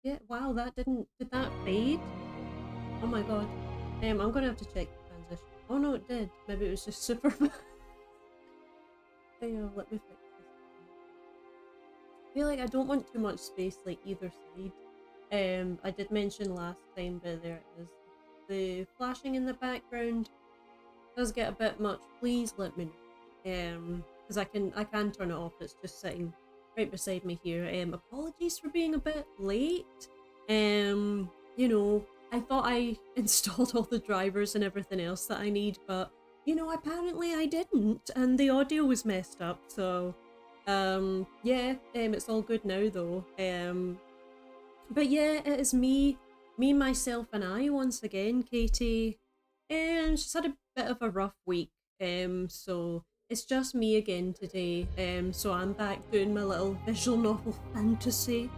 Yeah, wow, did that fade? Oh my god. I'm gonna have to check the transition. Oh no, it did. Maybe it was just super fast. Let me fix this. I feel like I don't want too much space like either side. I did mention last time, but there it is. The flashing in the background does get a bit much. Please let me know. Because I can turn it off. It's just sitting right beside me here. Apologies for being a bit late. You know, I thought I installed all the drivers and everything else that I need, but you know, apparently I didn't, and the audio was messed up. So, yeah, it's all good now though. But yeah, it is me, myself, and I once again, Katie. And she's had a bit of a rough week. So it's just me again today. So I'm back doing my little visual novel fantasy.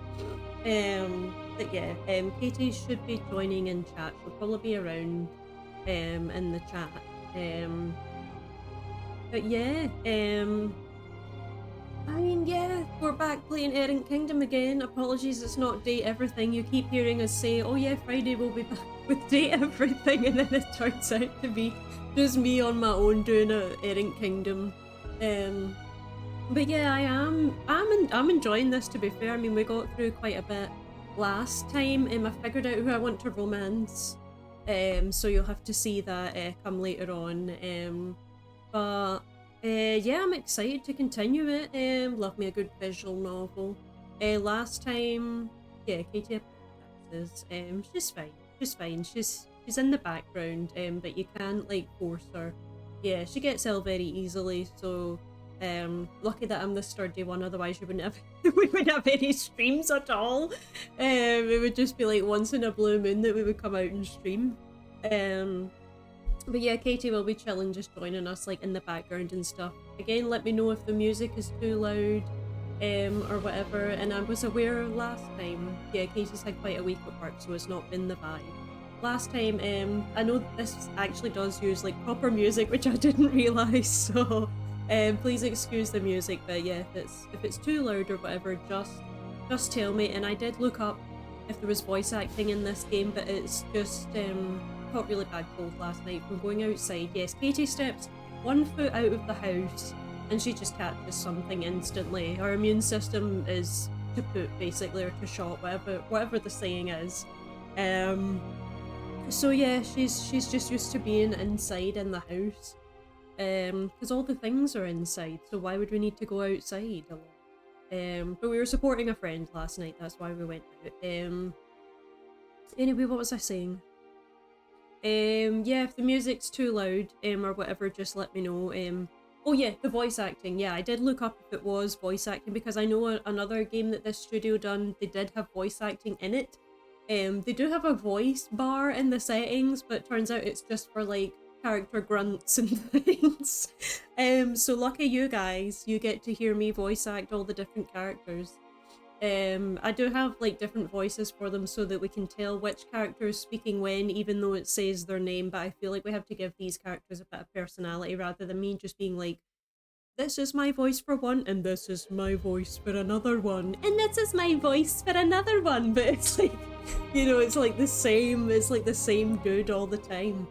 But yeah, Katie should be joining in chat. She'll probably be around in the chat. But yeah, I mean, yeah, we're back playing Errant Kingdom again. Apologies, it's not date everything. You keep hearing us say, oh yeah, Friday we'll be back with date everything, and then it turns out to be just me on my own doing a Errant Kingdom. But yeah, I'm enjoying this, to be fair. I mean, we got through quite a bit last time. I figured out who I want to romance. So you'll have to see that come later on. But yeah, I'm excited to continue it. Love me a good visual novel. Last time, yeah, Katie apologizes. She's fine. She's fine. She's in the background. But you can't like force her. Yeah, she gets ill very easily. So, lucky that I'm the sturdy one. Otherwise, we wouldn't have any streams at all. It would just be like once in a blue moon that we would come out and stream. But yeah, Katie will be chilling, just joining us like in the background and stuff. Again, let me know if the music is too loud, or whatever. And I was aware last time, yeah, Katie's had quite a week at work, so it's not been the vibe. Last time, I know this actually does use like proper music, which I didn't realise, so please excuse the music. But yeah, if it's too loud or whatever, just tell me. And I did look up if there was voice acting in this game, but it's just got really bad cold last night from going outside. Yes, Katie steps 1 foot out of the house and she just catches something instantly. Her immune system is kaput, basically, or to shot, whatever the saying is. So yeah, she's just used to being inside in the house. Because all the things are inside, so why would we need to go outside a lot? But we were supporting a friend last night, that's why we went out. Anyway, what was I saying? Yeah, if the music's too loud, or whatever, just let me know. Oh yeah, the voice acting. Yeah, I did look up if it was voice acting, because I know another game that this studio done, they did have voice acting in it. They do have a voice bar in the settings, but it turns out it's just for like character grunts and things. So lucky you guys, you get to hear me voice act all the different characters. I do have like different voices for them so that we can tell which character is speaking when, even though it says their name. But I feel like we have to give these characters a bit of personality rather than me just being like, this is my voice for one, and this is my voice for another one, and this is my voice for another one. But it's like, you know, it's like the same dude all the time.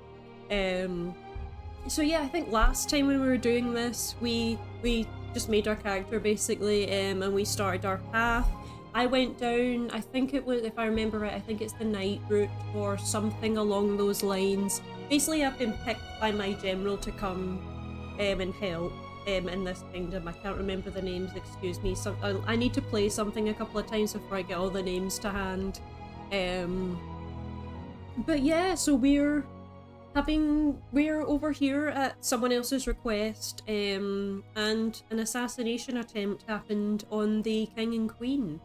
So yeah, I think last time when we were doing this, we just made our character basically, and we started our path. I went down, I think it was, if I remember right, I think it's the night route or something along those lines. Basically, I've been picked by my general to come and help in this kingdom. I can't remember the names, excuse me. So I need to play something a couple of times before I get all the names to hand. But yeah, so we're over here at someone else's request, and an assassination attempt happened on the king and queen.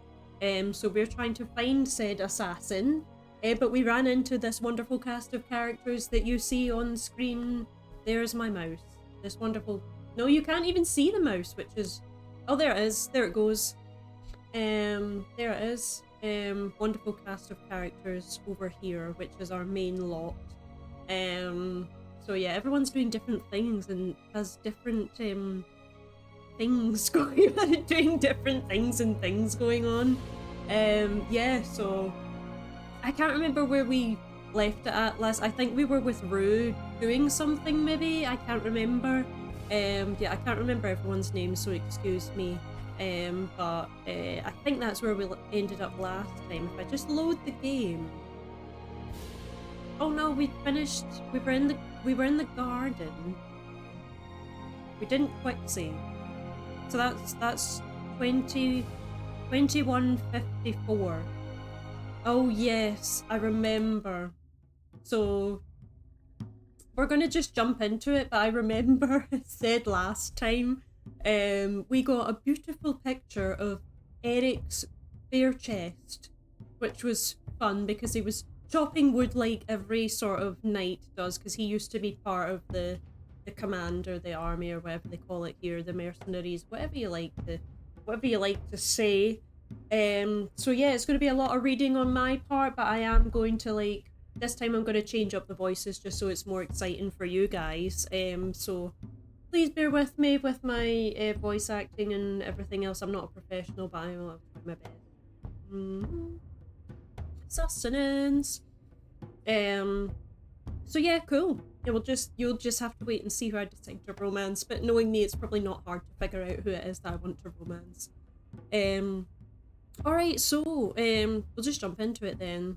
So we're trying to find said assassin, but we ran into this wonderful cast of characters that you see on screen. There's my mouse. This wonderful... No, you can't even see the mouse, which is... Oh, there it is. There it goes. There it is. Wonderful cast of characters over here, which is our main lot. So yeah, everyone's doing different things and has different things going on, doing different things and things going on. Yeah, so I can't remember where we left it at last. I think we were with Rue doing something maybe. I can't remember. Yeah, I can't remember everyone's name, so excuse me. But I think that's where we ended up last time. If I just load the game. Oh no, we finished. We were in the garden. We didn't quick save. So that's 21:54. Oh yes, I remember. So we're gonna just jump into it, but I remember it said last time we got a beautiful picture of Eric's bare chest, which was fun because he was chopping wood like every sort of knight does, because he used to be part of the command or the army or whatever they call it here, the mercenaries, whatever you like to say. So yeah, it's going to be a lot of reading on my part, but I am going to this time I'm going to change up the voices just so it's more exciting for you guys. So please bear with me with my voice acting and everything else. I'm not a professional, but I will have to try my best. Sustenance. So yeah, cool. Yeah, you'll just have to wait and see who I decide to romance, but knowing me, it's probably not hard to figure out who it is that I want to romance. Alright, so we'll just jump into it then.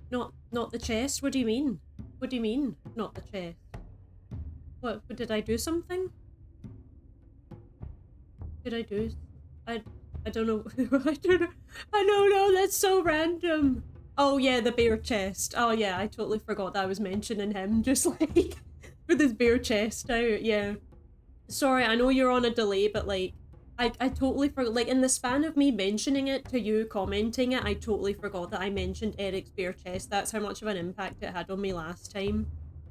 Not the chest? What do you mean? What do you mean, not the chest? What did I do something? Did I do? I don't know. I don't know, that's so random. Oh yeah, the bare chest. Oh yeah, I totally forgot that I was mentioning him, just like with his bare chest out, yeah. Sorry, I know you're on a delay, but like I totally forgot, like in the span of me mentioning it to you commenting it, I totally forgot that I mentioned Eric's bare chest. That's how much of an impact it had on me last time.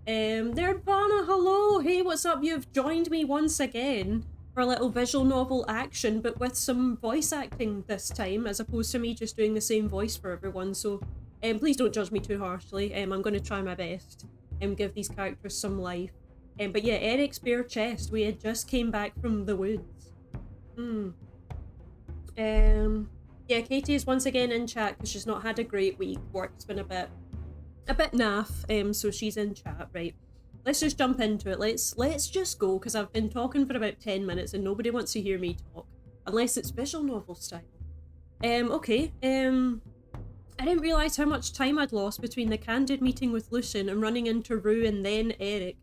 There, Bana, hello! Hey, what's up? You've joined me once again for a little visual novel action, but with some voice acting this time, as opposed to me just doing the same voice for everyone, so please don't judge me too harshly. I'm going to try my best and give these characters some life. But yeah, Eric's bare chest, we had just came back from the woods. Yeah, Katie is once again in chat because she's not had a great week. Work's been a bit naff, so she's in chat, right? Let's just jump into it. Let's just go, because I've been talking for about 10 minutes and nobody wants to hear me talk, unless it's visual novel style. Okay, I didn't realise how much time I'd lost between the candid meeting with Lucian and running into Rue and then Eric.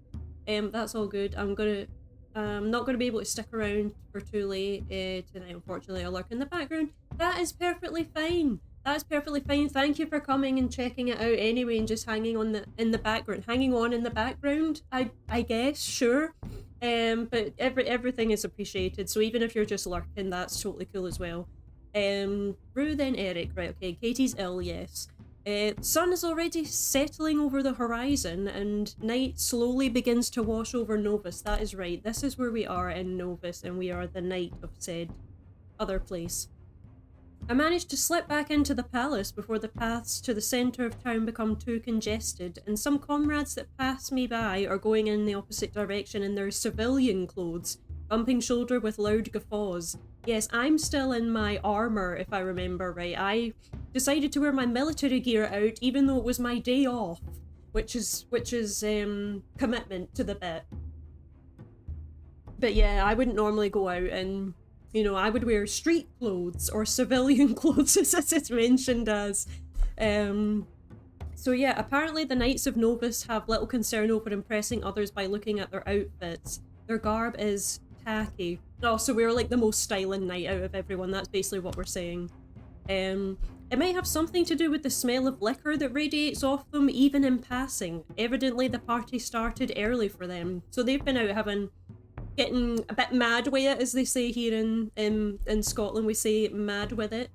That's all good. I'm not going to be able to stick around for too late tonight, unfortunately. I'll lurk in the background. That is perfectly fine. That's perfectly fine. Thank you for coming and checking it out anyway and just hanging on in the background. Hanging on in the background, I guess, sure. But everything is appreciated. So even if you're just lurking, that's totally cool as well. Rue then Eric, right, okay. Katie's ill, yes. Sun is already settling over the horizon and night slowly begins to wash over Novus. That is right. This is where we are in Novus, and we are the night of said other place. I managed to slip back into the palace before the paths to the centre of town become too congested, and some comrades that pass me by are going in the opposite direction in their civilian clothes, bumping shoulder with loud guffaws. Yes, I'm still in my armour, if I remember right. I decided to wear my military gear out even though it was my day off, which is commitment to the bit. But yeah, I wouldn't normally go out and, you know, I would wear street clothes or civilian clothes as it's mentioned as. So yeah, apparently the Knights of Novus have little concern over impressing others by looking at their outfits. Their garb is tacky. Oh, so we're like the most styling knight out of everyone. That's basically what we're saying. It might have something to do with the smell of liquor that radiates off them, even in passing. Evidently the party started early for them. So they've been out getting a bit mad with it, as they say here in Scotland. We say mad with it.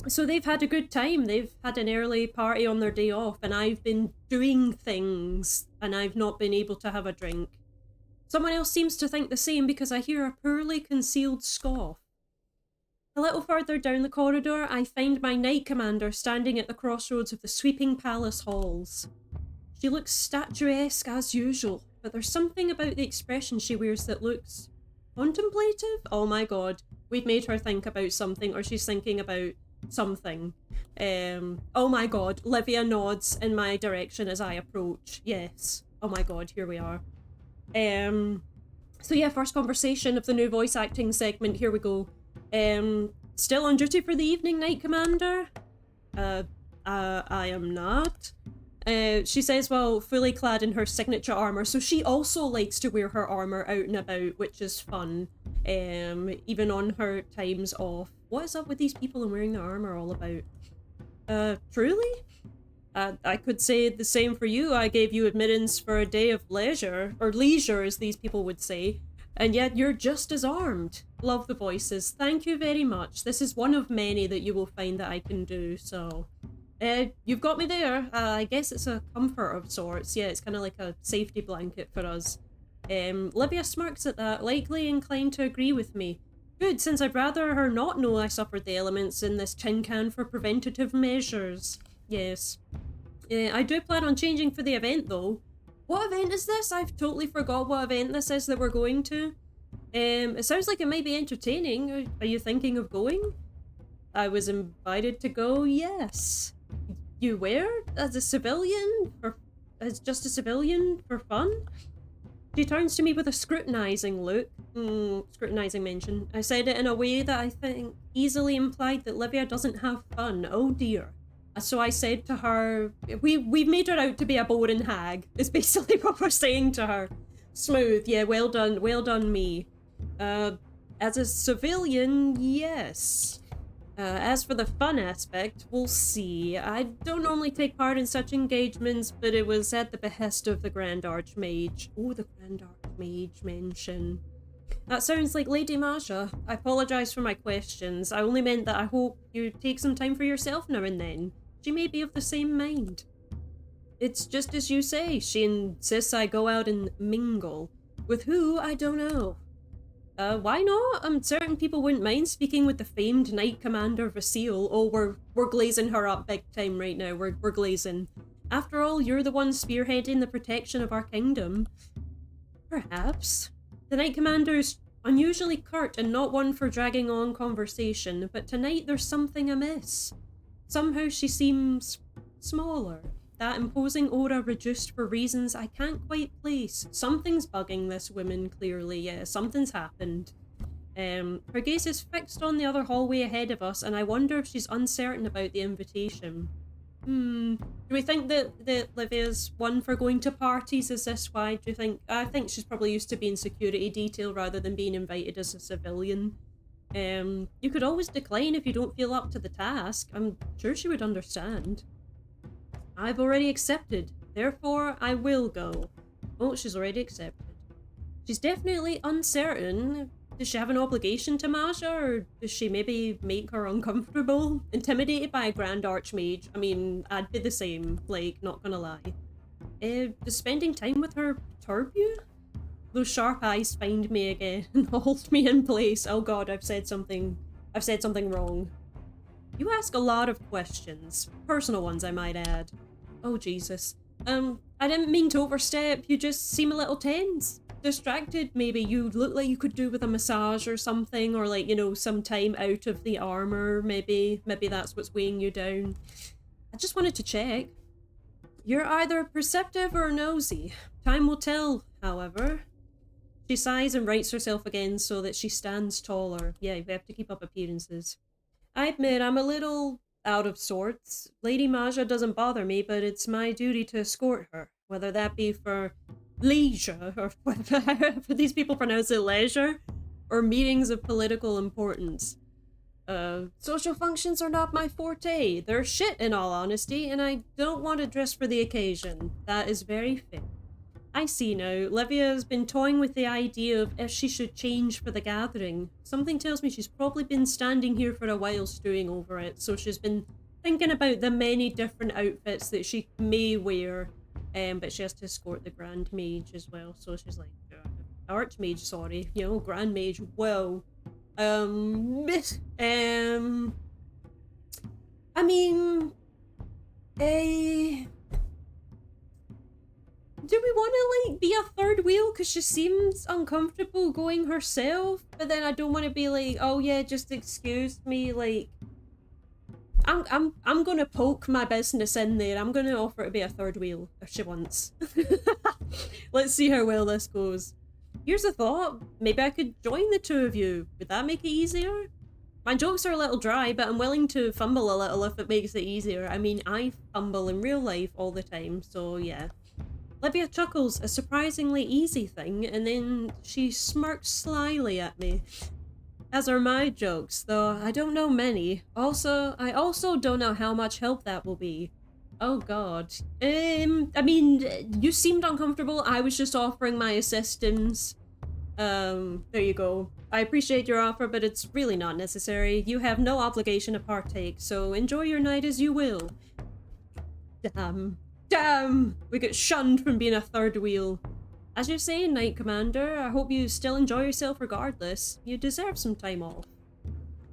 So they've had a good time. They've had an early party on their day off, and I've been doing things, and I've not been able to have a drink. Someone else seems to think the same because I hear a poorly concealed scoff. A little further down the corridor, I find my knight commander standing at the crossroads of the sweeping palace halls. She looks statuesque as usual, but there's something about the expression she wears that looks contemplative? Oh my god. We've made her think about something, or she's thinking about something. Oh my god, Livia nods in my direction as I approach. Yes. Oh my god, here we are. So yeah, first conversation of the new voice acting segment, here we go. Still on duty for the evening, Knight Commander? I am not. She says while fully clad in her signature armor, so she also likes to wear her armor out and about, which is fun. Even on her times off. What is up with these people and wearing their armor all about? Truly? I could say the same for you. I gave you admittance for a day of leisure, or leisure as these people would say, and yet you're just as armed. Love the voices. Thank you very much. This is one of many that you will find that I can do, so... you've got me there. I guess it's a comfort of sorts. Yeah, it's kind of like a safety blanket for us. Livia smirks at that, likely inclined to agree with me. Good, since I'd rather her not know I suffered the elements in this tin can for preventative measures. Yes. I do plan on changing for the event, though. What event is this? I've totally forgot what event this is that we're going to. It sounds like it might be entertaining. Are you thinking of going? I was invited to go, yes. You were? As a civilian? As just a civilian? For fun? She turns to me with a scrutinizing look. Scrutinizing mention. I said it in a way that I think easily implied that Livia doesn't have fun. Oh dear. So I said to her, we've made her out to be a boring hag, is basically what we're saying to her. Smooth, yeah, well done me. As a civilian, yes. As for the fun aspect, we'll see. I don't normally take part in such engagements, but it was at the behest of the Grand Archmage. Oh, the Grand Archmage mention. That sounds like Lady Maja. I apologise for my questions. I only meant that I hope you take some time for yourself now and then. She may be of the same mind. It's just as you say. She insists I go out and mingle. With who, I don't know. Why not? Certain people wouldn't mind speaking with the famed Knight Commander Vasile. Oh, we're glazing her up big time right now. We're glazing. After all, you're the one spearheading the protection of our kingdom. Perhaps. The Knight Commander's unusually curt and not one for dragging on conversation, but tonight there's something amiss. Somehow she seems smaller. That imposing aura reduced for reasons I can't quite place. Something's bugging this woman, clearly. Yeah, something's happened. Her gaze is fixed on the other hallway ahead of us, and I wonder if she's uncertain about the invitation. Do we think that Livia's one for going to parties? Is this why? Do you think? I think she's probably used to being security detail rather than being invited as a civilian. You could always decline if you don't feel up to the task. I'm sure she would understand. I've already accepted, therefore I will go. Oh, she's already accepted. She's definitely uncertain. Does she have an obligation to Maja, or does she maybe make her uncomfortable? Intimidated by a Grand Archmage? I mean, I'd be the same, like, not gonna lie. Does spending time with her perturb you? Those sharp eyes find me again and hold me in place. Oh god, I've said something wrong. You ask a lot of questions. Personal ones, I might add. Oh, Jesus. I didn't mean to overstep. You just seem a little tense. Distracted, maybe. You look like you could do with a massage or something, or like, you know, some time out of the armor, maybe. Maybe that's what's weighing you down. I just wanted to check. You're either perceptive or nosy. Time will tell, however. She sighs and rights herself again so that she stands taller. Yeah, we have to keep up appearances. I admit I'm a little out of sorts. Lady Maja doesn't bother me, but it's my duty to escort her, whether that be for leisure, or whatever these people pronounce it, leisure, or meetings of political importance. Social functions are not my forte. They're shit, in all honesty, and I don't want to dress for the occasion. That is very fair. I see now. Livia's been toying with the idea of if she should change for the gathering. Something tells me she's probably been standing here for a while stewing over it, so she's been thinking about the many different outfits that she may wear, but she has to escort the Grand Mage as well, so she's like, Archmage, sorry, you know, Grand Mage, whoa. I mean, do we want to, like, be a third wheel? Because she seems uncomfortable going herself. But then I don't want to be like, oh yeah, just excuse me, like... I'm gonna poke my business in there. I'm gonna offer to be a third wheel if she wants. Let's see how well this goes. Here's a thought. Maybe I could join the two of you. Would that make it easier? My jokes are a little dry, but I'm willing to fumble a little if it makes it easier. I mean, I fumble in real life all the time, so yeah. Livia chuckles, a surprisingly easy thing, and then she smirks slyly at me. As are my jokes, though I don't know many. I also don't know how much help that will be. Oh god. I mean, you seemed uncomfortable. I was just offering my assistance. There you go. I appreciate your offer, but it's really not necessary. You have no obligation to partake, so enjoy your night as you will. Damn. Damn! We get shunned from being a third wheel. As you say, Knight Commander, I hope you still enjoy yourself regardless. You deserve some time off.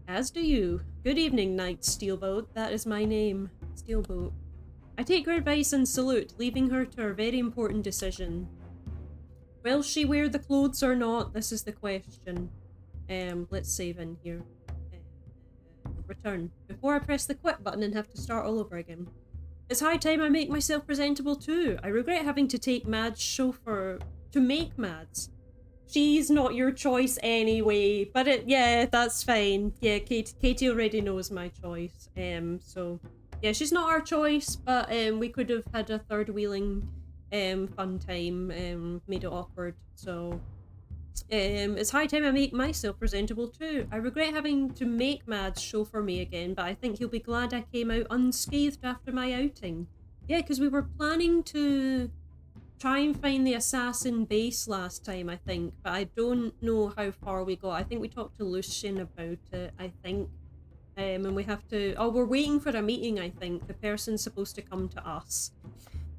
As do you. Good evening, Knight Steelboat. That is my name. Steelboat. I take her advice and salute, leaving her to her very important decision. Will she wear the clothes or not? This is the question. Let's save in here. Return. Before I press the quit button and have to start all over again. It's high time I make myself presentable too. I regret having to take Mad's chauffeur to make Mads. She's not your choice anyway, but yeah, that's fine. Yeah, Katie already knows my choice. So yeah, she's not our choice, but we could have had a third wheeling fun time, made it awkward. So it's high time I make myself presentable too. I regret having to make Mads chauffeur me again, but I think he'll be glad I came out unscathed after my outing. Yeah, because we were planning to try and find the assassin base last time, I think, but I don't know how far we got. I think we talked to Lucian about it, I think. And we have to... Oh, we're waiting for a meeting, I think. The person's supposed to come to us.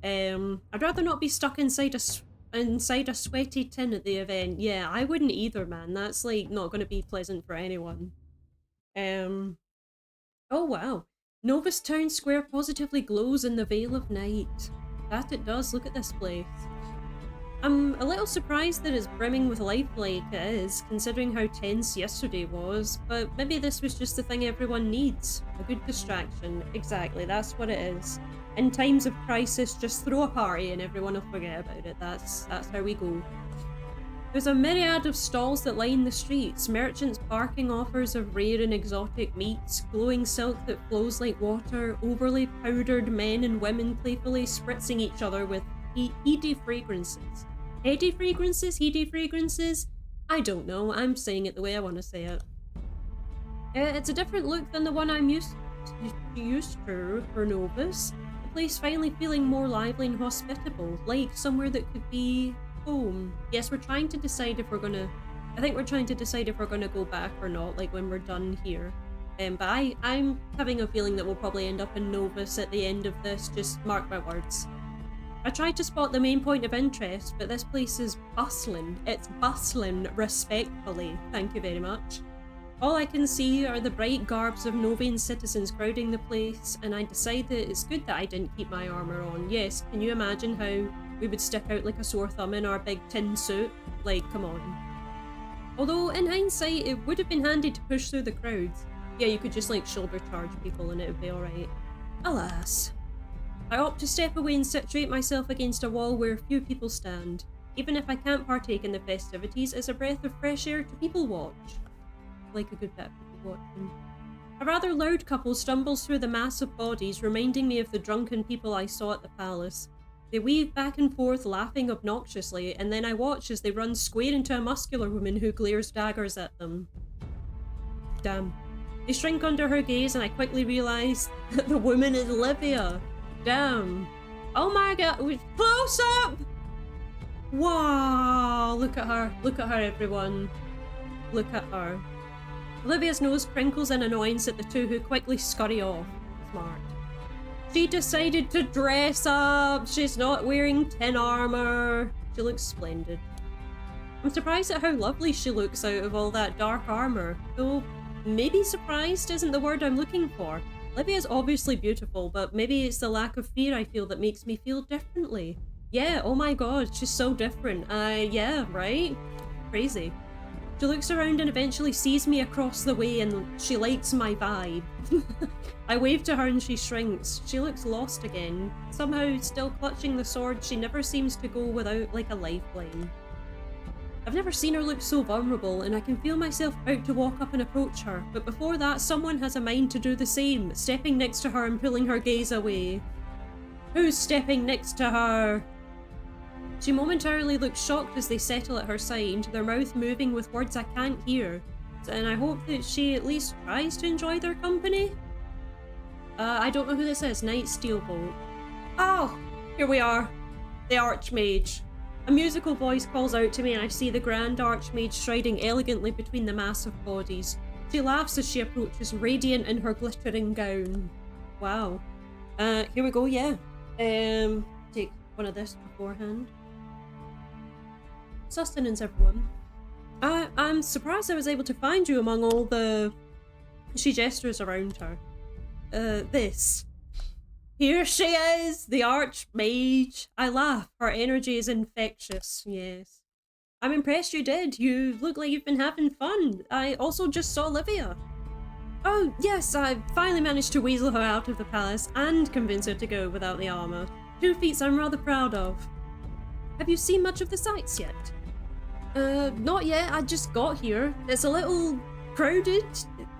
I'd rather not be stuck inside a sweaty tin at the event. Yeah, I wouldn't either, man. That's, like, not going to be pleasant for anyone. Oh, wow. Novus Town Square positively glows in the veil of night. That it does. Look at this place. I'm a little surprised that it's brimming with life like it is, considering how tense yesterday was, but maybe this was just the thing everyone needs. A good distraction. Exactly, that's what it is. In times of crisis, just throw a party and everyone will forget about it. That's how we go. There's a myriad of stalls that line the streets, merchants barking offers of rare and exotic meats, glowing silk that flows like water, overly powdered men and women playfully spritzing each other with heady fragrances. Heady fragrances? Heady fragrances? I don't know, I'm saying it the way I want to say it. It's a different look than the one I'm used to for Novus. The place finally feeling more lively and hospitable, like somewhere that could be home. Yes, we're trying to decide if we're gonna... I think we're trying to decide if we're gonna go back or not, like when we're done here. But I'm having a feeling that we'll probably end up in Novus at the end of this, just mark my words. I tried to spot the main point of interest, but this place is bustling. It's bustling, respectfully. Thank you very much. All I can see are the bright garbs of Novian citizens crowding the place, and I decided it's good that I didn't keep my armour on. Yes, can you imagine how we would stick out like a sore thumb in our big tin suit? Like, come on. Although, in hindsight, it would have been handy to push through the crowds. Yeah, you could just, like, shoulder charge people and it would be alright. Alas. I opt to step away and situate myself against a wall where few people stand. Even if I can't partake in the festivities, it's a breath of fresh air to people watch. Like a good bit of people watching. A rather loud couple stumbles through the mass of bodies, reminding me of the drunken people I saw at the palace. They weave back and forth, laughing obnoxiously, and then I watch as they run square into a muscular woman who glares daggers at them. Damn. They shrink under her gaze, and I quickly realise that the woman is Livia. Damn. Oh my god, close up! Wow, look at her. Look at her, everyone. Look at her. Olivia's nose crinkles in annoyance at the two who quickly scurry off. Smart. She decided to dress up. She's not wearing tin armor. She looks splendid. I'm surprised at how lovely she looks out of all that dark armor. Though, maybe surprised isn't the word I'm looking for. Livia's obviously beautiful, but maybe it's the lack of fear I feel that makes me feel differently. Yeah, oh my god, she's so different. Yeah, right? Crazy. She looks around and eventually sees me across the way and she likes my vibe. I wave to her and she shrinks. She looks lost again. Somehow, still clutching the sword, she never seems to go without like a lifeline. I've never seen her look so vulnerable, and I can feel myself about to walk up and approach her, but before that, someone has a mind to do the same, stepping next to her and pulling her gaze away. Who's stepping next to her? She momentarily looks shocked as they settle at her side, their mouth moving with words I can't hear, and I hope that she at least tries to enjoy their company? I don't know who this is. Knight Steelbolt. Oh, here we are. The Archmage. A musical voice calls out to me and I see the Grand Archmage striding elegantly between the massive bodies. She laughs as she approaches, radiant in her glittering gown. Wow. Here we go, yeah. Take one of this beforehand. Sustenance, everyone. I'm surprised I was able to find you among all the... She gestures around her. This. Here she is, the Archmage. I laugh. Her energy is infectious, yes. I'm impressed you did. You look like you've been having fun. I also just saw Olivia. Oh, yes, I finally managed to weasel her out of the palace and convince her to go without the armor. 2 feats I'm rather proud of. Have you seen much of the sights yet? Not yet. I just got here. It's a little crowded.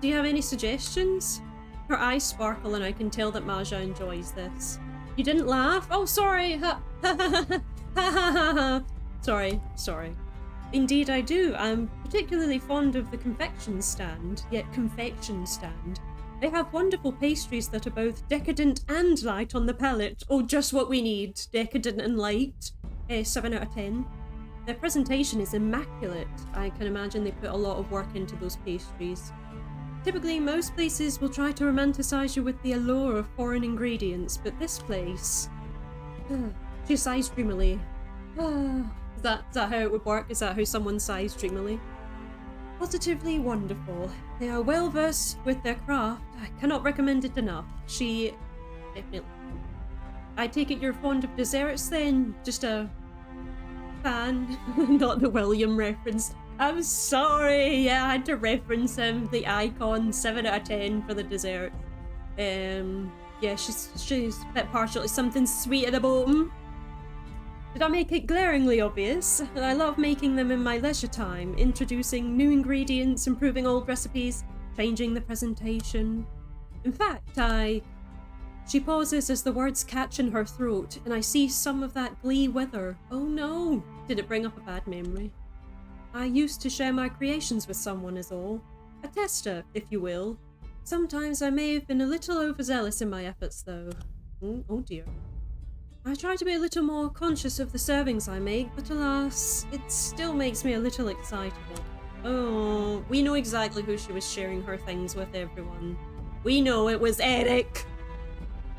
Do you have any suggestions? Her eyes sparkle and I can tell that Maja enjoys this. You didn't laugh? Oh, sorry. Ha ha ha ha ha ha. Sorry. Indeed I do. I'm particularly fond of the confection stand. They have wonderful pastries that are both decadent and light on the palate. Oh, just what we need. Decadent and light. 7 out of 10. Their presentation is immaculate. I can imagine they put a lot of work into those pastries. Typically, most places will try to romanticize you with the allure of foreign ingredients, but this place... She sighs dreamily. Is that how it would work? Is that how someone sighs dreamily? Positively wonderful. They are well versed with their craft. I cannot recommend it enough. She... Definitely. I take it you're fond of desserts then? Just a... fan? Not the William reference. I'm sorry, yeah, I had to reference him, the icon, 7 out of 10 for the dessert. Yeah, she's a bit partial to something sweet at the bottom. Did I make it glaringly obvious? I love making them in my leisure time, introducing new ingredients, improving old recipes, changing the presentation. In fact, She pauses as the words catch in her throat, and I see some of that glee wither. Oh no! Did it bring up a bad memory? I used to share my creations with someone is all. A tester, if you will. Sometimes I may have been a little overzealous in my efforts though. Oh dear. I try to be a little more conscious of the servings I make, but alas, it still makes me a little excitable. Oh, we know exactly who she was sharing her things with, everyone. We know it was Eric!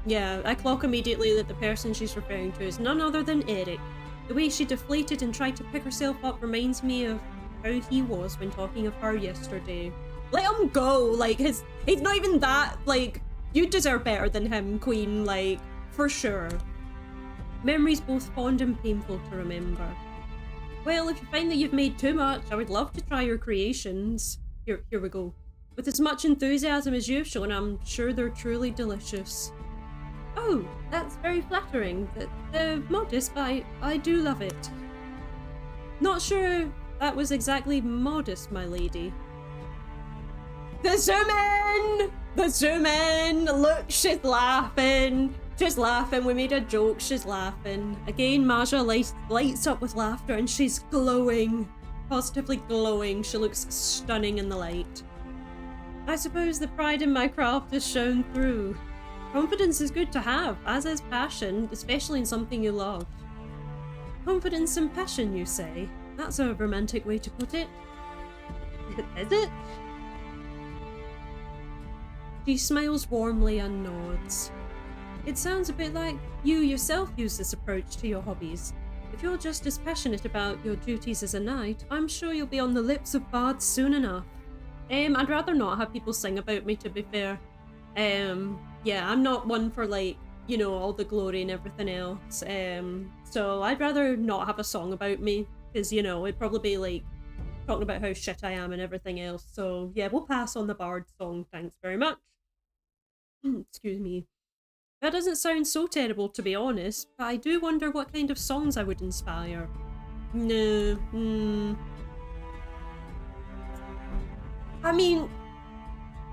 Yeah, I clock immediately that the person she's referring to is none other than Eric. The way she deflated and tried to pick herself up reminds me of how he was when talking of her yesterday. Let him go! Like, he's not even that, like, you deserve better than him, Queen, like, for sure. Memories both fond and painful to remember. Well, if you find that you've made too much, I would love to try your creations. Here we go. With as much enthusiasm as you've shown, I'm sure they're truly delicious. Oh, that's very flattering. They're modest, but I do love it. Not sure that was exactly modest, my lady. The zoom in! The zoom in! Look, she's laughing. She's laughing. We made a joke. She's laughing. Again, Maja lights up with laughter and she's glowing. Positively glowing. She looks stunning in the light. I suppose the pride in my craft is shown through. Confidence is good to have, as is passion, especially in something you love. Confidence and passion, you say? That's a romantic way to put it. Is it? She smiles warmly and nods. It sounds a bit like you yourself use this approach to your hobbies. If you're just as passionate about your duties as a knight, I'm sure you'll be on the lips of bards soon enough. I'd rather not have people sing about me, to be fair. Yeah, I'm not one for, like, you know, all the glory and everything else. So I'd rather not have a song about me, because, you know, it'd probably be like talking about how shit I am and everything else. So yeah, we'll pass on the bard song, thanks very much. Excuse me. That doesn't sound so terrible, to be honest, but I do wonder what kind of songs I would inspire. No, I mean,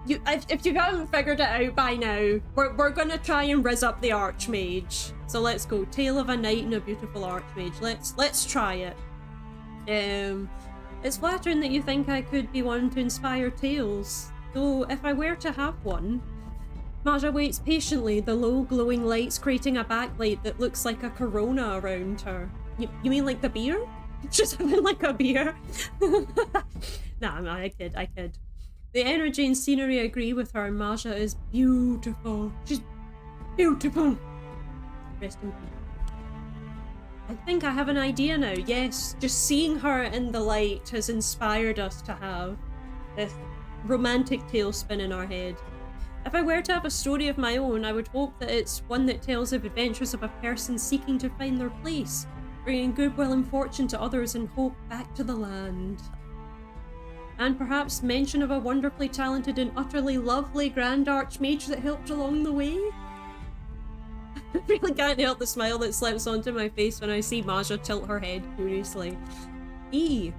if you haven't figured it out by now, we're gonna try and rizz up the Archmage. So let's go. Tale of a Knight and a Beautiful Archmage. Let's try it. It's flattering that you think I could be one to inspire tales, though if I were to have one. Maja waits patiently, the low glowing lights creating a backlight that looks like a corona around her. You mean like the beer? Just having like a beer? Nah, I kid. The energy and scenery agree with her. Maja is beautiful. She's beautiful. Rest in peace. I think I have an idea now. Yes, just seeing her in the light has inspired us to have this romantic tailspin in our head. If I were to have a story of my own, I would hope that it's one that tells of adventures of a person seeking to find their place, bringing goodwill and fortune to others and hope back to the land. And perhaps mention of a wonderfully talented and utterly lovely Grand Archmage that helped along the way. I really can't help the smile that slips onto my face when I see Maja tilt her head curiously. A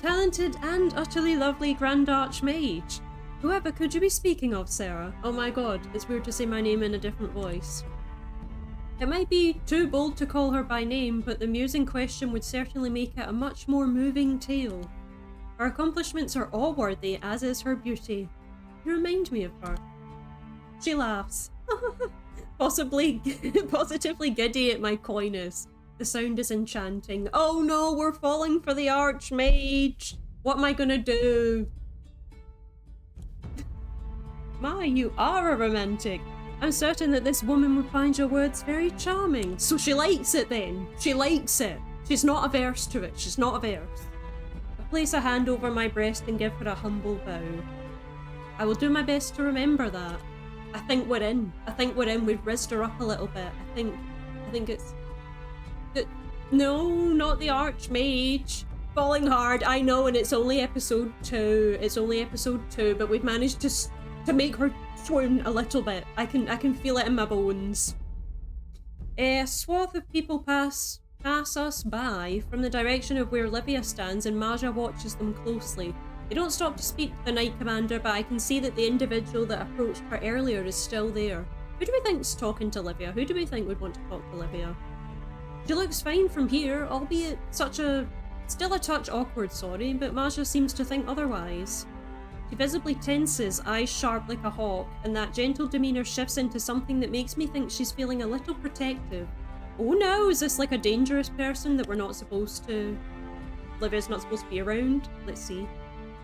talented and utterly lovely Grand Archmage. Whoever could you be speaking of, Sarah? Oh my god, it's weird to say my name in a different voice. It might be too bold to call her by name, but the muse in question would certainly make it a much more moving tale. Her accomplishments are awe-worthy, as is her beauty. You remind me of her. She laughs. Positively giddy at my coyness. The sound is enchanting. Oh no, we're falling for the Archmage! What am I gonna do? My, you are a romantic. I'm certain that this woman would find your words very charming. So she likes it then. She likes it. She's not averse to it. She's not averse. I place a hand over my breast and give her a humble bow. I will do my best to remember that. I think we're in. We've rizzed her up a little bit. I think it's... No, not the Archmage. Falling hard, I know, and it's only episode 2. But we've managed to make her swoon a little bit. I can feel it in my bones. A swath of people pass us by from the direction of where Livia stands, and Maja watches them closely. They don't stop to speak to the Knight Commander, but I can see that the individual that approached her earlier is still there. Who do we think's talking to Livia? Who do we think would want to talk to Livia? She looks fine from here, albeit still a touch awkward, sorry, but Maja seems to think otherwise. She visibly tenses, eyes sharp like a hawk, and that gentle demeanour shifts into something that makes me think she's feeling a little protective. Oh no, is this like a dangerous person that we're not supposed to... Livia's not supposed to be around? Let's see.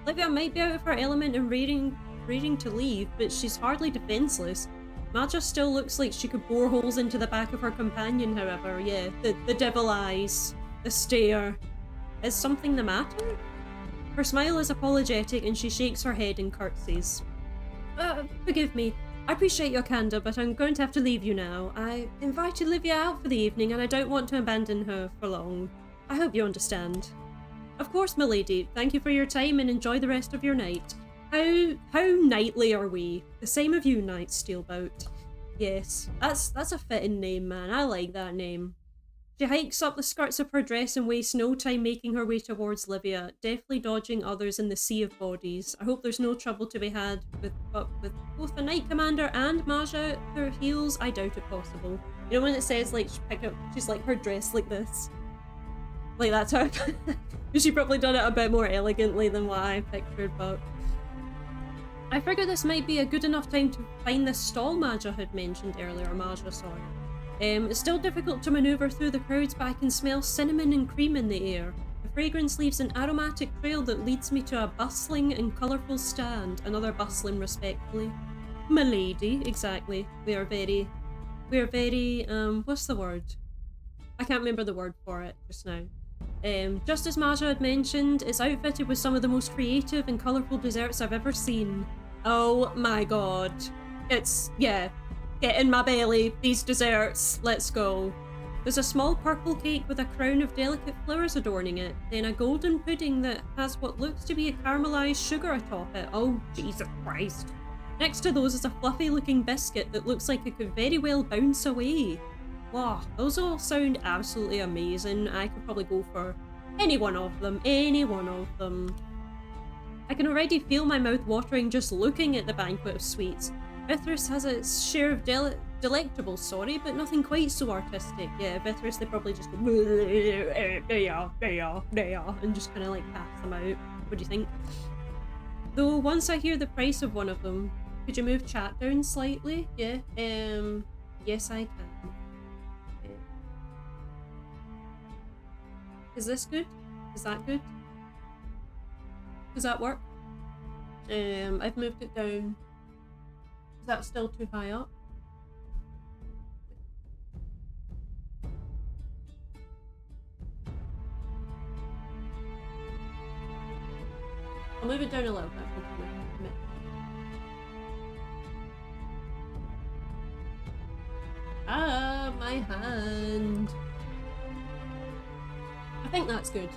Livia might be out of her element and raging to leave, but she's hardly defenceless. Maja still looks like she could bore holes into the back of her companion, however. Yeah, the devil eyes, the stare. Is something the matter? Her smile is apologetic and she shakes her head and curtsies. Forgive me. I appreciate your candour, but I'm going to have to leave you now. I invited Livia out for the evening and I don't want to abandon her for long. I hope you understand. Of course, milady. Thank you for your time and enjoy the rest of your night. How knightly are we? The same of you, Knight Steelboat. Yes, that's a fitting name, man. I like that name. She hikes up the skirts of her dress and wastes no time making her way towards Livia, deftly dodging others in the sea of bodies. I hope there's no trouble to be had with both the Knight Commander and Maja at her heels. I doubt it possible. You know when it says like she's like her dress like this? Like that's how she probably done it a bit more elegantly than what I pictured, but I figured this might be a good enough time to find this stall Maja had mentioned earlier. Maja, sorry. It's still difficult to maneuver through the crowds, but I can smell cinnamon and cream in the air. The fragrance leaves an aromatic trail that leads me to a bustling and colourful stand. Another bustling, respectfully. Milady, exactly. We are very, what's the word? I can't remember the word for it just now. Just as Maja had mentioned, it's outfitted with some of the most creative and colourful desserts I've ever seen. Oh my god. It's, yeah. Get in my belly, these desserts, let's go. There's a small purple cake with a crown of delicate flowers adorning it, then a golden pudding that has what looks to be a caramelized sugar atop it. Oh, Jesus Christ. Next to those is a fluffy looking biscuit that looks like it could very well bounce away. Wow, those all sound absolutely amazing. I could probably go for any one of them, I can already feel my mouth watering just looking at the banquet of sweets. Vithris has its share of delectables, sorry, but nothing quite so artistic. Yeah, Vithris, they probably just go, they are, and just kind of like pass them out. What do you think? Though once I hear the price of one of them, could you move chat down slightly? Yeah, yes I can. Is this good? Is that good? Does that work? I've moved it down. Is that still too high up? I'll move it down a little bit. Ah, my hand. I think that's good.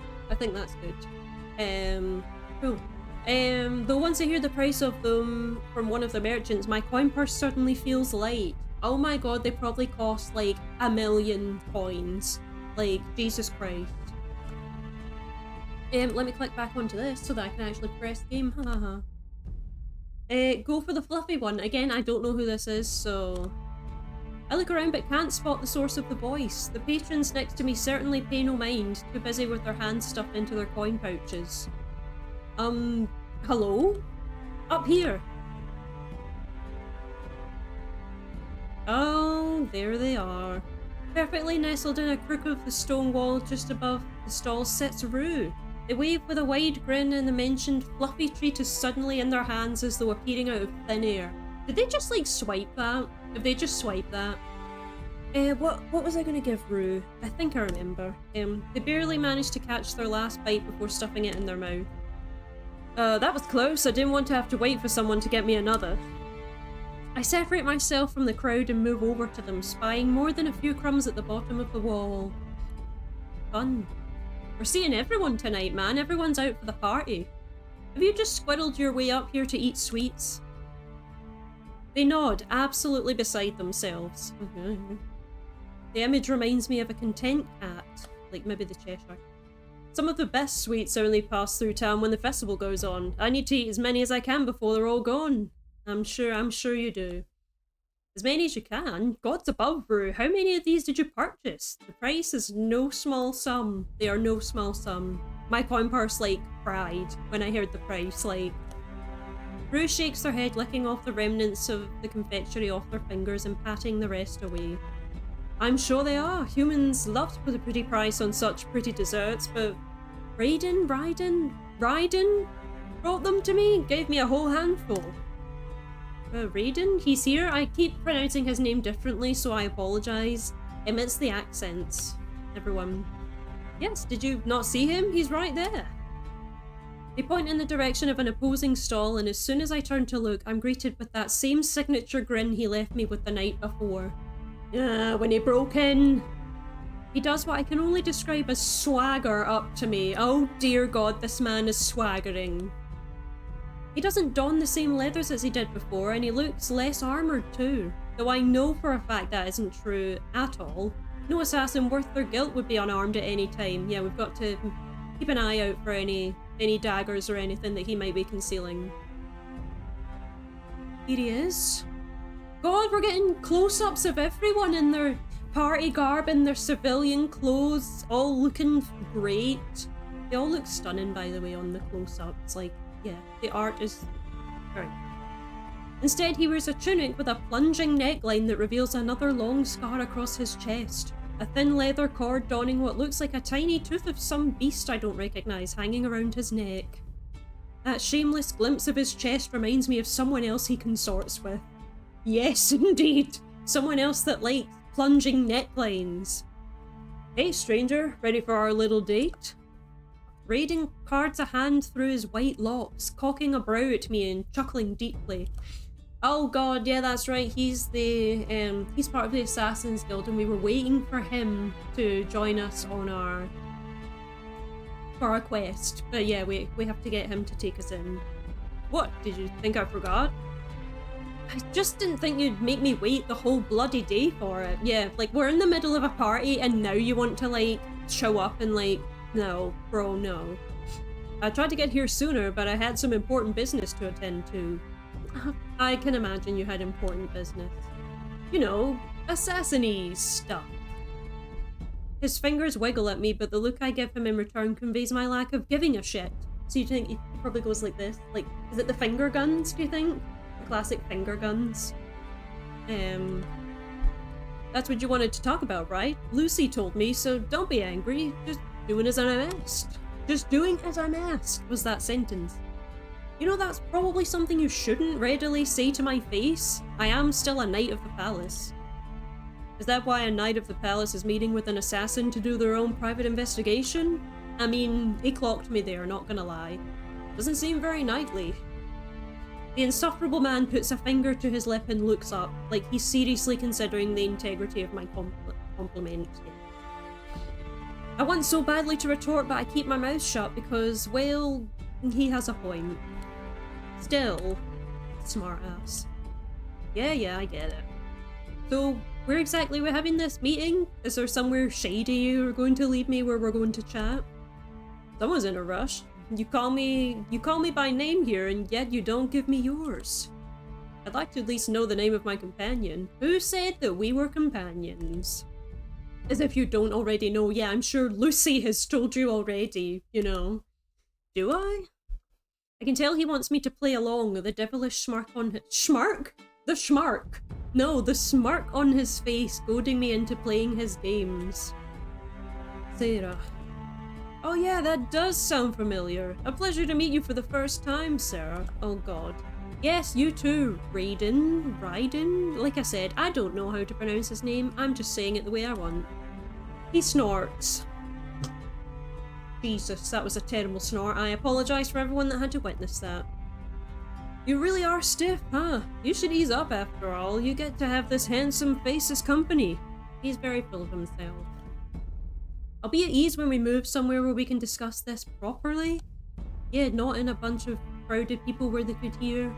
Cool. Though once I hear the price of them from one of the merchants, my coin purse suddenly feels light. Oh my god, they probably cost like 1,000,000 coins. Like, Jesus Christ. Let me click back onto this so that I can actually press game. Haha. Go for the fluffy one. Again, I don't know who this is, so... I look around but can't spot the source of the voice. The patrons next to me certainly pay no mind, too busy with their hands stuffed into their coin pouches. Hello? Up here. Oh, there they are. Perfectly nestled in a crook of the stone wall just above the stall sits Rue. They wave with a wide grin and the mentioned fluffy treat is suddenly in their hands as though appearing out of thin air. Did they just like swipe that? If they just swipe that? What was I gonna give Rue? I think I remember. They barely managed to catch their last bite before stuffing it in their mouth. That was close. I didn't want to have to wait for someone to get me another. I separate myself from the crowd and move over to them, spying more than a few crumbs at the bottom of the wall. Fun. We're seeing everyone tonight, man. Everyone's out for the party. Have you just squirreled your way up here to eat sweets? They nod, absolutely beside themselves. The image reminds me of a content cat, like maybe the Cheshire. Some of the best sweets only pass through town when the festival goes on. I need to eat as many as I can before they're all gone. I'm sure you do. As many as you can? Gods above, Rue. How many of these did you purchase? The price is no small sum. They are no small sum. My coin purse, like, cried when I heard the price, like... Rue shakes her head, licking off the remnants of the confectionery off their fingers and patting the rest away. I'm sure they are. Humans love to put a pretty price on such pretty desserts, but... Raiden brought them to me, gave me a whole handful. Raiden? He's here? I keep pronouncing his name differently, so I apologise. It's the accents. Everyone. Yes, did you not see him? He's right there. They point in the direction of an opposing stall, and as soon as I turn to look, I'm greeted with that same signature grin he left me with the night before. When he broke in. He does what I can only describe as swagger up to me. Oh dear God, this man is swaggering. He doesn't don the same leathers as he did before, and he looks less armoured too. Though I know for a fact that isn't true at all. No assassin worth their guilt would be unarmed at any time. Yeah, we've got to keep an eye out for any daggers or anything that he might be concealing. Here he is. God, we're getting close-ups of everyone in their party garb and their civilian clothes, all looking great. They all look stunning, by the way, on the close-ups. Like, yeah, the art is great. Instead, he wears a tunic with a plunging neckline that reveals another long scar across his chest. A thin leather cord donning what looks like a tiny tooth of some beast I don't recognise hanging around his neck. That shameless glimpse of his chest reminds me of someone else he consorts with. Yes, indeed. Someone else that likes plunging necklines. Hey, stranger, ready for our little date? Raiden cards a hand through his white locks, cocking a brow at me and chuckling deeply. Oh god, yeah, that's right. He's he's part of the Assassin's Guild, and we were waiting for him to join us on for our quest. But yeah, we have to get him to take us in. What? Did you think I forgot? I just didn't think you'd make me wait the whole bloody day for it. Yeah, like, we're in the middle of a party and now you want to, like, show up and, like, no, bro, no. I tried to get here sooner, but I had some important business to attend to. I can imagine you had important business. You know, assassin-y stuff. His fingers wiggle at me, but the look I give him in return conveys my lack of giving a shit. So you think he probably goes like this? Like, is it the finger guns, do you think? Classic finger guns. That's what you wanted to talk about, right? Lucy told me, so don't be angry. Just doing as I'm asked. Just doing as I'm asked was that sentence. You know, that's probably something you shouldn't readily say to my face. I am still a knight of the palace. Is that why a knight of the palace is meeting with an assassin to do their own private investigation? I mean, he clocked me there, not gonna lie. Doesn't seem very knightly. The insufferable man puts a finger to his lip and looks up, like he's seriously considering the integrity of my compliment. I want so badly to retort, but I keep my mouth shut because, well, he has a point. Still, smart ass. Yeah, I get it. So, where exactly we're having this meeting? Is there somewhere shady you're going to lead me where we're going to chat? Someone's in a rush. You call me by name here, and yet you don't give me yours. I'd like to at least know the name of my companion. Who said that we were companions? As if you don't already know. Yeah, I'm sure Lucy has told you already, you know. Do I? I can tell he wants me to play along with the devilish smirk on his... Schmark? The schmark. No, the smirk on his face, goading me into playing his games. Sarah. Oh yeah, that does sound familiar. A pleasure to meet you for the first time, Sarah. Oh god. Yes, you too, Raiden? Like I said, I don't know how to pronounce his name, I'm just saying it the way I want. He snorts. Jesus, that was a terrible snort. I apologise for everyone that had to witness that. You really are stiff, huh? You should ease up after all. You get to have this handsome face as company. He's very full of himself. I'll be at ease when we move somewhere where we can discuss this properly. Yeah, not in a bunch of crowded people where they could hear.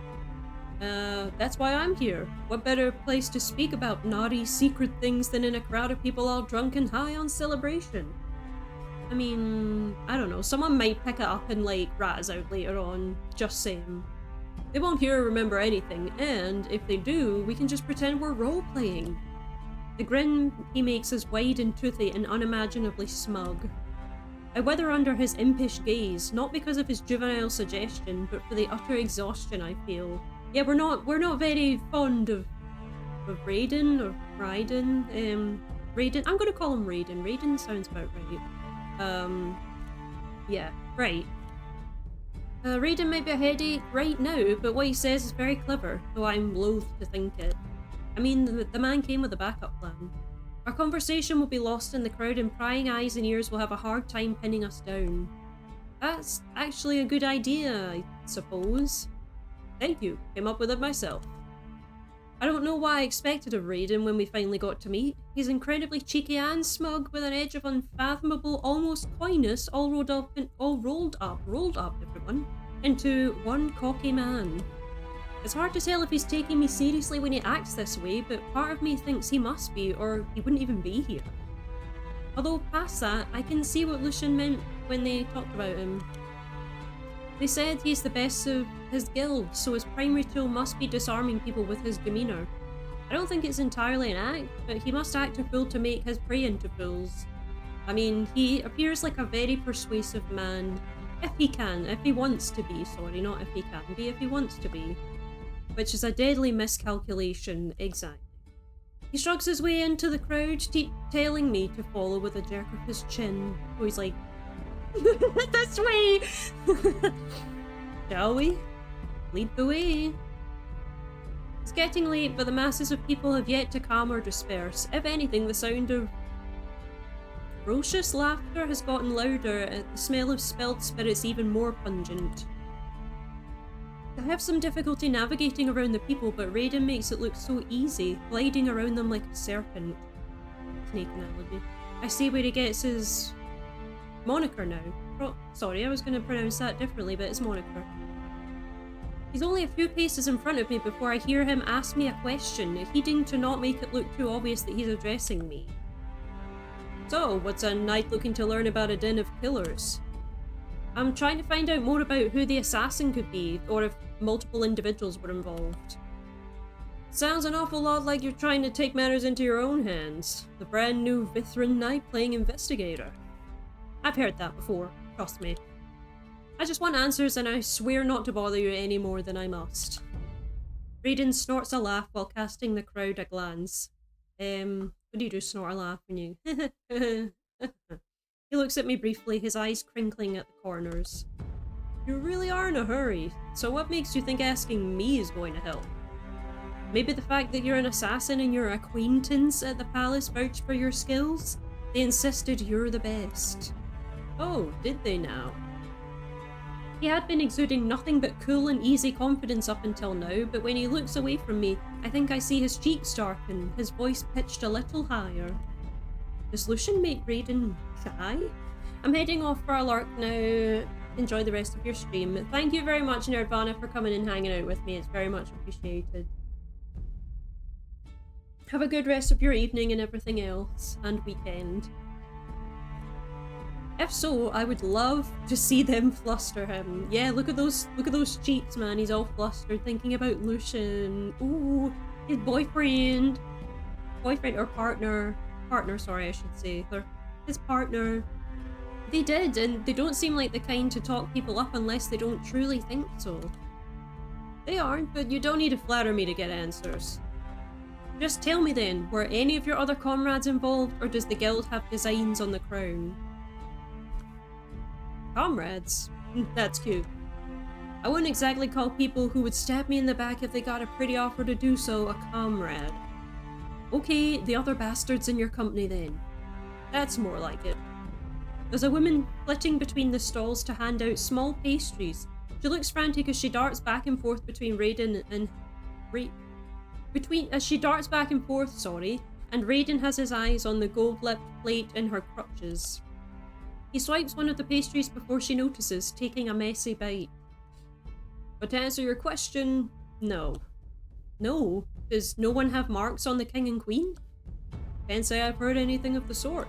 That's why I'm here. What better place to speak about naughty, secret things than in a crowd of people all drunk and high on celebration? I mean, I don't know. Someone might pick it up and, like, rat us out later on. Just saying. They won't hear or remember anything, and if they do, we can just pretend we're role-playing. The grin he makes is wide and toothy and unimaginably smug. I wither under his impish gaze, not because of his juvenile suggestion, but for the utter exhaustion I feel. Yeah, we're not very fond of Raiden or Raiden. Raiden. I'm gonna call him Raiden. Raiden sounds about right. Yeah, right. Raiden might be a headache right now, but what he says is very clever, though I'm loath to think it. I mean, the man came with a backup plan. Our conversation will be lost in the crowd and prying eyes and ears will have a hard time pinning us down. That's actually a good idea, I suppose. Thank you, came up with it myself. I don't know what I expected of Raiden when we finally got to meet. He's incredibly cheeky and smug with an edge of unfathomable, almost coyness all rolled up, everyone, into one cocky man. It's hard to tell if he's taking me seriously when he acts this way, but part of me thinks he must be, or he wouldn't even be here. Although past that, I can see what Lucian meant when they talked about him. They said he's the best of his guild, so his primary tool must be disarming people with his demeanour. I don't think it's entirely an act, but he must act a fool to make his prey into fools. I mean, he appears like a very persuasive man. If he wants to be, sorry, not if he can be, if he wants to be. Which is a deadly miscalculation, exactly. He shrugs his way into the crowd, telling me to follow with a jerk of his chin. So he's like, this way! Shall we? Lead the way. It's getting late, but the masses of people have yet to calm or disperse. If anything, the sound of ferocious laughter has gotten louder, and the smell of spilled spirits even more pungent. I have some difficulty navigating around the people, but Raiden makes it look so easy, gliding around them like a serpent. Snake analogy. I see where he gets his moniker now. Oh, sorry, I was going to pronounce that differently, but it's moniker. He's only a few paces in front of me before I hear him ask me a question, heeding to not make it look too obvious that he's addressing me. So, what's a knight looking to learn about a den of killers? I'm trying to find out more about who the assassin could be, or if multiple individuals were involved. Sounds an awful lot like you're trying to take matters into your own hands. The brand new Vithran knight playing investigator. I've heard that before, trust me. I just want answers and I swear not to bother you any more than I must. Raiden snorts a laugh while casting the crowd a glance. What do you do, snort a laugh when you... He looks at me briefly, his eyes crinkling at the corners. You really are in a hurry, so what makes you think asking me is going to help? Maybe the fact that you're an assassin and your acquaintance at the palace vouched for your skills? They insisted you're the best. Oh, did they now? He had been exuding nothing but cool and easy confidence up until now, but when he looks away from me, I think I see his cheeks darken, his voice pitched a little higher. Does Lucian make Raiden shy? I'm heading off for a lark now. Enjoy the rest of your stream. Thank you very much, Nerdvana, for coming and hanging out with me. It's very much appreciated. Have a good rest of your evening and everything else, and weekend. If so, I would love to see them fluster him. Yeah, look at those cheeks, man. He's all flustered, thinking about Lucian. Ooh, his boyfriend or partner, sorry, I should say, or his partner. They did, and they don't seem like the kind to talk people up unless they don't truly think so. They aren't, but you don't need to flatter me to get answers. Just tell me then, were any of your other comrades involved, or does the guild have designs on the crown? Comrades? That's cute. I wouldn't exactly call people who would stab me in the back if they got a pretty offer to do so a comrade. Okay, the other bastards in your company then. That's more like it. There's a woman flitting between the stalls to hand out small pastries. She looks frantic as she darts back and forth between Raiden and... as she darts back and forth, and Raiden has his eyes on the gold-lipped plate in her crutches. He swipes one of the pastries before she notices, taking a messy bite. But to answer your question, no. No? Does no one have marks on the king and queen? Can't say I've heard anything of the sort.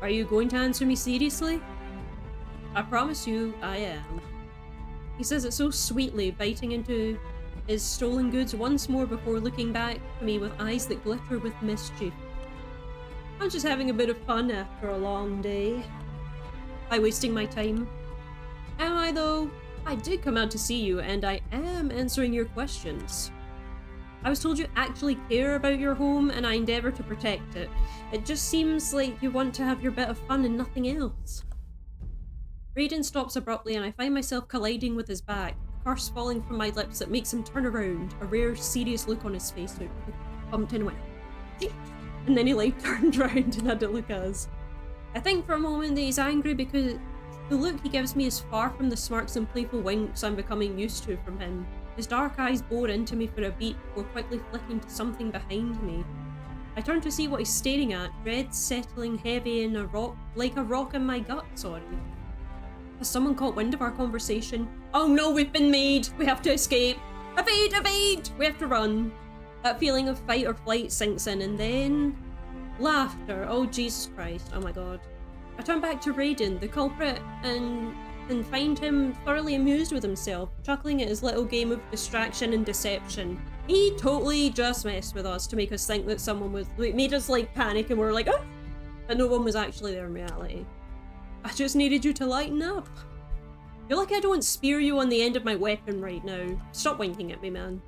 Are you going to answer me seriously? I promise you, I am. He says it so sweetly, biting into his stolen goods once more before looking back at me with eyes that glitter with mischief. I'm just having a bit of fun after a long day. By wasting my time. Am I though? I did come out to see you and I am answering your questions. I was told you actually care about your home and I endeavour to protect it. It just seems like you want to have your bit of fun and nothing else. Raiden stops abruptly and I find myself colliding with his back, a curse falling from my lips that makes him turn around, a rare serious look on his face. So I bumped in and went, and then he turned around and had a look at us. I think for a moment that he's angry because the look he gives me is far from the smirks and playful winks I'm becoming used to from him. His dark eyes bore into me for a beat before quickly flicking to something behind me. I turn to see what he's staring at, dread settling heavy in a rock in my gut, Has someone caught wind of our conversation? Oh no, we've been made! We have to escape! Evade! Evade! We have to run! That feeling of fight or flight sinks in and then... laughter. Oh Jesus Christ. Oh my god. I turn back to Raiden, the culprit, and find him thoroughly amused with himself, chuckling at his little game of distraction and deception. He totally just messed with us to make us think that someone was... made us panic and we were like, oh! But no one was actually there in reality. I just needed you to lighten up. You're lucky I don't spear you on the end of my weapon right now. Stop winking at me, man.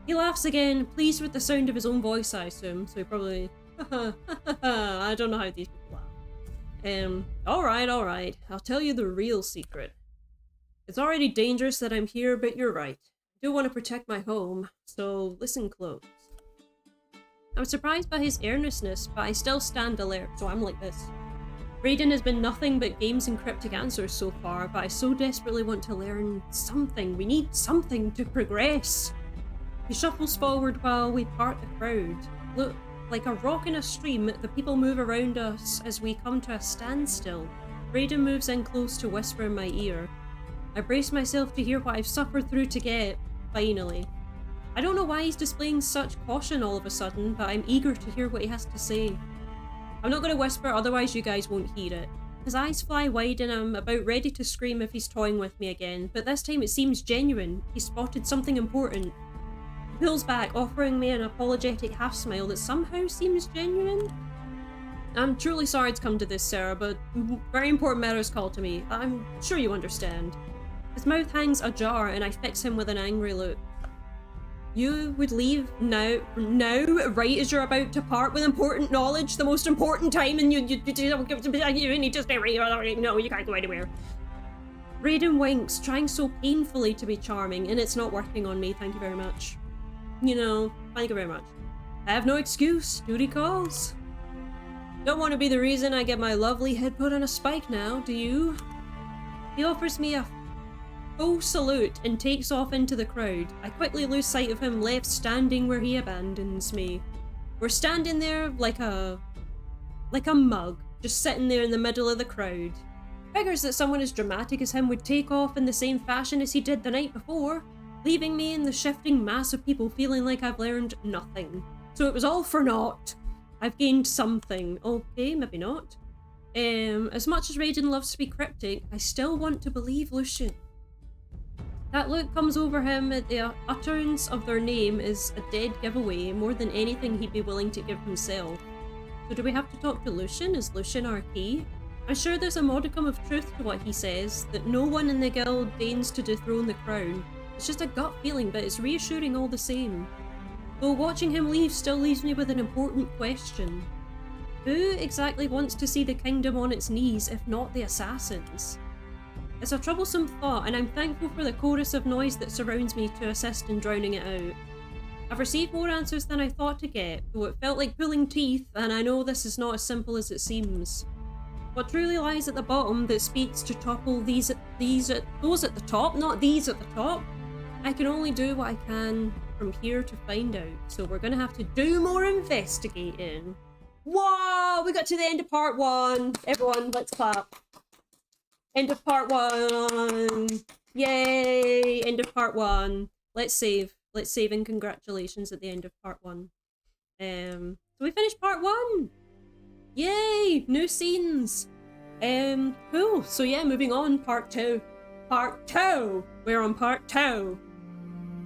He laughs again, pleased with the sound of his own voice, I assume, so he probably... I don't know how these people laugh. Alright, I'll tell you the real secret. It's already dangerous that I'm here, but you're right. I do want to protect my home, so listen close. I'm surprised by his earnestness, but I still stand alert, so I'm like this. Raiden has been nothing but games and cryptic answers so far, but I so desperately want to learn something. We need something to progress. He shuffles forward while we part the crowd. Look, like a rock in a stream, the people move around us as we come to a standstill. Raiden moves in close to whisper in my ear. I brace myself to hear what I've suffered through to get, finally. I don't know why he's displaying such caution all of a sudden, but I'm eager to hear what he has to say. I'm not going to whisper, otherwise you guys won't hear it. His eyes fly wide and I'm about ready to scream if he's toying with me again, but this time it seems genuine. He spotted something important. He pulls back, offering me an apologetic half-smile that somehow seems genuine. I'm truly sorry it's come to this, Sarah, but very important matters call to me. I'm sure you understand. His mouth hangs ajar and I fix him with an angry look. You would leave now, right as you're about to part with important knowledge, the most important time, and you need to stay right. No, you can't go anywhere. Raiden winks, trying so painfully to be charming, and it's not working on me, thank you very much. You know, thank you very much. I have no excuse, duty calls. Don't want to be the reason I get my lovely head put on a spike now, do you? He offers me a full salute and takes off into the crowd. I quickly lose sight of him, left standing where he abandons me. We're standing there like a mug, just sitting there in the middle of the crowd. Figures that someone as dramatic as him would take off in the same fashion as he did the night before, leaving me in the shifting mass of people feeling like I've learned nothing. So it was all for naught. I've gained something. Okay, maybe not. As much as Raiden loves to be cryptic, I still want to believe Lucian. That look comes over him at the utterance of their name is a dead giveaway, more than anything he'd be willing to give himself. So do we have to talk to Lucian? Is Lucian our key? I'm sure there's a modicum of truth to what he says, that no one in the guild deigns to dethrone the crown. It's just a gut feeling, but it's reassuring all the same. Though watching him leave still leaves me with an important question. Who exactly wants to see the kingdom on its knees, if not the assassins? It's a troublesome thought, and I'm thankful for the chorus of noise that surrounds me to assist in drowning it out. I've received more answers than I thought to get, though it felt like pulling teeth, and I know this is not as simple as it seems. What truly lies at the bottom that speaks to topple those at the top, not these at the top? I can only do what I can from here to find out, so we're gonna have to do more investigating. Whoa! We got to the end of part 1. Everyone, let's clap. End of part 1. Yay! End of part 1. Let's save. Let's save and congratulations at the end of part 1. So we finished part 1. Yay! New scenes. Cool. So yeah, moving on. Part 2. Part 2. We're on part 2.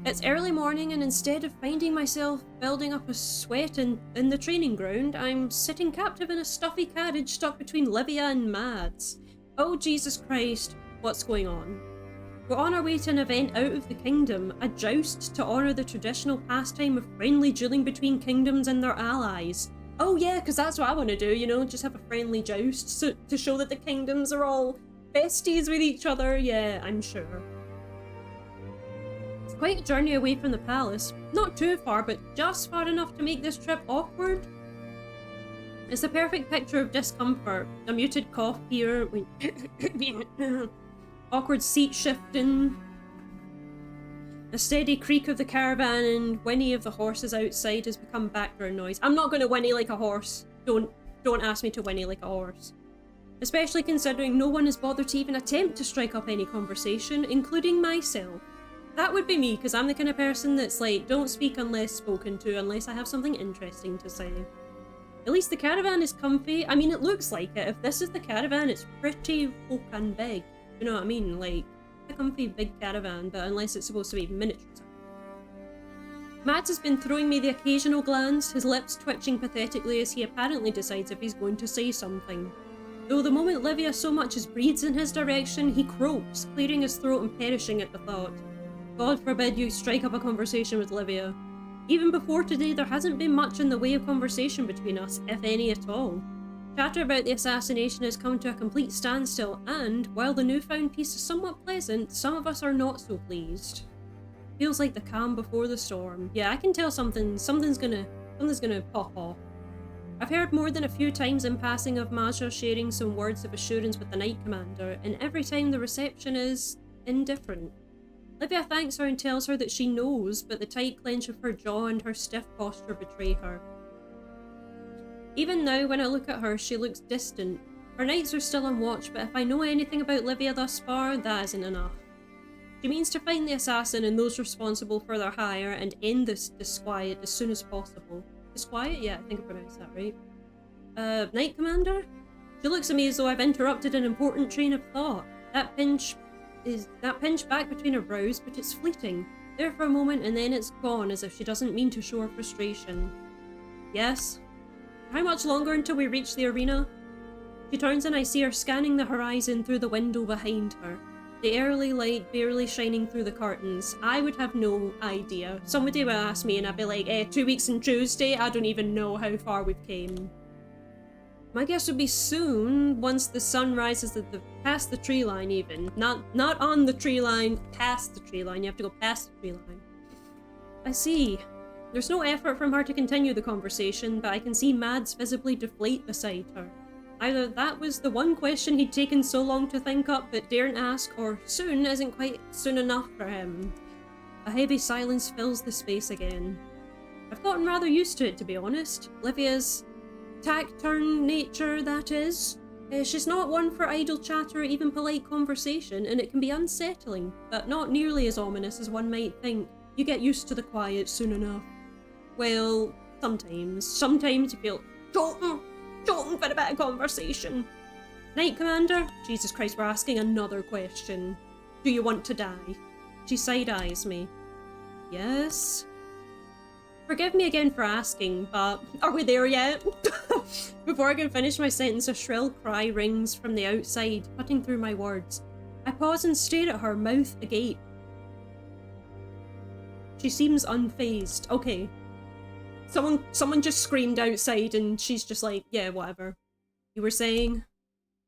It's early morning, and instead of finding myself building up a sweat in the training ground, I'm sitting captive in a stuffy carriage stuck between Livia and Mads. Oh Jesus Christ, what's going on? We're on our way to an event out of the kingdom, a joust to honour the traditional pastime of friendly dueling between kingdoms and their allies. Oh yeah, because that's what I want to do, you know, just have a friendly joust so, to show that the kingdoms are all besties with each other. Yeah, I'm sure. It's quite a journey away from the palace. Not too far, but just far enough to make this trip awkward. It's a perfect picture of discomfort. A muted cough here, awkward seat shifting, a steady creak of the caravan, and whinny of the horses outside has become background noise. I'm not going to whinny like a horse. Don't ask me to whinny like a horse. Especially considering no one has bothered to even attempt to strike up any conversation, including myself. That would be me, because I'm the kind of person that's like, don't speak unless spoken to, unless I have something interesting to say. At least the caravan is comfy. I mean, it looks like it. If this is the caravan, it's pretty fucking big. You know what I mean? Like, a comfy big caravan, but unless it's supposed to be miniature. Mads has been throwing me the occasional glance, his lips twitching pathetically as he apparently decides if he's going to say something. Though the moment Livia so much as breathes in his direction, he croaks, clearing his throat and perishing at the thought. God forbid you strike up a conversation with Livia. Even before today, there hasn't been much in the way of conversation between us, if any at all. Chatter about the assassination has come to a complete standstill, and, while the newfound peace is somewhat pleasant, some of us are not so pleased. Feels like the calm before the storm. Yeah, I can tell something's gonna pop off. I've heard more than a few times in passing of Maja sharing some words of assurance with the Knight Commander, and every time the reception is indifferent. Livia thanks her and tells her that she knows, but the tight clench of her jaw and her stiff posture betray her. Even now, when I look at her, she looks distant. Her knights are still on watch, but if I know anything about Livia thus far, that isn't enough. She means to find the assassin and those responsible for their hire and end this disquiet as soon as possible. Disquiet? Yeah, I think I pronounced that right. Knight Commander? She looks at me as though I've interrupted an important train of thought. That pinch back between her brows, but it's fleeting. There for a moment and then it's gone, as if she doesn't mean to show her frustration. Yes? How much longer until we reach the arena? She turns and I see her scanning the horizon through the window behind her. The early light barely shining through the curtains. I would have no idea. Somebody would ask me and I'd be like, 2 weeks and Tuesday? I don't even know how far we've came. My guess would be soon, once the sun rises past the tree line even. Not on the tree line, past the tree line. You have to go past the tree line. I see. There's no effort from her to continue the conversation, but I can see Mads visibly deflate beside her. Either that was the one question he'd taken so long to think up but daren't ask, or soon isn't quite soon enough for him. A heavy silence fills the space again. I've gotten rather used to it, to be honest. Livia's taciturn nature, that is. She's not one for idle chatter or even polite conversation, and it can be unsettling, but not nearly as ominous as one might think. You get used to the quiet soon enough. Well, sometimes. Sometimes you feel jolting for a bit of conversation. Knight Commander? Jesus Christ, we're asking another question. Do you want to die? She side-eyes me. Yes? Forgive me again for asking, but are we there yet? Before I can finish my sentence, a shrill cry rings from the outside, cutting through my words. I pause and stare at her, mouth agape. She seems unfazed. Okay. Someone just screamed outside and she's just like, yeah, whatever. You were saying?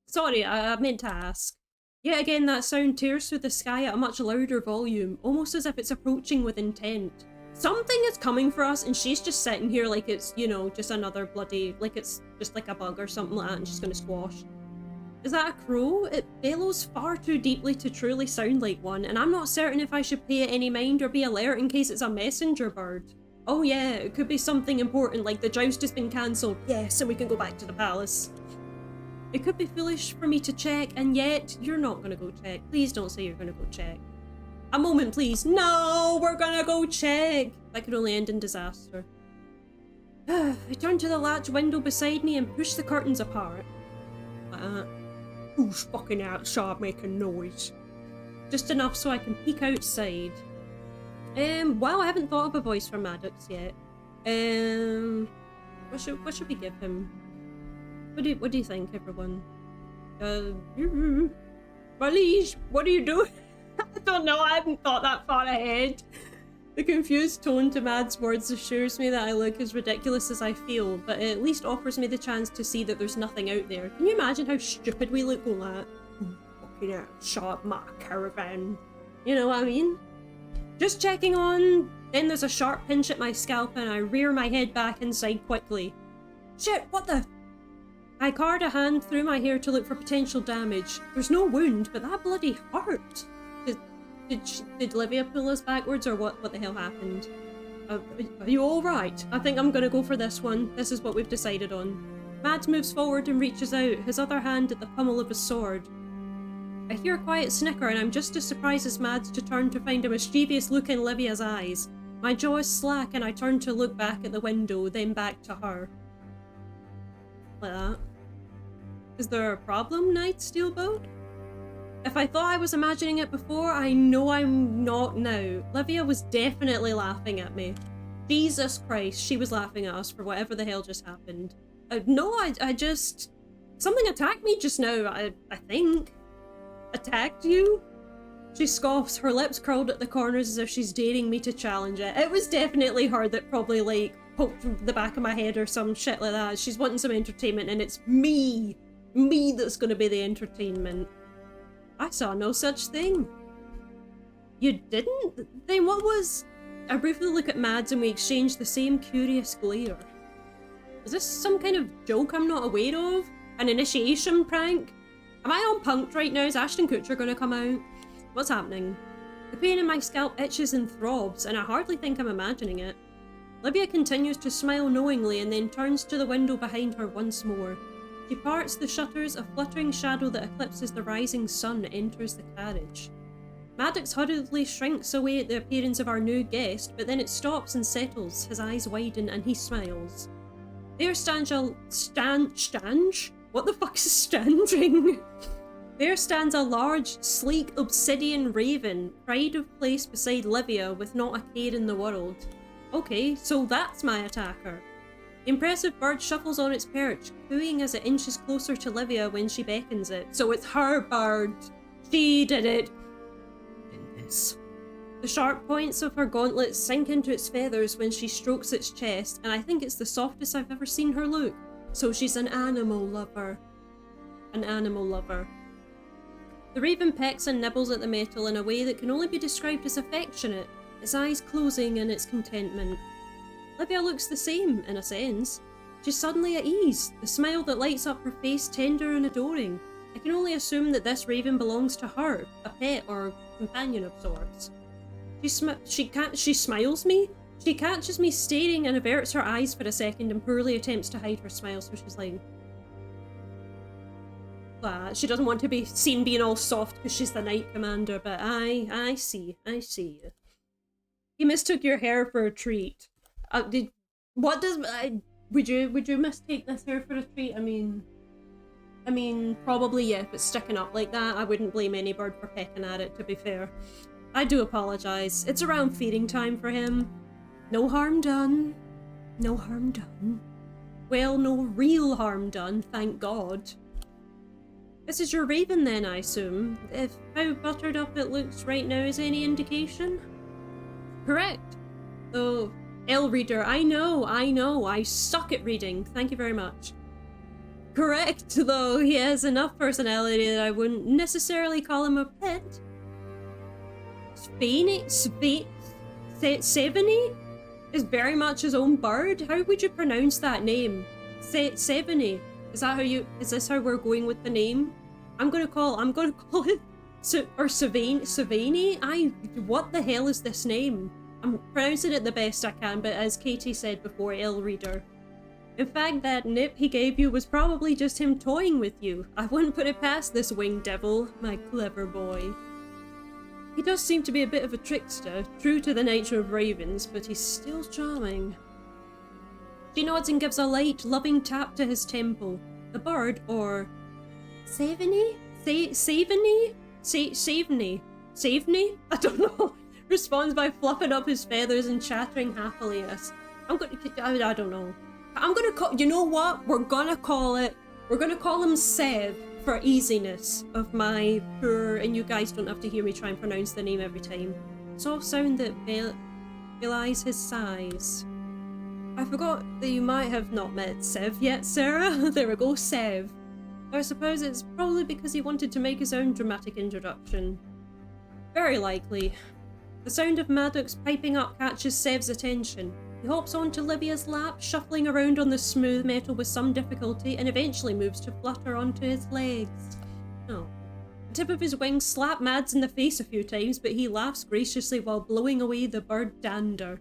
Sorry, I meant to ask. Yet again, that sound tears through the sky at a much louder volume, almost as if it's approaching with intent. Something is coming for us and she's just sitting here like it's, you know, just another bloody, like it's just like a bug or something like that and she's gonna squash. Is that a crow? It bellows far too deeply to truly sound like one, and I'm not certain if I should pay it any mind or be alert in case it's a messenger bird. Oh yeah, it could be something important like the joust has been cancelled. Yes, and we can go back to the palace. It could be foolish for me to check, and yet you're not gonna go check. Please don't say you're gonna go check. A moment, please. No, we're gonna go check. That could only end in disaster. I turn to the latch window beside me and push the curtains apart. Who's fucking outside making noise? Just enough so I can peek outside. Wow, I haven't thought of a voice for Maddox yet. What should we give him? What do you think, everyone? My liege, what are you doing? I don't know, I hadn't thought that far ahead. The confused tone to Mad's words assures me that I look as ridiculous as I feel, but it at least offers me the chance to see that there's nothing out there. Can you imagine how stupid we look going like that? Fucking out, shut up, my caravan. You know what I mean? Just checking on, then there's a sharp pinch at my scalp and I rear my head back inside quickly. Shit, what the? I card a hand through my hair to look for potential damage. There's no wound, but that bloody hurt. Did Livia pull us backwards or what the hell happened? Are you alright? I think I'm gonna go for this one. This is what we've decided on. Mads moves forward and reaches out, his other hand at the pommel of his sword. I hear a quiet snicker and I'm just as surprised as Mads to turn to find a mischievous look in Livia's eyes. My jaw is slack and I turn to look back at the window, then back to her. Like that. Is there a problem, Knight Steelboat? If I thought I was imagining it before, I know I'm not now. Livia was definitely laughing at me. Jesus Christ, she was laughing at us for whatever the hell just happened. No, I just... Something attacked me just now, I think. Attacked you? She scoffs, her lips curled at the corners as if she's daring me to challenge it. It was definitely her that probably, like, poked the back of my head or some shit like that. She's wanting some entertainment and it's me that's gonna be the entertainment. I saw no such thing. You didn't? Then what was... I briefly look at Mads and we exchange the same curious glare. Is this some kind of joke I'm not aware of? An initiation prank? Am I on punked right now? Is Ashton Kutcher gonna come out? What's happening? The pain in my scalp itches and throbs, and I hardly think I'm imagining it. Livia continues to smile knowingly and then turns to the window behind her once more. She parts the shutters, a fluttering shadow that eclipses the rising sun enters the carriage. Maddox hurriedly shrinks away at the appearance of our new guest, but then it stops and settles, his eyes widen, and he smiles. There stands a... What the fuck is standing? There stands a large, sleek, obsidian raven, pride of place beside Livia with not a care in the world. Okay, so that's my attacker. The impressive bird shuffles on its perch, cooing as it inches closer to Livia when she beckons it. So it's her bird. She did it. The sharp points of her gauntlets sink into its feathers when she strokes its chest, and I think it's the softest I've ever seen her look. So she's an animal lover. An animal lover. The raven pecks and nibbles at the metal in a way that can only be described as affectionate, its eyes closing in its contentment. Livia looks the same, in a sense. She's suddenly at ease, the smile that lights up her face tender and adoring. I can only assume that this raven belongs to her, a pet or companion of sorts. She smiles me? She catches me staring and averts her eyes for a second and poorly attempts to hide her smile, so she's like... She doesn't want to be seen being all soft because she's the Knight Commander, but I see you. He mistook your hair for a treat. Would you mistake this hair for a treat? I mean, probably yeah, if it's sticking up like that, I wouldn't blame any bird for pecking at it, to be fair. I do apologise. It's around feeding time for him. No harm done. No harm done. Well, no real harm done, thank God. This is your raven then, I assume. If how buttered up it looks right now is any indication? Correct. Though, reader, I know, I suck at reading. Thank you very much. Correct, though he has enough personality that I wouldn't necessarily call him a pet. Seveny is very much his own bird. How would you pronounce that name? Seveny. Is this how we're going with the name? I'm gonna call it Seveny. What the hell is this name? I'm pronouncing it the best I can, but as Katie said before, reader. In fact, that nip he gave you was probably just him toying with you. I wouldn't put it past this winged devil, my clever boy. He does seem to be a bit of a trickster, true to the nature of ravens, but he's still charming. She nods and gives a light, loving tap to his temple. The bird, or... Seveny? Seveny? I don't know. Responds by fluffing up his feathers and chattering happily at us. I don't know. I'm gonna call... You know what? We're gonna call him Sev for easiness of my poor... And you guys don't have to hear me try and pronounce the name every time. Soft sound that belies his size. I forgot that you might have not met Sev yet, Sarah. There we go, Sev. I suppose it's probably because he wanted to make his own dramatic introduction. Very likely. The sound of Maddox piping up catches Sev's attention. He hops onto Livia's lap, shuffling around on the smooth metal with some difficulty, and eventually moves to flutter onto his legs. Oh. The tip of his wings slap Mads in the face a few times, but he laughs graciously while blowing away the bird dander.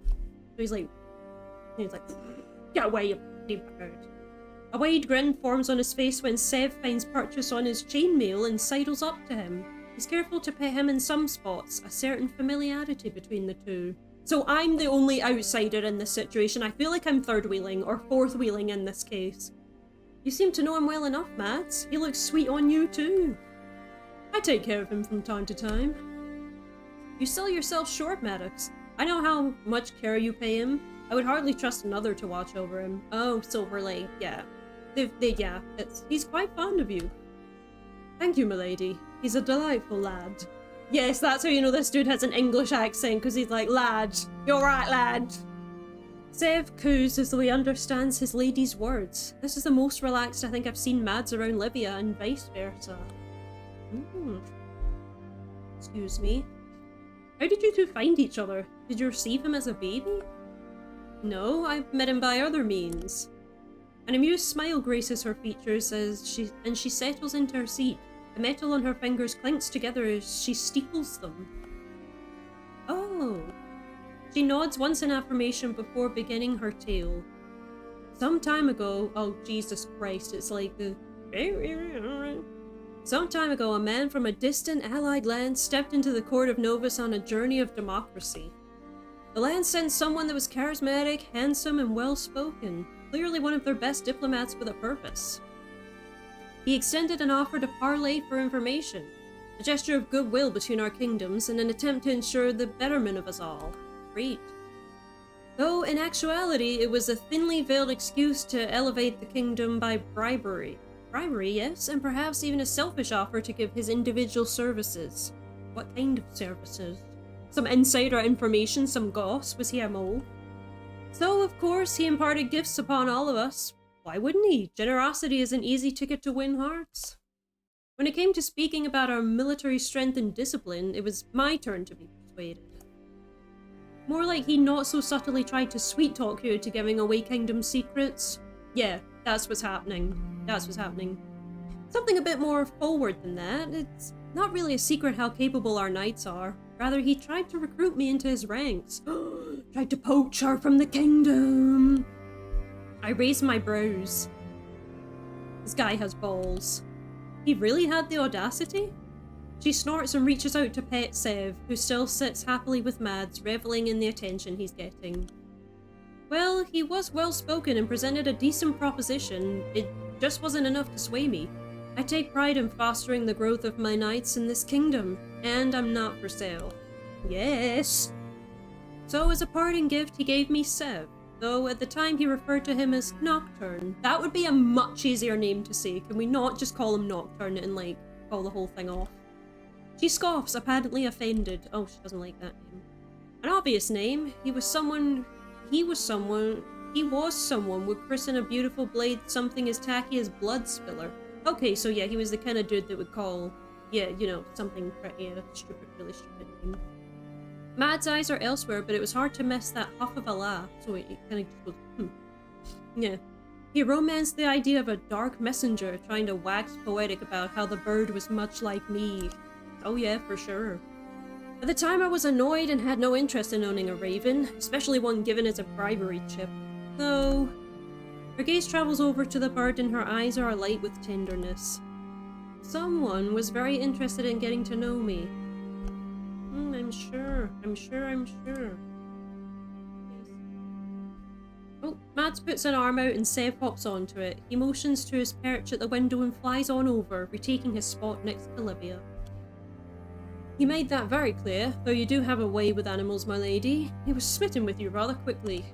So he's like, get away, you bloody bird. A wide grin forms on his face when Sev finds purchase on his chainmail and sidles up to him. He's careful to pet him in some spots, a certain familiarity between the two. So I'm the only outsider in this situation. I feel like I'm third wheeling, or fourth wheeling in this case. You seem to know him well enough, Mads. He looks sweet on you too. I take care of him from time to time. You sell yourself short, Maddox. I know how much care you pay him. I would hardly trust another to watch over him. Oh, Silverlake, yeah. He's quite fond of you. Thank you, milady. He's a delightful lad. Yes, that's how you know this dude has an English accent, because he's like, lad. You're right, lad. Sev coos as though he understands his lady's words. This is the most relaxed I think I've seen Mads around Livia, and vice versa. Excuse me. How did you two find each other? Did you receive him as a baby? No, I've met him by other means. An amused smile graces her features as she settles into her seat. The metal on her fingers clinks together as she steeples them. Oh. She nods once in affirmation before beginning her tale. Some time ago, oh Jesus Christ, it's like the... Some time ago, a man from a distant allied land stepped into the court of Novus on a journey of democracy. The land sent someone that was charismatic, handsome, and well-spoken, clearly one of their best diplomats with a purpose. He extended an offer to parley for information, a gesture of goodwill between our kingdoms in an attempt to ensure the betterment of us all. Great. Though, in actuality, it was a thinly veiled excuse to elevate the kingdom by bribery. Bribery, yes, and perhaps even a selfish offer to give his individual services. What kind of services? Some insider information, some goss? Was he a mole? So, of course, he imparted gifts upon all of us. Why wouldn't he? Generosity is an easy ticket to win hearts. When it came to speaking about our military strength and discipline, it was my turn to be persuaded. More like he not so subtly tried to sweet-talk you to giving away kingdom secrets. Yeah, that's what's happening. That's what's happening. Something a bit more forward than that. It's not really a secret how capable our knights are. Rather, he tried to recruit me into his ranks. Tried to poach her from the kingdom. I raised my brows. This guy has balls. He really had the audacity? She snorts and reaches out to pet Sev, who still sits happily with Mads, reveling in the attention he's getting. Well, he was well-spoken and presented a decent proposition. It just wasn't enough to sway me. I take pride in fostering the growth of my knights in this kingdom, and I'm not for sale. Yes! So as a parting gift, he gave me Sev, though at the time he referred to him as Nocturne. That would be a much easier name to say. Can we not just call him Nocturne and, like, call the whole thing off? She scoffs, apparently offended. Oh, she doesn't like that name. An obvious name. He was someone would christen a beautiful blade something as tacky as Blood Spiller. Okay, so yeah, he was the kind of dude that would call, yeah, you know, something pretty stupid, really stupid name. Mad's eyes are elsewhere, but it was hard to miss that huff of a laugh, so it kind of just goes, Yeah. He romanced the idea of a dark messenger trying to wax poetic about how the bird was much like me. Oh yeah, for sure. At the time I was annoyed and had no interest in owning a raven, especially one given as a bribery chip. Though... Her gaze travels over to the bird and her eyes are alight with tenderness. Someone was very interested in getting to know me. I'm sure. Yes. Oh, Mads puts an arm out and Sev hops onto it. He motions to his perch at the window and flies on over, retaking his spot next to Livia. He made that very clear, though you do have a way with animals, my lady. He was smitten with you rather quickly.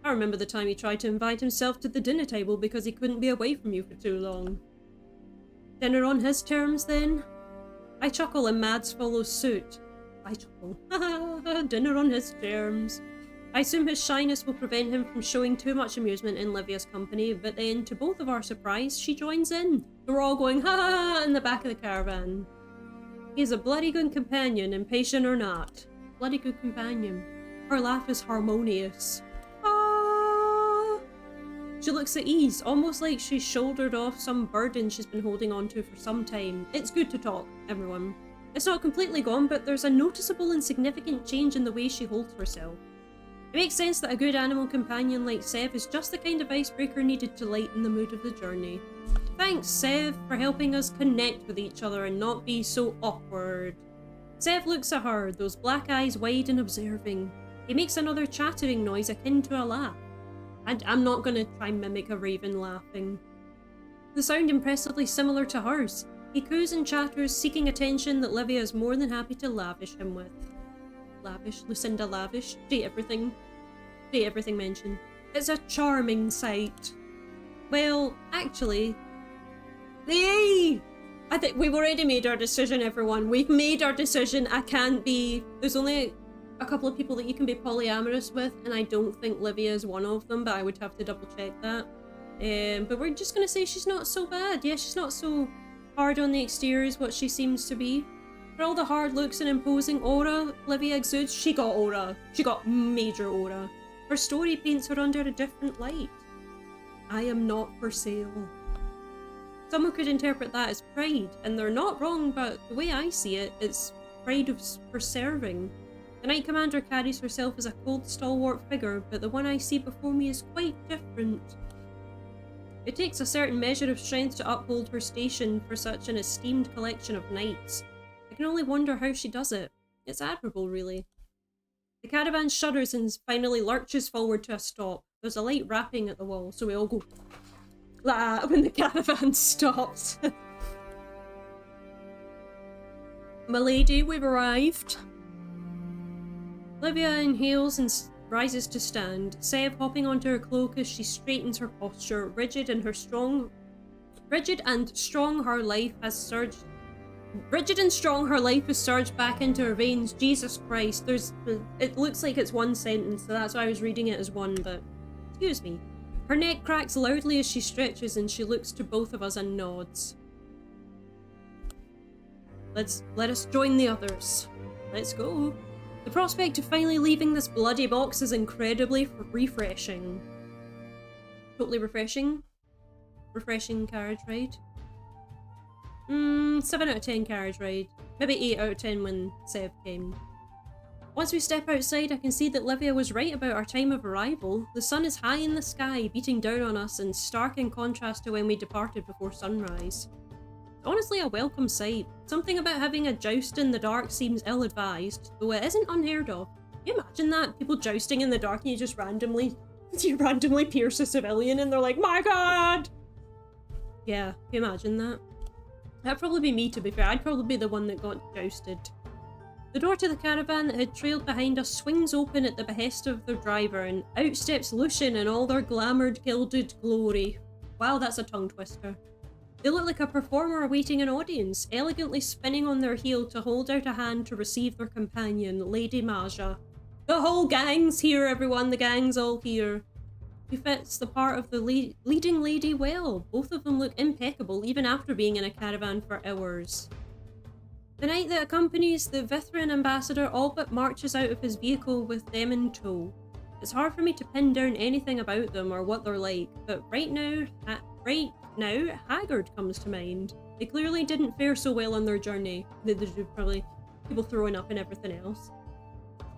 I remember the time he tried to invite himself to the dinner table because he couldn't be away from you for too long. Dinner on his terms, then? I chuckle and Mads follows suit. I chuckle. Dinner on his terms. I assume his shyness will prevent him from showing too much amusement in Livia's company, but then, to both of our surprise, she joins in. We're all going, ha in the back of the caravan. He's a bloody good companion, impatient or not. Bloody good companion. Her laugh is harmonious. She looks at ease, almost like she's shouldered off some burden she's been holding on to for some time. It's good to talk, everyone. It's not completely gone, but there's a noticeable and significant change in the way she holds herself. It makes sense that a good animal companion like Sev is just the kind of icebreaker needed to lighten the mood of the journey. Thanks, Sev, for helping us connect with each other and not be so awkward. Sev looks at her, those black eyes wide and observing. He makes another chattering noise akin to a laugh. And I'm not going to try and mimic a raven laughing. The sound impressively similar to hers. He coos and chatters, seeking attention that Livia is more than happy to lavish him with. Lavish? Lucinda lavish? Date everything mentioned. It's a charming sight. Well, actually... Yay! I think we've already made our decision, everyone. We've made our decision. I can't be... There's only a couple of people that you can be polyamorous with, and I don't think Livia is one of them, but I would have to double check that. But we're just gonna say she's not so bad. Yeah, she's not so hard on the exterior as what she seems to be. For all the hard looks and imposing aura Livia exudes, she got aura. She got major aura. Her story paints her under a different light. I am not for sale. Someone could interpret that as pride, and they're not wrong, but the way I see it, it's pride for serving. The Knight Commander carries herself as a cold, stalwart figure, but the one I see before me is quite different. It takes a certain measure of strength to uphold her station for such an esteemed collection of knights. I can only wonder how she does it. It's admirable, really. The caravan shudders and finally lurches forward to a stop. There's a light rapping at the wall, so we all go like when the caravan stops. My lady, we've arrived. Livia inhales and rises to stand, Sev hopping onto her cloak as she straightens her posture. Rigid and strong her life has surged back into her veins. Jesus Christ, it looks like it's one sentence, so that's why I was reading it as one, but excuse me. Her neck cracks loudly as she stretches and she looks to both of us and nods. Let us join the others. Let's go. The prospect of finally leaving this bloody box is incredibly refreshing. Totally refreshing. Refreshing carriage ride. 7 out of 10 carriage ride. Maybe 8 out of 10 when Sev came. Once we step outside, I can see that Livia was right about our time of arrival. The sun is high in the sky, beating down on us in stark in contrast to when we departed before sunrise. Honestly, a welcome sight. Something about having a joust in the dark seems ill-advised, though it isn't unheard of. Can you imagine that? People jousting in the dark and you just randomly pierce a civilian and they're like, my god! Yeah, can you imagine that? That'd probably be me, to be fair. I'd probably be the one that got jousted. The door to the caravan that had trailed behind us swings open at the behest of their driver, and out steps Lucian in all their glamoured, gilded glory. Wow, that's a tongue twister. They look like a performer awaiting an audience, elegantly spinning on their heel to hold out a hand to receive their companion, Lady Maja. The whole gang's here, everyone. The gang's all here. She fits the part of the leading lady well. Both of them look impeccable, even after being in a caravan for hours. The knight that accompanies the Vithran ambassador all but marches out of his vehicle with them in tow. It's hard for me to pin down anything about them or what they're like, but right now, Haggard comes to mind. They clearly didn't fare so well on their journey. There's probably people throwing up and everything else.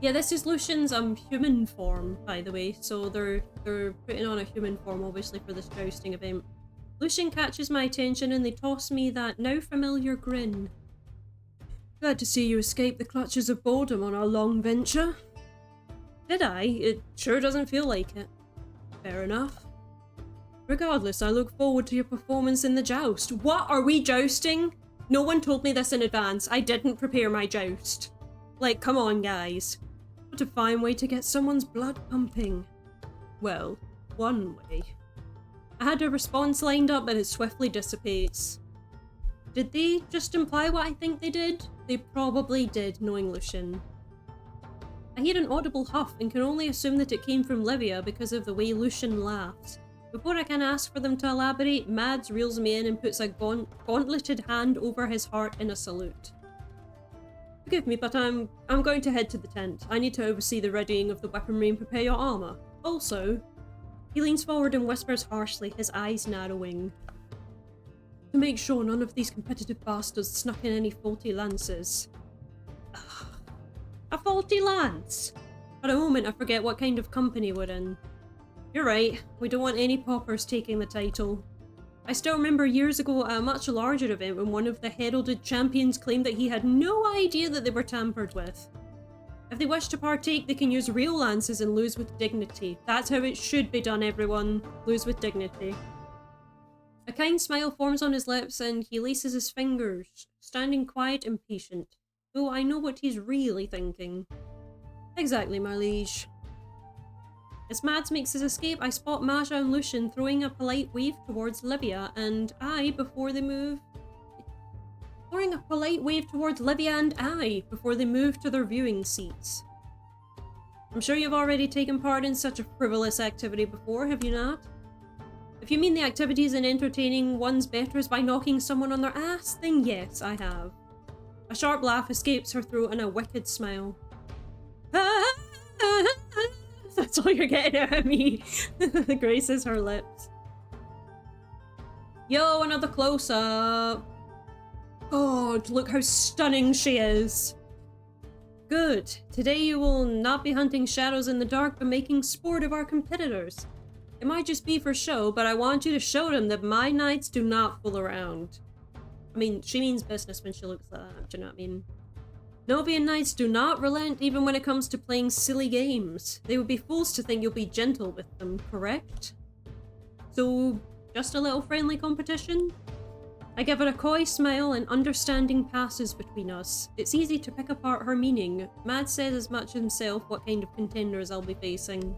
Yeah, this is Lucian's human form, by the way, so they're putting on a human form, obviously, for this jousting event. Lucian catches my attention and they toss me that now familiar grin. Glad to see you escape the clutches of boredom on our long venture. Did I? It sure doesn't feel like it. Fair enough. Regardless, I look forward to your performance in the joust. What? Are we jousting? No one told me this in advance. I didn't prepare my joust. Like, come on, guys. What a fine way to get someone's blood pumping. Well, one way. I had a response lined up, but it swiftly dissipates. Did they just imply what I think they did? They probably did, knowing Lucian. I hear an audible huff and can only assume that it came from Livia because of the way Lucian laughs. Before I can ask for them to elaborate, Mads reels me in and puts a gauntleted hand over his heart in a salute. Forgive me, but I'm going to head to the tent. I need to oversee the readying of the weaponry and prepare your armour. Also, he leans forward and whispers harshly, his eyes narrowing. To make sure none of these competitive bastards snuck in any faulty lances. Ugh. A faulty lance? For a moment I forget what kind of company we're in. You're right, we don't want any paupers taking the title. I still remember years ago at a much larger event when one of the heralded champions claimed that he had no idea that they were tampered with. If they wish to partake, they can use real lances and lose with dignity. That's how it should be done, everyone. Lose with dignity. A kind smile forms on his lips and he laces his fingers, standing quiet and patient, though I know what he's really thinking. Exactly, my liege. As Mads makes his escape, I spot Maja and Lucian throwing a polite wave towards Livia and I before they move to their viewing seats. I'm sure you've already taken part in such a frivolous activity before, have you not? If you mean the activities in entertaining one's betters by knocking someone on their ass, then yes, I have. A sharp laugh escapes her throat and a wicked smile. That's all you're getting out of me. Graces her lips. Yo, another close-up. God, look how stunning she is. Good. Today you will not be hunting shadows in the dark, but making sport of our competitors. It might just be for show, but I want you to show them that my knights do not fool around. I mean, she means business when she looks like that, do you know what I mean? Novian knights do not relent even when it comes to playing silly games. They would be fools to think you'll be gentle with them, correct? So, just a little friendly competition? I give her a coy smile and understanding passes between us. It's easy to pick apart her meaning. Mad says as much himself what kind of contenders I'll be facing.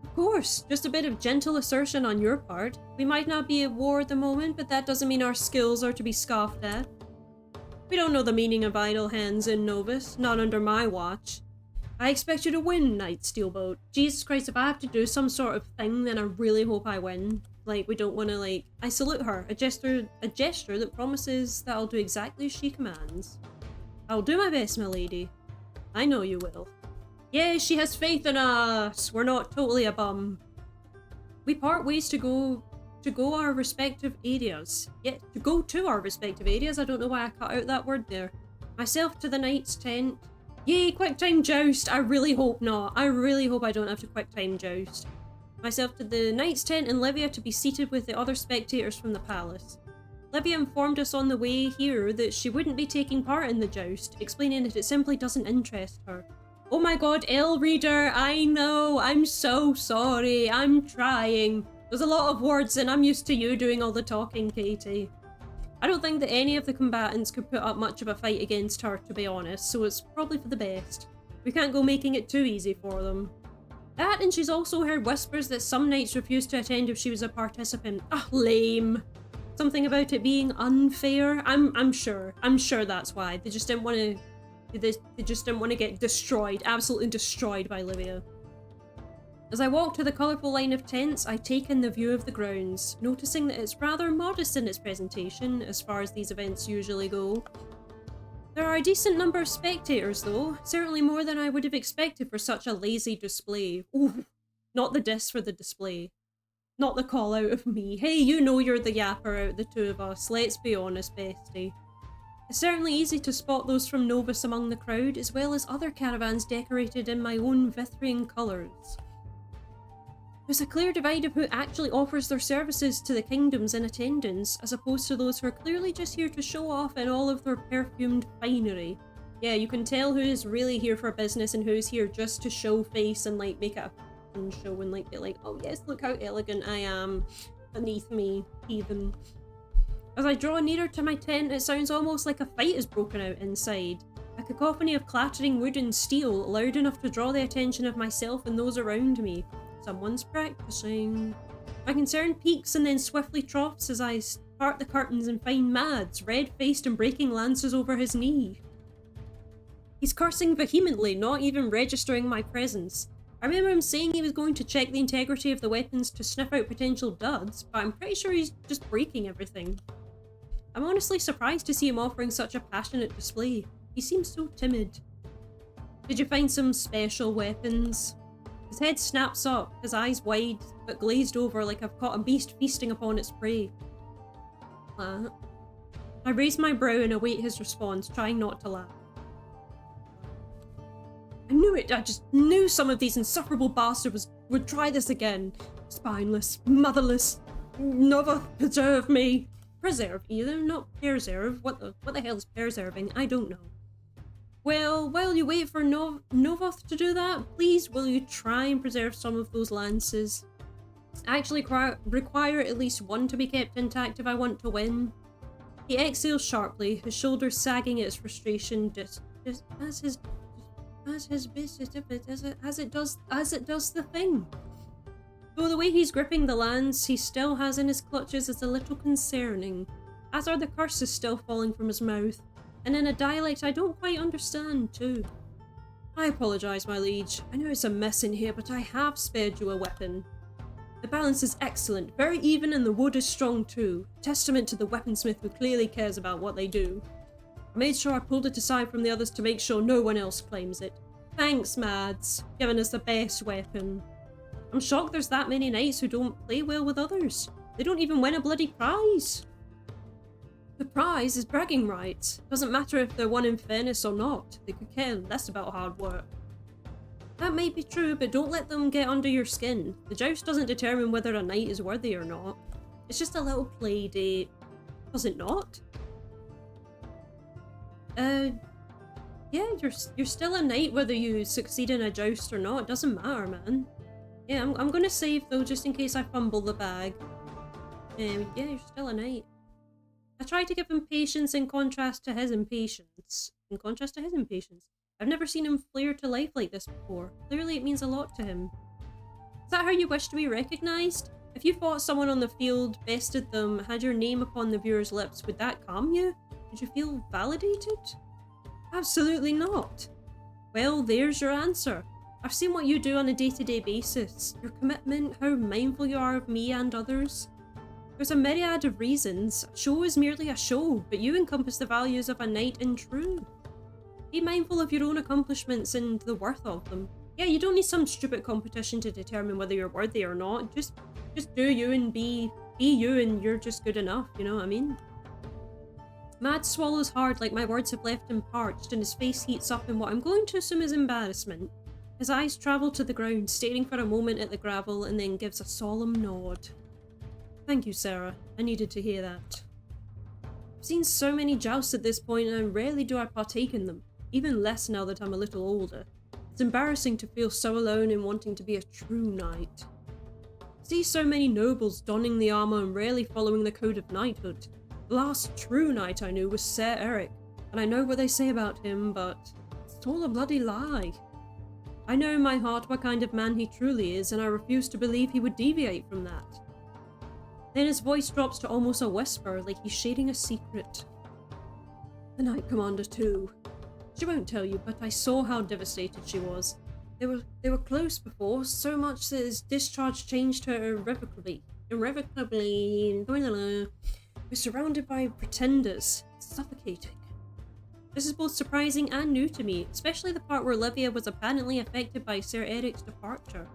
Of course, just a bit of gentle assertion on your part. We might not be at war at the moment, but that doesn't mean our skills are to be scoffed at. We don't know the meaning of idle hands in Novus, not under my watch. I expect you to win, Knight Steelboat. Jesus Christ, if I have to do some sort of thing, then I really hope I win. Like, we don't want to, like... I salute her, a gesture that promises that I'll do exactly as she commands. I'll do my best, my lady. I know you will. Yay, she has faith in us! We're not totally a bum. We part ways to go our respective areas. Yeah, to go to our respective areas. I don't know why I cut out that word there. Myself to the knight's tent. Yay, quick time joust! I really hope not. I really hope I don't have to quick time joust. Myself to the knight's tent and Livia to be seated with the other spectators from the palace. Livia informed us on the way here that she wouldn't be taking part in the joust, explaining that it simply doesn't interest her. Oh my god, L reader, I know, I'm so sorry, I'm trying. There's a lot of words and I'm used to you doing all the talking, Katie. I don't think that any of the combatants could put up much of a fight against her, to be honest, so it's probably for the best. We can't go making it too easy for them. That, and she's also heard whispers that some knights refused to attend if she was a participant. Ah, lame. Something about it being unfair. I'm sure that's why. They just didn't want to get destroyed, absolutely destroyed by Livia. As I walk to the colourful line of tents, I take in the view of the grounds, noticing that it's rather modest in its presentation, as far as these events usually go. There are a decent number of spectators though, certainly more than I would have expected for such a lazy display. Ooh, not the diss for the display. Not the call out of me. Hey, you know you're the yapper out of the two of us, let's be honest, bestie. It's certainly easy to spot those from Novus among the crowd, as well as other caravans decorated in my own Vithrian colours. There's a clear divide of who actually offers their services to the kingdoms in attendance, as opposed to those who are clearly just here to show off in all of their perfumed finery. Yeah, you can tell who is really here for business and who's here just to show face and like make it a fun show and like be like, oh yes, look how elegant I am beneath me, heathen. As I draw nearer to my tent, it sounds almost like a fight has broken out inside. A cacophony of clattering wood and steel, loud enough to draw the attention of myself and those around me. Someone's practicing. My concern peaks and then swiftly troughs as I part the curtains and find Mads, red-faced and breaking lances over his knee. He's cursing vehemently, not even registering my presence. I remember him saying he was going to check the integrity of the weapons to sniff out potential duds, but I'm pretty sure he's just breaking everything. I'm honestly surprised to see him offering such a passionate display. He seems so timid. Did you find some special weapons? His head snaps up, his eyes wide but glazed over like I've caught a beast feasting upon its prey. I raise my brow and await his response, trying not to laugh. I knew it! I just knew some of these insufferable bastards would try this again. Spineless, motherless, never preserve me. Preserve either, not preserve. What the hell is preserving? I don't know. Well, while you wait for Novoth to do that, please will you try and preserve some of those lances? I actually require at least one to be kept intact if I want to win. He exhales sharply, his shoulders sagging at his frustration, as it does the thing. Though the way he's gripping the lance he still has in his clutches is a little concerning, as are the curses still falling from his mouth. And in a dialect I don't quite understand, too. I apologise, my liege. I know it's a mess in here, but I have spared you a weapon. The balance is excellent, very even, and the wood is strong too. Testament to the weaponsmith who clearly cares about what they do. I made sure I pulled it aside from the others to make sure no one else claims it. Thanks, Mads. Giving us the best weapon. I'm shocked there's that many knights who don't play well with others. They don't even win a bloody prize. The prize is bragging rights. Doesn't matter if they're won in fairness or not. They could care less about hard work. That may be true, but don't let them get under your skin. The joust doesn't determine whether a knight is worthy or not. It's just a little play date. Does it not? Yeah, you're still a knight whether you succeed in a joust or not. It doesn't matter, man. Yeah, I'm gonna save though, just in case I fumble the bag. Yeah, you're still a knight. I tried to give him patience in contrast to his impatience. I've never seen him flare to life like this before. Clearly it means a lot to him. Is that how you wish to be recognised? If you fought someone on the field, bested them, had your name upon the viewer's lips, would that calm you? Would you feel validated? Absolutely not. Well, there's your answer. I've seen what you do on a day-to-day basis. Your commitment, how mindful you are of me and others. There's a myriad of reasons. A show is merely a show, but you encompass the values of a knight in true. Be mindful of your own accomplishments and the worth of them. Yeah, you don't need some stupid competition to determine whether you're worthy or not. Just do you and be you, and you're just good enough, you know what I mean? Mad swallows hard like my words have left him parched, and his face heats up in what I'm going to assume is embarrassment. His eyes travel to the ground, staring for a moment at the gravel, and then gives a solemn nod. Thank you, Sarah. I needed to hear that. I've seen so many jousts at this point, and rarely do I partake in them. Even less now that I'm a little older. It's embarrassing to feel so alone in wanting to be a true knight. I see so many nobles donning the armour and rarely following the code of knighthood. The last true knight I knew was Sir Eric, and I know what they say about him, but it's all a bloody lie. I know in my heart what kind of man he truly is, and I refuse to believe he would deviate from that. Then his voice drops to almost a whisper, like he's shading a secret. The Knight Commander too. She won't tell you, but I saw how devastated she was. They were close before, so much that his discharge changed her irrevocably. We're surrounded by pretenders. It's suffocating. This is both surprising and new to me, especially the part where Livia was apparently affected by Sir Eric's departure.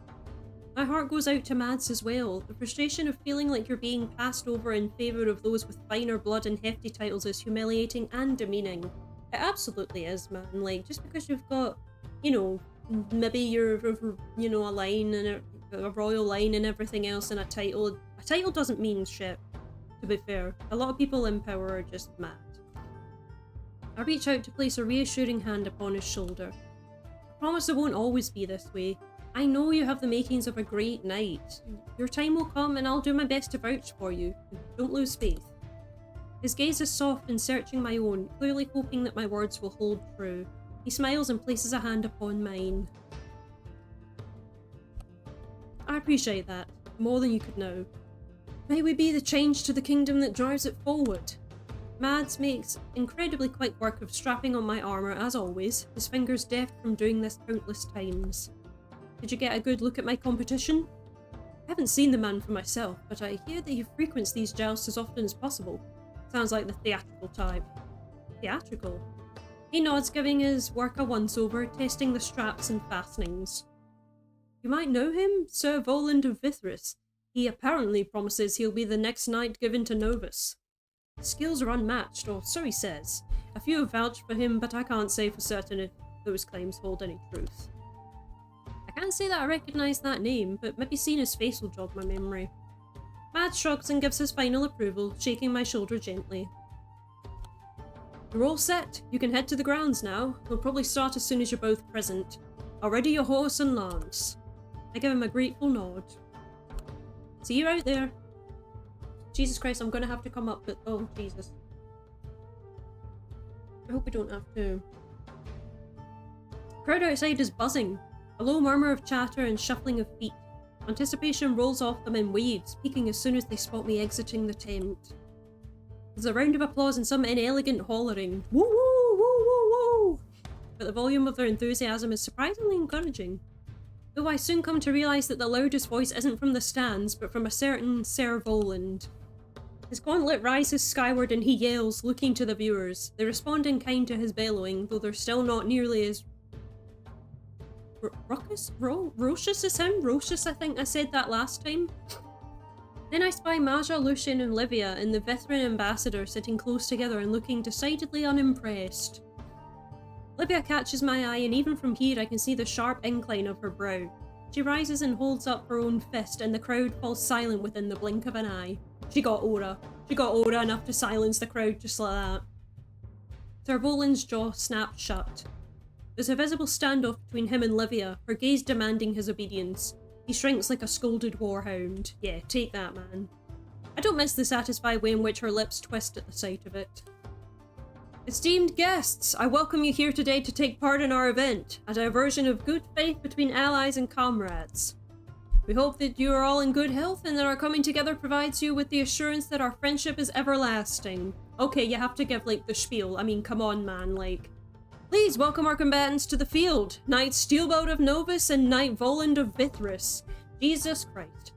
My heart goes out to Mads as well. The frustration of feeling like you're being passed over in favour of those with finer blood and hefty titles is humiliating and demeaning. It absolutely is, man. Like, just because you've got, you know, maybe you're, you know, a line and a royal line and everything else and a title doesn't mean shit, to be fair. A lot of people in power are just mad. I reach out to place a reassuring hand upon his shoulder. I promise it won't always be this way. I know you have the makings of a great knight. Your time will come and I'll do my best to vouch for you. Don't lose faith. His gaze is soft and searching my own, clearly hoping that my words will hold true. He smiles and places a hand upon mine. I appreciate that, more than you could know. May we be the change to the kingdom that drives it forward. Mads makes incredibly quick work of strapping on my armour as always, his fingers deft from doing this countless times. Did you get a good look at my competition? I haven't seen the man for myself, but I hear that he frequents these jousts as often as possible. Sounds like the theatrical type. Theatrical? He nods, giving his work a once-over, testing the straps and fastenings. You might know him, Sir Voland of Vithris. He apparently promises he'll be the next knight given to Novus. His skills are unmatched, or so he says. A few have vouched for him, but I can't say for certain if those claims hold any truth. I can't say that I recognise that name, but maybe seeing his face will jog my memory. Mads shrugs and gives his final approval, shaking my shoulder gently. You're all set. You can head to the grounds now. We'll probably start as soon as you're both present. I'll ready your horse and lance. I give him a grateful nod. See you out there. Jesus Christ, I'm gonna have to come up, but oh Jesus. I hope we don't have to. Crowd outside is buzzing. A low murmur of chatter and shuffling of feet. Anticipation rolls off them in waves, peaking as soon as they spot me exiting the tent. There's a round of applause and some inelegant hollering. Woo woo woo woo woo! But the volume of their enthusiasm is surprisingly encouraging. Though I soon come to realise that the loudest voice isn't from the stands, but from a certain Sir Voland. His gauntlet rises skyward and he yells, looking to the viewers. They respond in kind to his bellowing, though they're still not nearly as raucous as him? Raucous, I think I said that last time. Then I spy Maja, Lucian and Livia and the Vithrin ambassador sitting close together and looking decidedly unimpressed. Livia catches my eye, and even from here I can see the sharp incline of her brow. She rises and holds up her own fist, and the crowd falls silent within the blink of an eye. She got aura. She got aura enough to silence the crowd just like that. Sir Volan's jaw snapped shut. There's a visible standoff between him and Livia, her gaze demanding his obedience. He shrinks like a scolded warhound. Yeah, take that, man. I don't miss the satisfied way in which her lips twist at the sight of it. Esteemed guests, I welcome you here today to take part in our event, a diversion of good faith between allies and comrades. We hope that you are all in good health and that our coming together provides you with the assurance that our friendship is everlasting. Okay, you have to give, like, the spiel. I mean, come on, man, like... Please welcome our combatants to the field, Knight Steelbolt of Novus and Knight Voland of Vithris. Jesus Christ.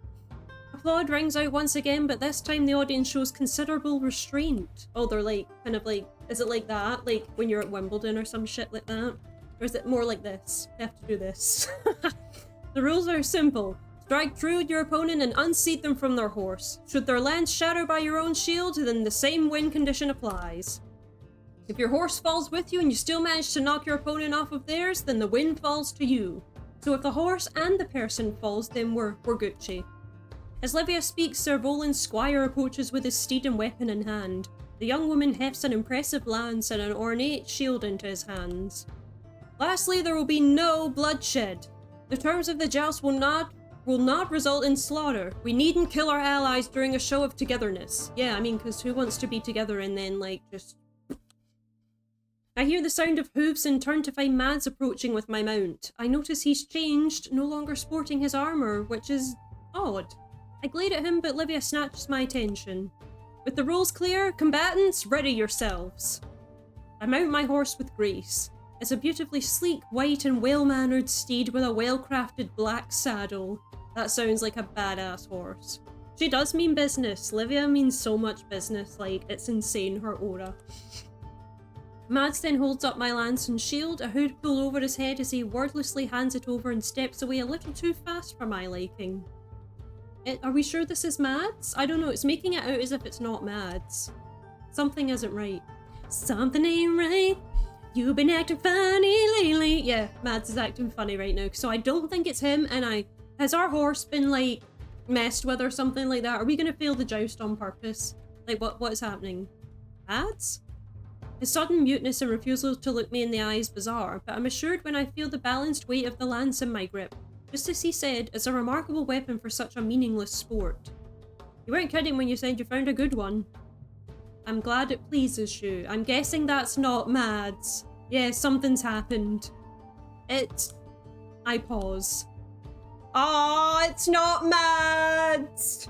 Applaud rings out once again, but this time the audience shows considerable restraint. Oh, they're like, kind of like, is it like that? Like when you're at Wimbledon or some shit like that? Or is it more like this? You have to do this. The rules are simple. Strike true at your opponent and unseat them from their horse. Should their lance shatter by your own shield, then the same win condition applies. If your horse falls with you and you still manage to knock your opponent off of theirs, then the win falls to you. So if the horse and the person falls, then we're Gucci. As Livia speaks, Sir Volan's squire approaches with his steed and weapon in hand. The young woman hefts an impressive lance and an ornate shield into his hands. Lastly, there will be no bloodshed. The terms of the joust will not result in slaughter. We needn't kill our allies during a show of togetherness. Yeah, I mean, because who wants to be together and then, like, just... I hear the sound of hooves and turn to find Mads approaching with my mount. I notice he's changed, no longer sporting his armour, which is odd. I glare at him, but Livia snatches my attention. With the rules clear, combatants, ready yourselves. I mount my horse with grace. It's a beautifully sleek, white and well-mannered steed with a well-crafted black saddle. That sounds like a badass horse. She does mean business. Livia means so much business, like, it's insane, her aura. Mads then holds up my lance and shield, a hood pulled over his head as he wordlessly hands it over and steps away a little too fast for my liking. Are we sure this is Mads? I don't know, it's making it out as if it's not Mads. Something isn't right. Something ain't right. You've been acting funny lately. Yeah, Mads is acting funny right now, so I don't think it's him, and has our horse been, like, messed with or something like that? Are we gonna fail the joust on purpose? Like, what is happening? Mads? His sudden muteness and refusal to look me in the eye is bizarre, but I'm assured when I feel the balanced weight of the lance in my grip. Just as he said, it's a remarkable weapon for such a meaningless sport. You weren't kidding when you said you found a good one. I'm glad it pleases you. I'm guessing that's not Mads. Yeah, something's happened. I pause. Oh, it's not Mads!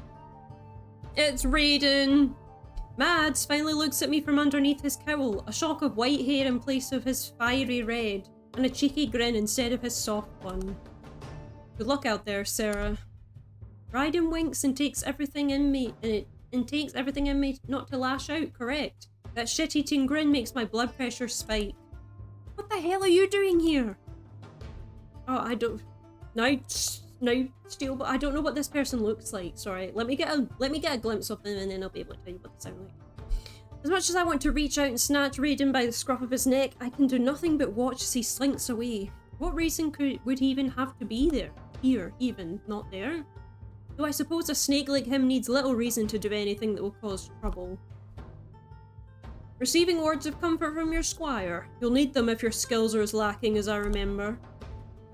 It's Raiden. Mads finally looks at me from underneath his cowl, a shock of white hair in place of his fiery red, and a cheeky grin instead of his soft one. Good luck out there, Sarah. Raiden winks and takes everything in me, not to lash out, correct? That shit-eating grin makes my blood pressure spike. What the hell are you doing here? Oh, I don't... Steel, but I don't know what this person looks like. Sorry, let me get a glimpse of them and then I'll be able to tell you what they sound like. As much as I want to reach out and snatch Raiden by the scruff of his neck, I can do nothing but watch as he slinks away. What reason would he even have to be there? Here, even, not there? Though I suppose a snake like him needs little reason to do anything that will cause trouble. Receiving words of comfort from your squire. You'll need them if your skills are as lacking as I remember.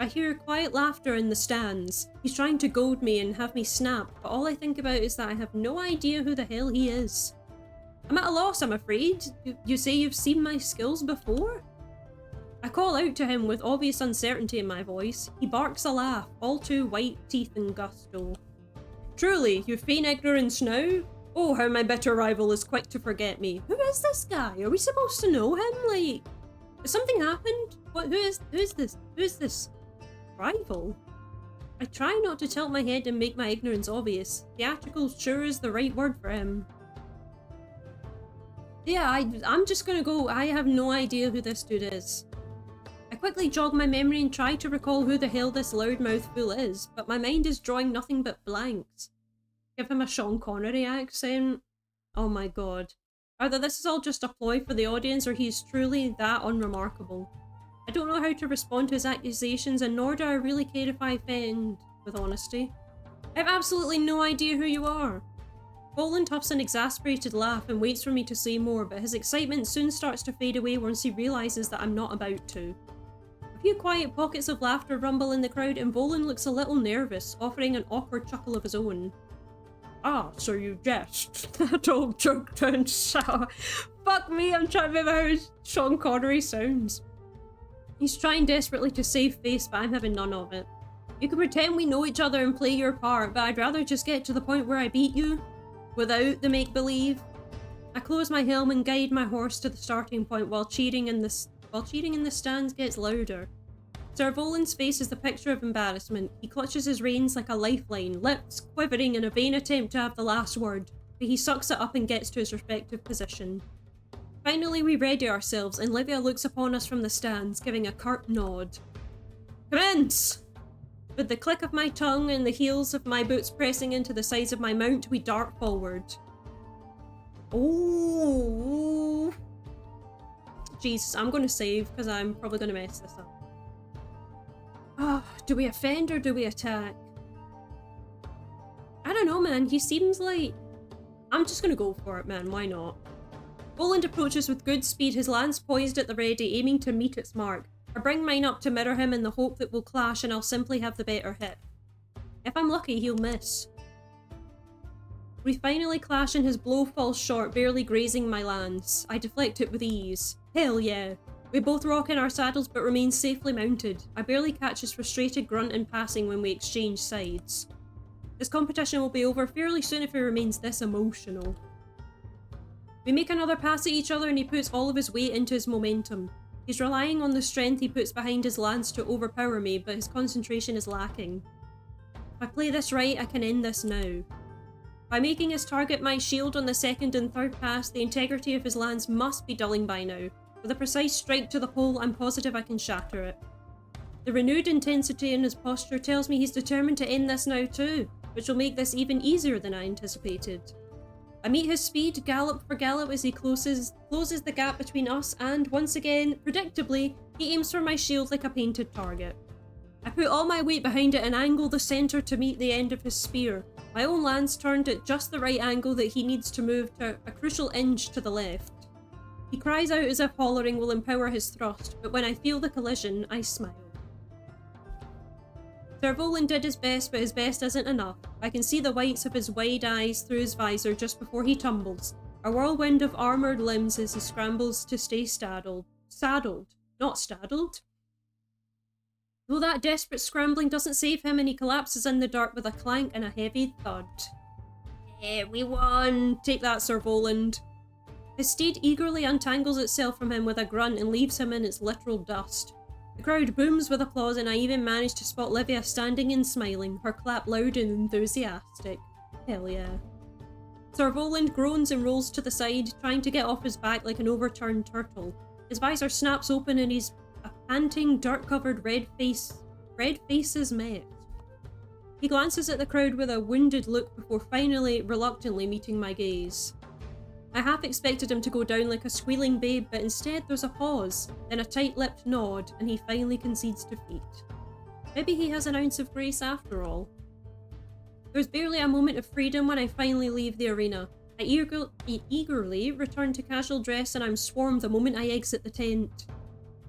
I hear quiet laughter in the stands. He's trying to goad me and have me snap, but all I think about is that I have no idea who the hell he is. I'm at a loss, I'm afraid. You say you've seen my skills before? I call out to him with obvious uncertainty in my voice. He barks a laugh, all too white teeth and gusto. Truly, you feign ignorance now? Oh, how my bitter rival is quick to forget me. Who is this guy? Are we supposed to know him? Like, has something happened? What? Who is this? Who is this? Rival? I try not to tilt my head and make my ignorance obvious. Theatrical sure is the right word for him. Yeah, I'm just gonna go. I have no idea who this dude is. I quickly jog my memory and try to recall who the hell this loudmouth fool is, but my mind is drawing nothing but blanks. Give him a Sean Connery accent. Oh my god. Either this is all just a ploy for the audience or he's truly that unremarkable. I don't know how to respond to his accusations, and nor do I really care if I offend, with honesty. I have absolutely no idea who you are. Roland huffs an exasperated laugh and waits for me to say more, but his excitement soon starts to fade away once he realises that I'm not about to. A few quiet pockets of laughter rumble in the crowd, and Volan looks a little nervous, offering an awkward chuckle of his own. Ah, so you jest. That old joke turned sour. Fuck me, I'm trying to remember how Sean Connery sounds. He's trying desperately to save face, but I'm having none of it. You can pretend we know each other and play your part, but I'd rather just get to the point where I beat you, without the make-believe. I close my helm and guide my horse to the starting point while cheering in the stands gets louder. Sir Volan's face is the picture of embarrassment. He clutches his reins like a lifeline, lips quivering in a vain attempt to have the last word, but he sucks it up and gets to his respective position. Finally, we ready ourselves, and Livia looks upon us from the stands, giving a curt nod. Commence! With the click of my tongue and the heels of my boots pressing into the sides of my mount, we dart forward. Oh, Jesus, I'm going to save because I'm probably going to mess this up. Oh, do we offend or do we attack? I don't know, man. He seems like... I'm just going to go for it, man. Why not? Voland approaches with good speed, his lance poised at the ready, aiming to meet its mark. I bring mine up to mirror him in the hope that we'll clash and I'll simply have the better hit. If I'm lucky, he'll miss. We finally clash and his blow falls short, barely grazing my lance. I deflect it with ease. Hell yeah. We both rock in our saddles but remain safely mounted. I barely catch his frustrated grunt in passing when we exchange sides. This competition will be over fairly soon if he remains this emotional. We make another pass at each other and he puts all of his weight into his momentum. He's relying on the strength he puts behind his lance to overpower me, but his concentration is lacking. If I play this right, I can end this now. By making his target my shield on the second and third pass, the integrity of his lance must be dulling by now. With a precise strike to the pole, I'm positive I can shatter it. The renewed intensity in his posture tells me he's determined to end this now too, which will make this even easier than I anticipated. I meet his speed, gallop for gallop, as he closes the gap between us, and once again, predictably, he aims for my shield like a painted target. I put all my weight behind it and angle the centre to meet the end of his spear, my own lance turned at just the right angle that he needs to move to a crucial inch to the left. He cries out as if hollering will empower his thrust, but when I feel the collision, I smile. Sir Volan did his best, but his best isn't enough. I can see the whites of his wide eyes through his visor just before he tumbles, a whirlwind of armoured limbs as he scrambles to stay saddled, not staddled. Though that desperate scrambling doesn't save him and he collapses in the dirt with a clank and a heavy thud. Yeah, we won! Take that, Sir Voland. His steed eagerly untangles itself from him with a grunt and leaves him in its literal dust. The crowd booms with applause and I even manage to spot Livia standing and smiling, her clap loud and enthusiastic. Hell yeah. Sir Voland groans and rolls to the side, trying to get off his back like an overturned turtle. His visor snaps open and he's a panting, dirt-covered red faces met. He glances at the crowd with a wounded look before finally, reluctantly meeting my gaze. I half expected him to go down like a squealing babe, but instead there's a pause, then a tight-lipped nod, and he finally concedes defeat. Maybe he has an ounce of grace after all. There's barely a moment of freedom when I finally leave the arena. I eagerly return to casual dress and I'm swarmed the moment I exit the tent.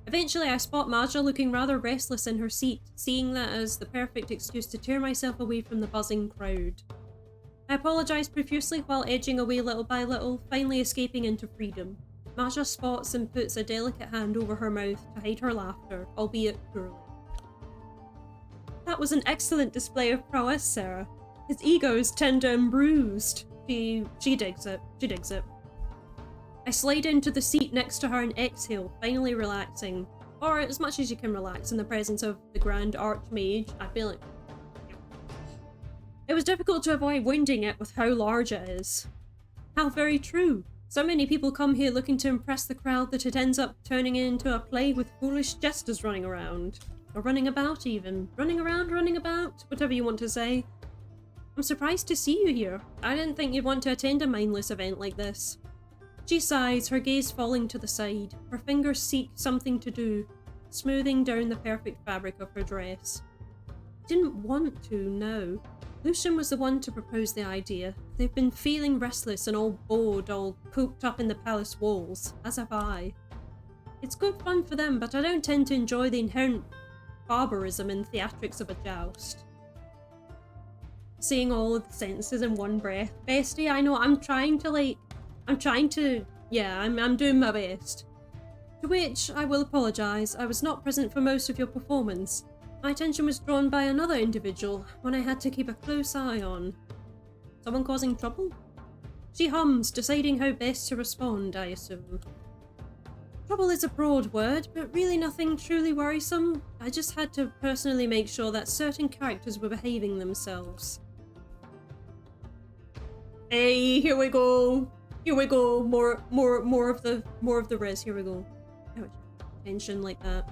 Eventually I spot Maja looking rather restless in her seat, seeing that as the perfect excuse to tear myself away from the buzzing crowd. I apologise profusely while edging away little by little, finally escaping into freedom. Maja spots and puts a delicate hand over her mouth to hide her laughter, albeit poorly. That was an excellent display of prowess, Sarah. His ego is tender and bruised. She digs it. She digs it. I slide into the seat next to her and exhale, finally relaxing. Or as much as you can relax in the presence of the Grand Archmage. I feel it. It was difficult to avoid wounding it with how large it is. How very true. So many people come here looking to impress the crowd that it ends up turning into a play with foolish jesters running around. Or running about even. Running around, running about, whatever you want to say. I'm surprised to see you here. I didn't think you'd want to attend a mindless event like this. She sighs, her gaze falling to the side. Her fingers seek something to do, smoothing down the perfect fabric of her dress. Didn't want to, no. Lucian was the one to propose the idea. They've been feeling restless and all bored, all cooped up in the palace walls, as have I. It's good fun for them, but I don't tend to enjoy the inherent barbarism and theatrics of a joust. Saying all of the sentences in one breath. Bestie, I know, I'm trying to, yeah, I'm doing my best. To which I will apologise, I was not present for most of your performance. My attention was drawn by another individual, one I had to keep a close eye on. Someone causing trouble? She hums, deciding how best to respond, I assume. Trouble is a broad word, but really nothing truly worrisome. I just had to personally make sure that certain characters were behaving themselves. Hey, here we go. Here we go. More of the res. Here we go. Ouch. Tension like that.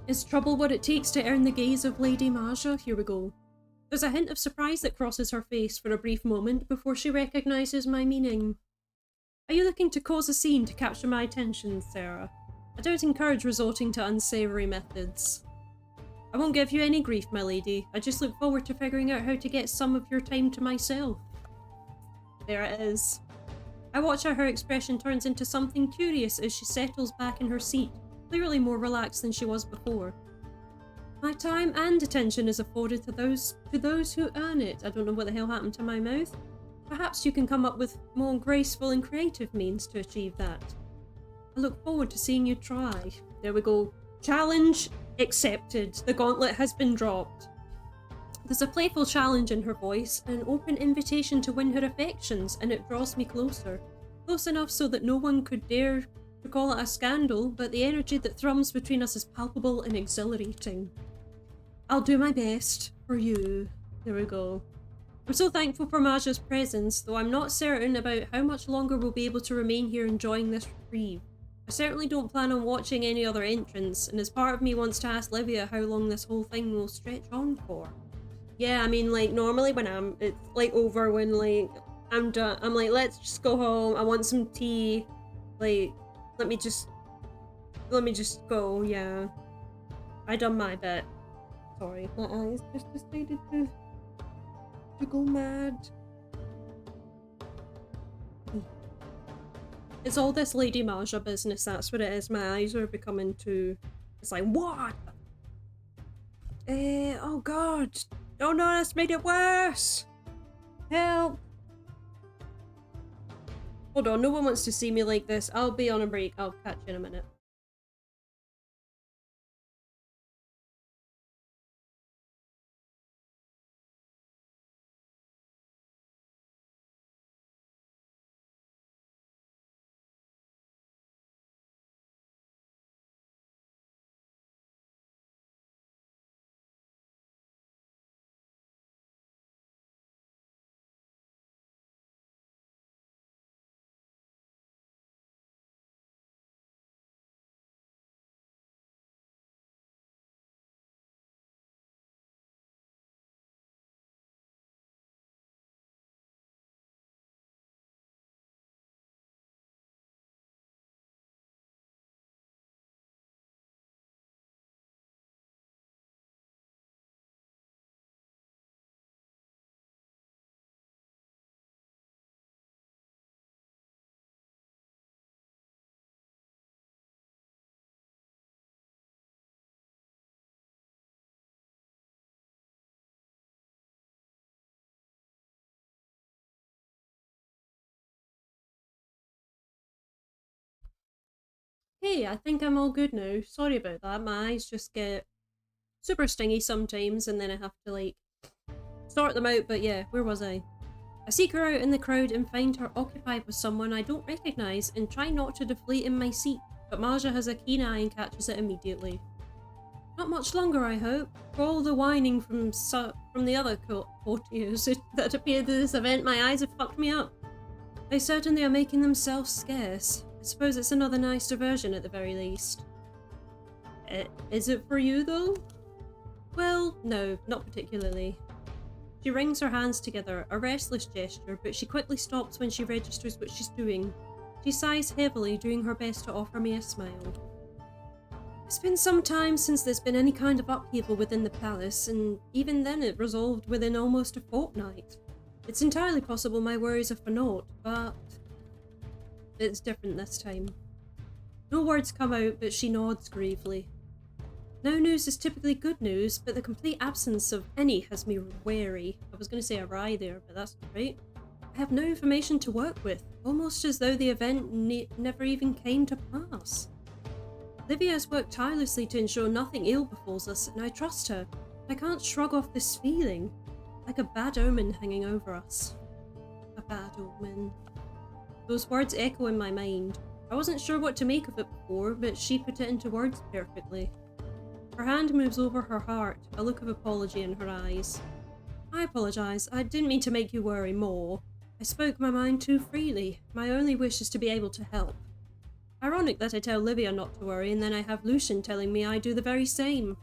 Is trouble what it takes to earn the gaze of Lady Marja? Here we go. There's a hint of surprise that crosses her face for a brief moment before she recognises my meaning. Are you looking to cause a scene to capture my attention, Sarah? I don't encourage resorting to unsavoury methods. I won't give you any grief, my lady. I just look forward to figuring out how to get some of your time to myself. There it is. I watch how her expression turns into something curious as she settles back in her seat, clearly more relaxed than she was before. My time and attention is afforded to those who earn it. I don't know what the hell happened to my mouth. Perhaps you can come up with more graceful and creative means to achieve that. I look forward to seeing you try. There we go. Challenge accepted. The gauntlet has been dropped. There's a playful challenge in her voice, an open invitation to win her affections, and it draws me closer. Close enough so that no one could dare to call it a scandal, but the energy that thrums between us is palpable and exhilarating. I'll do my best for you. There we go. I'm so thankful for Marja's presence, though I'm not certain about how much longer we'll be able to remain here enjoying this reprieve. I certainly don't plan on watching any other entrants, and as part of me wants to ask Livia how long this whole thing will stretch on for. Yeah, I mean, like, normally when it's like over, when like I'm done, I'm like, let's just go home, I want some tea, like, let me just go, yeah. I done my bit. Sorry, my eyes just decided to go mad. It's all this Lady Marja business, that's what it is. My eyes are becoming too... It's like, what? Oh god. Oh no, that's made it worse. Help. Hold on, no one wants to see me like this. I'll be on a break. I'll catch you in a minute. Hey, I think I'm all good now. Sorry about that. My eyes just get super stingy sometimes and then I have to like sort them out, but yeah, where was I? I seek her out in the crowd and find her occupied with someone I don't recognise and try not to deflate in my seat, but Marja has a keen eye and catches it immediately. Not much longer, I hope. For all the whining from the other courtiers that appeared at this event, my eyes have fucked me up. They certainly are making themselves scarce. I suppose it's another nice diversion at the very least. Is it for you, though? Well, no, not particularly. She wrings her hands together, a restless gesture, but she quickly stops when she registers what she's doing. She sighs heavily, doing her best to offer me a smile. It's been some time since there's been any kind of upheaval within the palace, and even then it resolved within almost a fortnight. It's entirely possible my worries are for naught, but it's different this time. No words come out, but she nods gravely. No news is typically good news, but the complete absence of any has me wary. I was going to say awry there, but that's not right. I have no information to work with, almost as though the event never even came to pass. Livia has worked tirelessly to ensure nothing ill befalls us, and I trust her. I can't shrug off this feeling, like a bad omen hanging over us. A bad omen. Those words echo in my mind. I wasn't sure what to make of it before, but she put it into words perfectly. Her hand moves over her heart, a look of apology in her eyes. I apologise. I didn't mean to make you worry more. I spoke my mind too freely. My only wish is to be able to help. Ironic that I tell Livia not to worry, and then I have Lucian telling me I do the very same.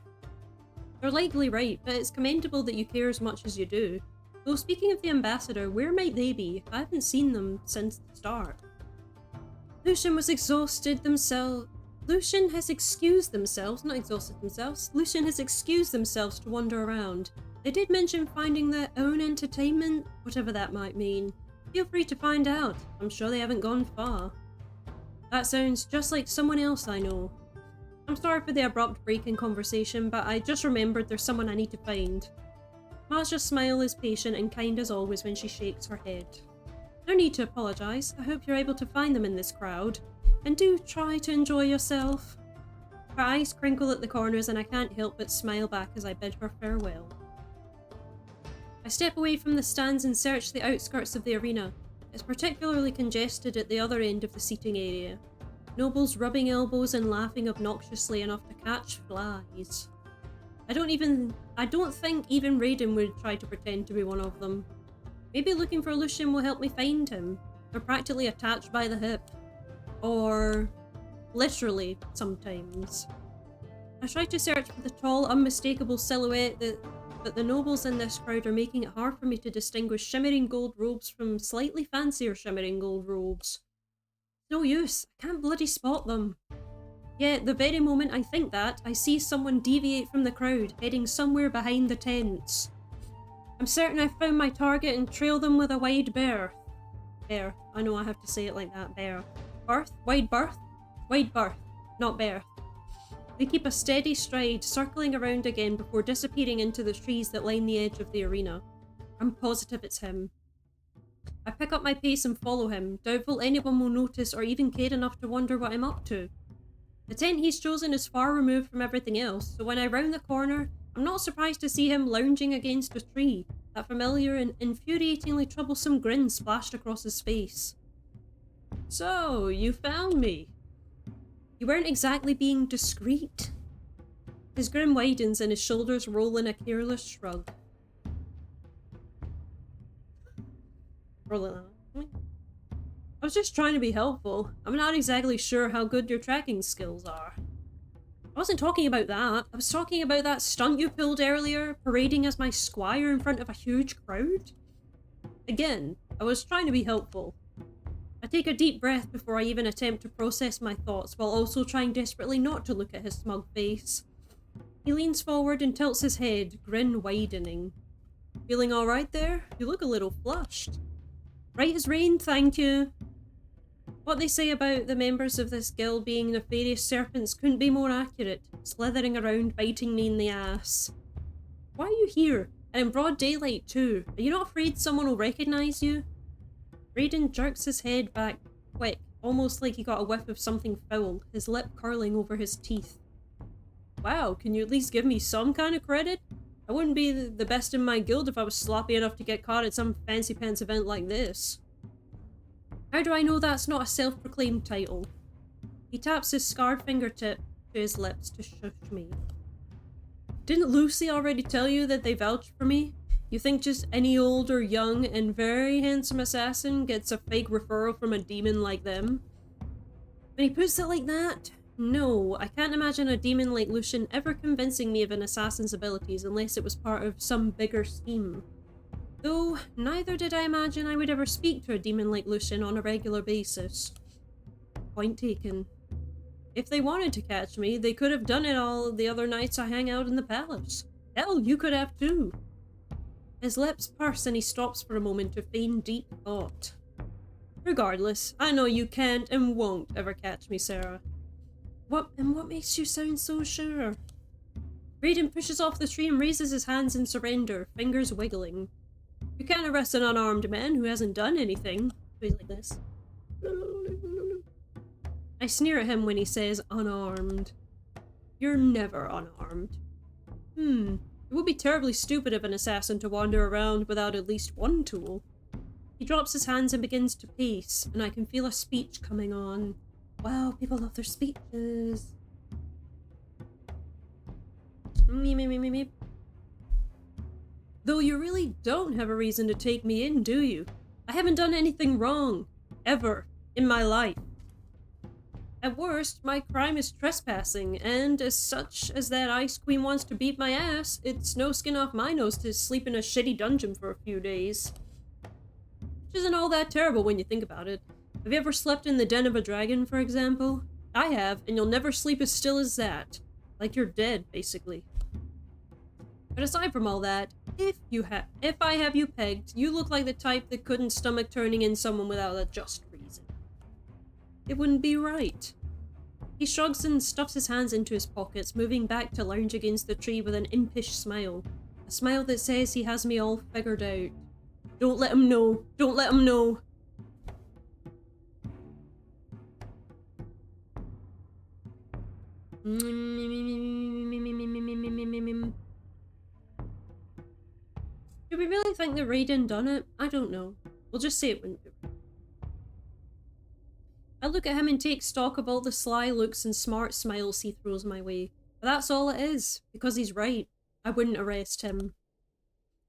You're likely right, but it's commendable that you care as much as you do. Though speaking of the ambassador, where might they be? I haven't seen them since the start. Lucian has excused themselves, to wander around. They did mention finding their own entertainment, whatever that might mean. Feel free to find out. I'm sure they haven't gone far. That sounds just like someone else I know. I'm sorry for the abrupt break in conversation, but I just remembered there's someone I need to find. Maja's smile is patient and kind as always when she shakes her head. No need to apologise. I hope you're able to find them in this crowd. And do try to enjoy yourself. Her eyes crinkle at the corners and I can't help but smile back as I bid her farewell. I step away from the stands and search the outskirts of the arena. It's particularly congested at the other end of the seating area. Nobles rubbing elbows and laughing obnoxiously enough to catch flies. I don't think even Raiden would try to pretend to be one of them. Maybe looking for Lucian will help me find him. They're practically attached by the hip. Or literally, sometimes. I try to search for the tall, unmistakable silhouette but the nobles in this crowd are making it hard for me to distinguish shimmering gold robes from slightly fancier shimmering gold robes. No use, I can't bloody spot them. Yet, the very moment I think that, I see someone deviate from the crowd, heading somewhere behind the tents. I'm certain I've found my target and trail them with a wide berth. Berth, I know I have to say it like that, berth. Berth? Wide berth? Wide berth, not berth. They keep a steady stride, circling around again before disappearing into the trees that line the edge of the arena. I'm positive it's him. I pick up my pace and follow him, doubtful anyone will notice or even care enough to wonder what I'm up to. The tent he's chosen is far removed from everything else, so when I round the corner, I'm not surprised to see him lounging against a tree, that familiar and infuriatingly troublesome grin splashed across his face. So, you found me. You weren't exactly being discreet. His grin widens and his shoulders roll in a careless shrug. I was just trying to be helpful. I'm not exactly sure how good your tracking skills are. I wasn't talking about that. I was talking about that stunt you pulled earlier, parading as my squire in front of a huge crowd. Again, I was trying to be helpful. I take a deep breath before I even attempt to process my thoughts, while also trying desperately not to look at his smug face. He leans forward and tilts his head, grin widening. Feeling alright there? You look a little flushed. Right as rain, thank you. What they say about the members of this guild being nefarious serpents couldn't be more accurate, slithering around biting me in the ass. Why are you here? And in broad daylight too. Are you not afraid someone will recognise you? Raiden jerks his head back quick, almost like he got a whiff of something foul, his lip curling over his teeth. Wow, can you at least give me some kind of credit? I wouldn't be the best in my guild if I was sloppy enough to get caught at some fancy pants event like this. How do I know that's not a self-proclaimed title? He taps his scarred fingertip to his lips to shush me. Didn't Lucy already tell you that they vouched for me? You think just any older, young, and very handsome assassin gets a fake referral from a demon like them? When he puts it like that, No, I can't imagine a demon like Lucian ever convincing me of an assassin's abilities unless it was part of some bigger scheme. Though, neither did I imagine I would ever speak to a demon like Lucian on a regular basis. Point taken. If they wanted to catch me, they could have done it all the other nights I hang out in the palace. Hell, you could have too. His lips purse and he stops for a moment to feign deep thought. Regardless, I know you can't and won't ever catch me, Sarah. What makes you sound so sure? Raiden pushes off the tree and raises his hands in surrender, fingers wiggling. You can't arrest an unarmed man who hasn't done anything. He's like this. I sneer at him when he says unarmed. You're never unarmed. It would be terribly stupid of an assassin to wander around without at least one tool. He drops his hands and begins to pace, and I can feel a speech coming on. Wow, people love their speeches. Me. Though you really don't have a reason to take me in, do you? I haven't done anything wrong. Ever. In my life. At worst, my crime is trespassing, and as such as that Ice Queen wants to beat my ass, it's no skin off my nose to sleep in a shitty dungeon for a few days. Which isn't all that terrible when you think about it. Have you ever slept in the den of a dragon, for example? I have, and you'll never sleep as still as that. Like you're dead, basically. But aside from all that, if I have you pegged, you look like the type that couldn't stomach turning in someone without a just reason. It wouldn't be right. He shrugs and stuffs his hands into his pockets, moving back to lounge against the tree with an impish smile. A smile that says he has me all figured out. Don't let him know. Don't let him know. Do we really think that Raiden done it? I don't know. We'll just say it wouldn't be. I look at him and take stock of all the sly looks and smart smiles he throws my way. But that's all it is, because he's right. I wouldn't arrest him.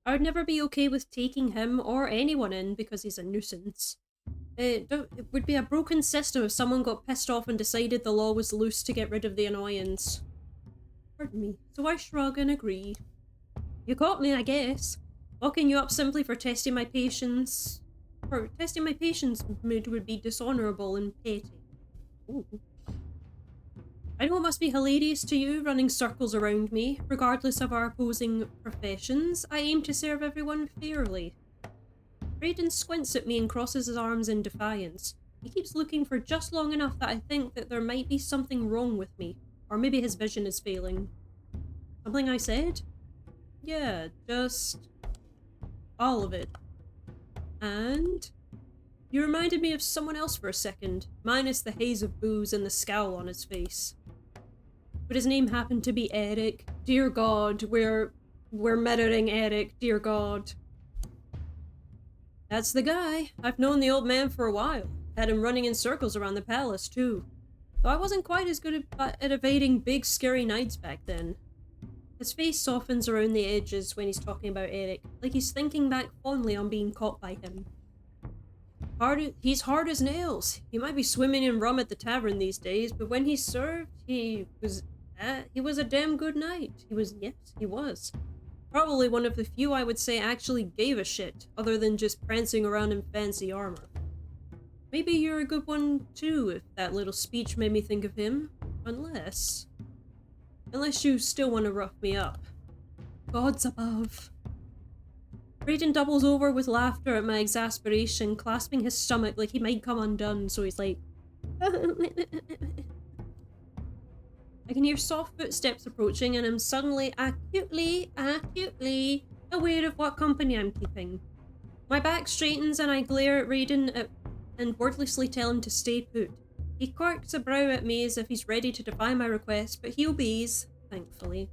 I would never be okay with taking him or anyone in because he's a nuisance. It would be a broken system if someone got pissed off and decided the law was loose to get rid of the annoyance. Pardon me. So I shrug and agree. You caught me, I guess. Locking you up simply for testing my patience... For testing my patience mood would be dishonourable and petty. Ooh. I know it must be hilarious to you running circles around me. Regardless of our opposing professions, I aim to serve everyone fairly. Raiden squints at me and crosses his arms in defiance. He keeps looking for just long enough that I think that there might be something wrong with me. Or maybe his vision is failing. Something I said? Yeah, just... all of it. And... you reminded me of someone else for a second, minus the haze of booze and the scowl on his face. But his name happened to be Eric. Dear God, we're mirroring Eric, dear God. That's the guy. I've known the old man for a while. Had him running in circles around the palace, too. Though I wasn't quite as good at evading big, scary knights back then. His face softens around the edges when he's talking about Eric, like he's thinking back fondly on being caught by him. He's hard as nails. He might be swimming in rum at the tavern these days, but when he served, he was a damn good knight. Yes, he was. Probably one of the few I would say actually gave a shit, other than just prancing around in fancy armor. Maybe you're a good one too, if that little speech made me think of him. Unless you still want to rough me up. Gods above. Raiden doubles over with laughter at my exasperation, clasping his stomach like he might come undone, so he's like... I can hear soft footsteps approaching and I'm suddenly acutely aware of what company I'm keeping. My back straightens and I glare at Raiden and wordlessly tell him to stay put. He quirks a brow at me as if he's ready to defy my request, but he obeys, thankfully.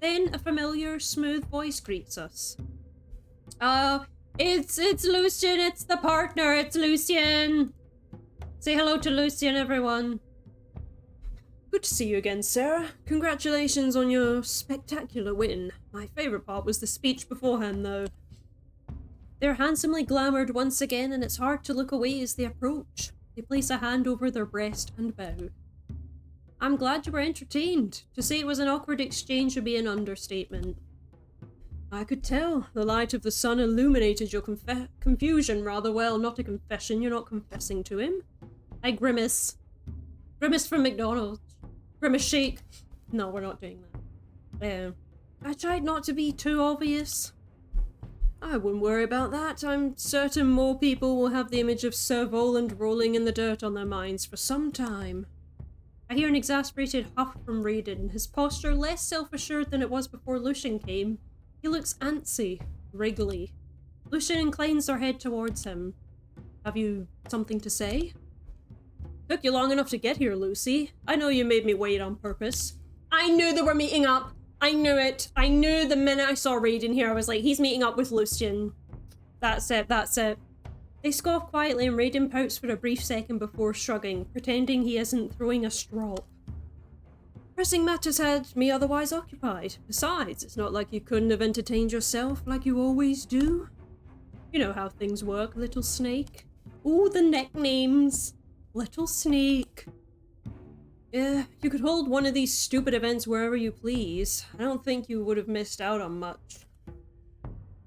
Then a familiar, smooth voice greets us. It's Lucian, it's the partner, it's Lucian! Say hello to Lucian, everyone. Good to see you again, Sarah. Congratulations on your spectacular win. My favourite part was the speech beforehand, though. They're handsomely glamoured once again, and it's hard to look away as they approach. They place a hand over their breast and bow. I'm glad you were entertained. To say it was an awkward exchange would be an understatement. I could tell. The light of the sun illuminated your confusion rather well. Not a confession, you're not confessing to him. I grimace. Grimace from McDonald's. Grimace shake. No, we're not doing that. I tried not to be too obvious. I wouldn't worry about that. I'm certain more people will have the image of Sir Voland rolling in the dirt on their minds for some time. I hear an exasperated huff from Raiden, his posture less self-assured than it was before Lucian came. He looks antsy, wriggly. Lucian inclines her head towards him. Have you something to say? Took you long enough to get here, Lucy. I know you made me wait on purpose. I knew they were meeting up. I knew it. I knew the minute I saw Raiden here, I was like, he's meeting up with Lucian. That's it, that's it. They scoff quietly and Raiden pouts for a brief second before shrugging, pretending he isn't throwing a strop. Pressing matters had me otherwise occupied. Besides, it's not like you couldn't have entertained yourself like you always do. You know how things work, little snake. Ooh, the nicknames. Little snake. Yeah, you could hold one of these stupid events wherever you please. I don't think you would have missed out on much.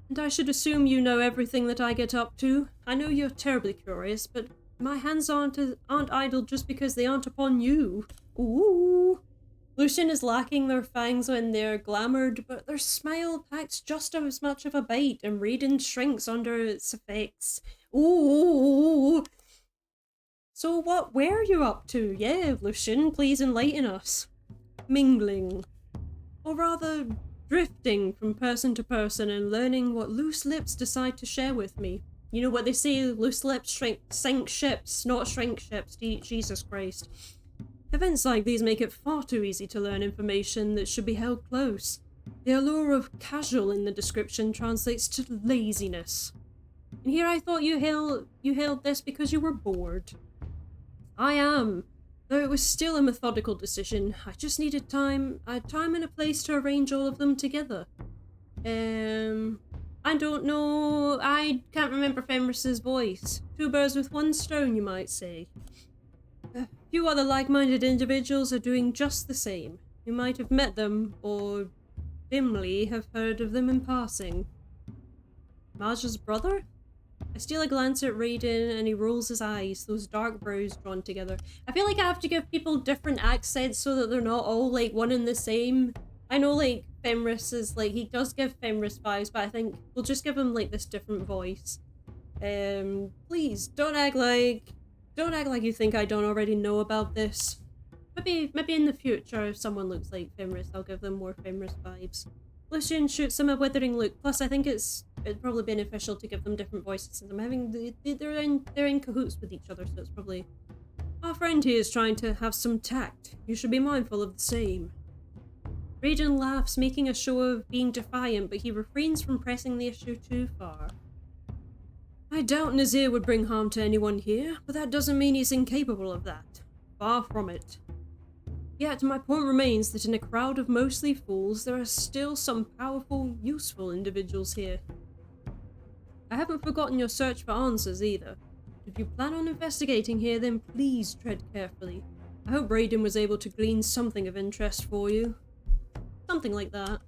And I should assume you know everything that I get up to. I know you're terribly curious, but my hands aren't idle just because they aren't upon you. Ooh. Lucian is lacking their fangs when they're glamoured, but their smile packs just as much of a bite, and Raiden shrinks under its effects. Ooh. So what were you up to? Yeah, Lucian, please enlighten us. Mingling. Or rather, drifting from person to person and learning what loose lips decide to share with me. You know what they say, loose lips sink ships, not shrink ships. Jesus Christ. Events like these make it far too easy to learn information that should be held close. The allure of casual in the description translates to laziness. And here I thought you held this because you were bored. I am, though it was still a methodical decision. I just needed time. I had time and a place to arrange all of them together. I don't know. I can't remember Fenris's voice. Two birds with one stone, you might say. A few other like-minded individuals are doing just the same. You might have met them, or dimly have heard of them in passing. Maja's brother? I steal a glance at Raiden and he rolls his eyes, those dark brows drawn together. I feel like I have to give people different accents so that they're not all like one and the same. I know like Fenris is like, he does give Fenris vibes, but I think we'll just give him like this different voice. Please don't act like you think I don't already know about this. Maybe in the future if someone looks like Fenris, I'll give them more Fenris vibes. Lucian shoots him a withering look. Plus, I think it's probably beneficial to give them different voices. I'm having they're in cahoots with each other, so it's probably. Our friend here is trying to have some tact. You should be mindful of the same. Raiden laughs, making a show of being defiant, but he refrains from pressing the issue too far. I doubt Nazir would bring harm to anyone here, but that doesn't mean he's incapable of that. Far from it. Yet my point remains that in a crowd of mostly fools, there are still some powerful, useful individuals here. I haven't forgotten your search for answers either. If you plan on investigating here, then please tread carefully. I hope Raiden was able to glean something of interest for you. Something like that.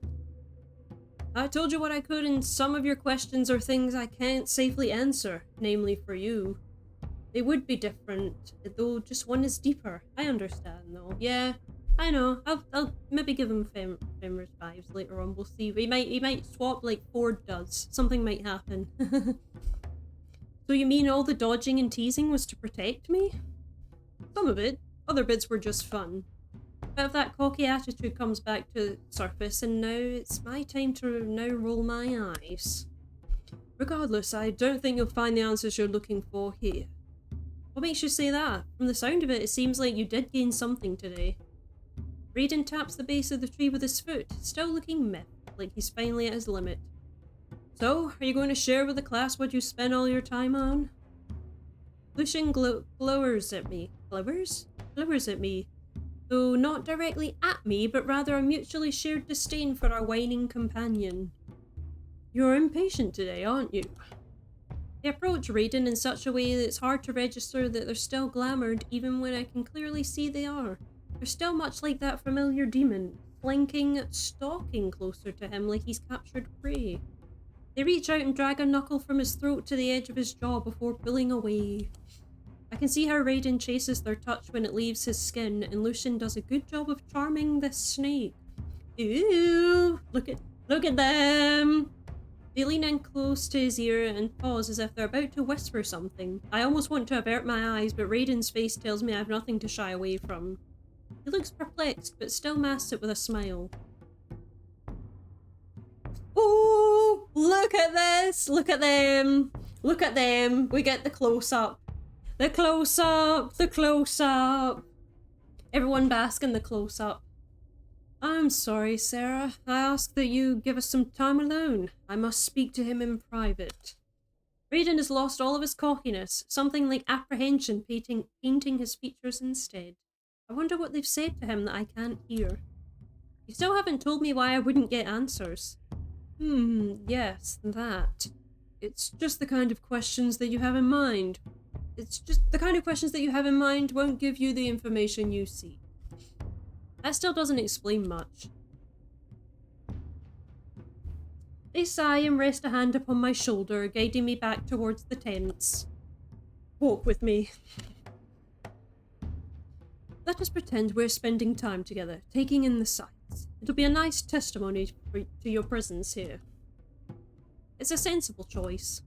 I told you what I could, and some of your questions are things I can't safely answer, namely for you. They would be different, though just one is deeper. I understand, though. Yeah, I know. I'll maybe give him Fenris vibes later on. We'll see. He might swap like Ford does. Something might happen. So you mean all the dodging and teasing was to protect me? Some of it. Other bits were just fun. But if that cocky attitude comes back to surface, and now it's my time to now roll my eyes. Regardless, I don't think you'll find the answers you're looking for here. What makes you say that? From the sound of it, it seems like you did gain something today. Raiden taps the base of the tree with his foot, still looking miffed, like he's finally at his limit. So, are you going to share with the class what you spent all your time on? Lucian glowers at me. Glowers at me. Though not directly at me, but rather a mutually shared disdain for our whining companion. You're impatient today, aren't you? They approach Raiden in such a way that it's hard to register that they're still glamoured even when I can clearly see they are. They're still much like that familiar demon, flanking, stalking closer to him like he's captured prey. They reach out and drag a knuckle from his throat to the edge of his jaw before pulling away. I can see how Raiden chases their touch when it leaves his skin, and Lucian does a good job of charming this snake. Ooh, look at them! They lean in close to his ear and pause as if they're about to whisper something. I almost want to avert my eyes, but Raiden's face tells me I have nothing to shy away from. He looks perplexed, but still masks it with a smile. Oh, look at this! Look at them! Look at them! We get the close-up. The close-up! The close-up! Everyone bask in the close-up. I'm sorry, Sarah. I ask that you give us some time alone. I must speak to him in private. Raiden has lost all of his cockiness, something like apprehension painting his features instead. I wonder what they've said to him that I can't hear. You still haven't told me why I wouldn't get answers. Yes, that. It's just the kind of questions that you have in mind. It's just the kind of questions that you have in mind won't give you the information you seek. That still doesn't explain much. They sigh and rest a hand upon my shoulder, guiding me back towards the tents. Walk with me. Let us pretend we're spending time together, taking in the sights. It'll be a nice testimony to your presence here. It's a sensible choice.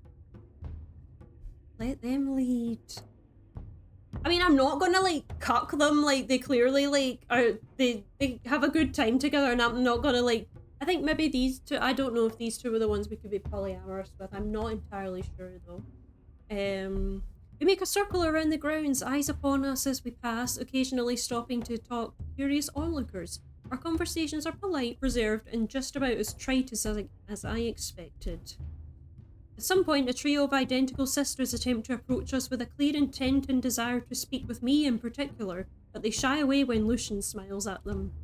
Let them lead. I mean, I'm not gonna, like, cuck them, like, they clearly, like, they have a good time together, and I'm not gonna, like, I think maybe these two, I don't know if these two are the ones we could be polyamorous with, I'm not entirely sure, though. We make a circle around the grounds, eyes upon us as we pass, occasionally stopping to talk to curious onlookers. Our conversations are polite, reserved, and just about as trite as I expected. At some point, a trio of identical sisters attempt to approach us with a clear intent and desire to speak with me in particular, but they shy away when Lucian smiles at them.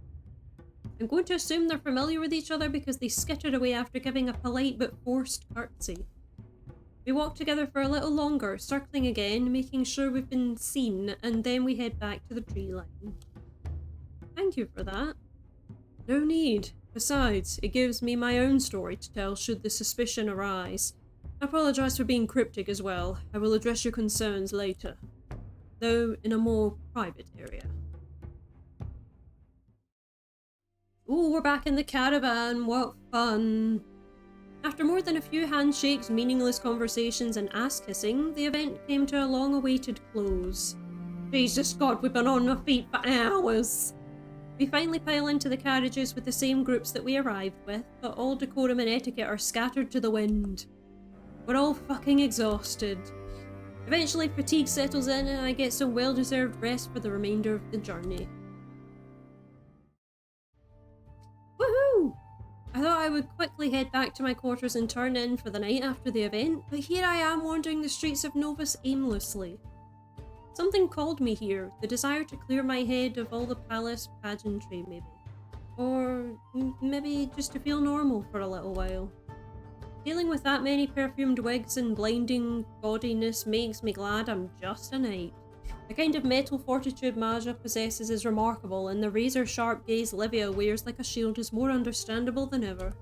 I'm going to assume they're familiar with each other because they skittered away after giving a polite but forced curtsy. We walk together for a little longer, circling again, making sure we've been seen, and then we head back to the tree line. Thank you for that. No need. Besides, it gives me my own story to tell should the suspicion arise. I apologise for being cryptic as well. I will address your concerns later, though in a more private area. Ooh, we're back in the caravan. What fun. After more than a few handshakes, meaningless conversations, and ass-kissing, the event came to a long-awaited close. Jesus God, we've been on our feet for hours. We finally pile into the carriages with the same groups that we arrived with, but all decorum and etiquette are scattered to the wind. We're all fucking exhausted. Eventually fatigue settles in and I get some well-deserved rest for the remainder of the journey. Woohoo! I thought I would quickly head back to my quarters and turn in for the night after the event, but here I am wandering the streets of Novus aimlessly. Something called me here, the desire to clear my head of all the palace pageantry maybe. Or maybe just to feel normal for a little while. Dealing with that many perfumed wigs and blinding gaudiness makes me glad I'm just a knight. The kind of mental fortitude Maja possesses is remarkable, and the razor-sharp gaze Livia wears like a shield is more understandable than ever.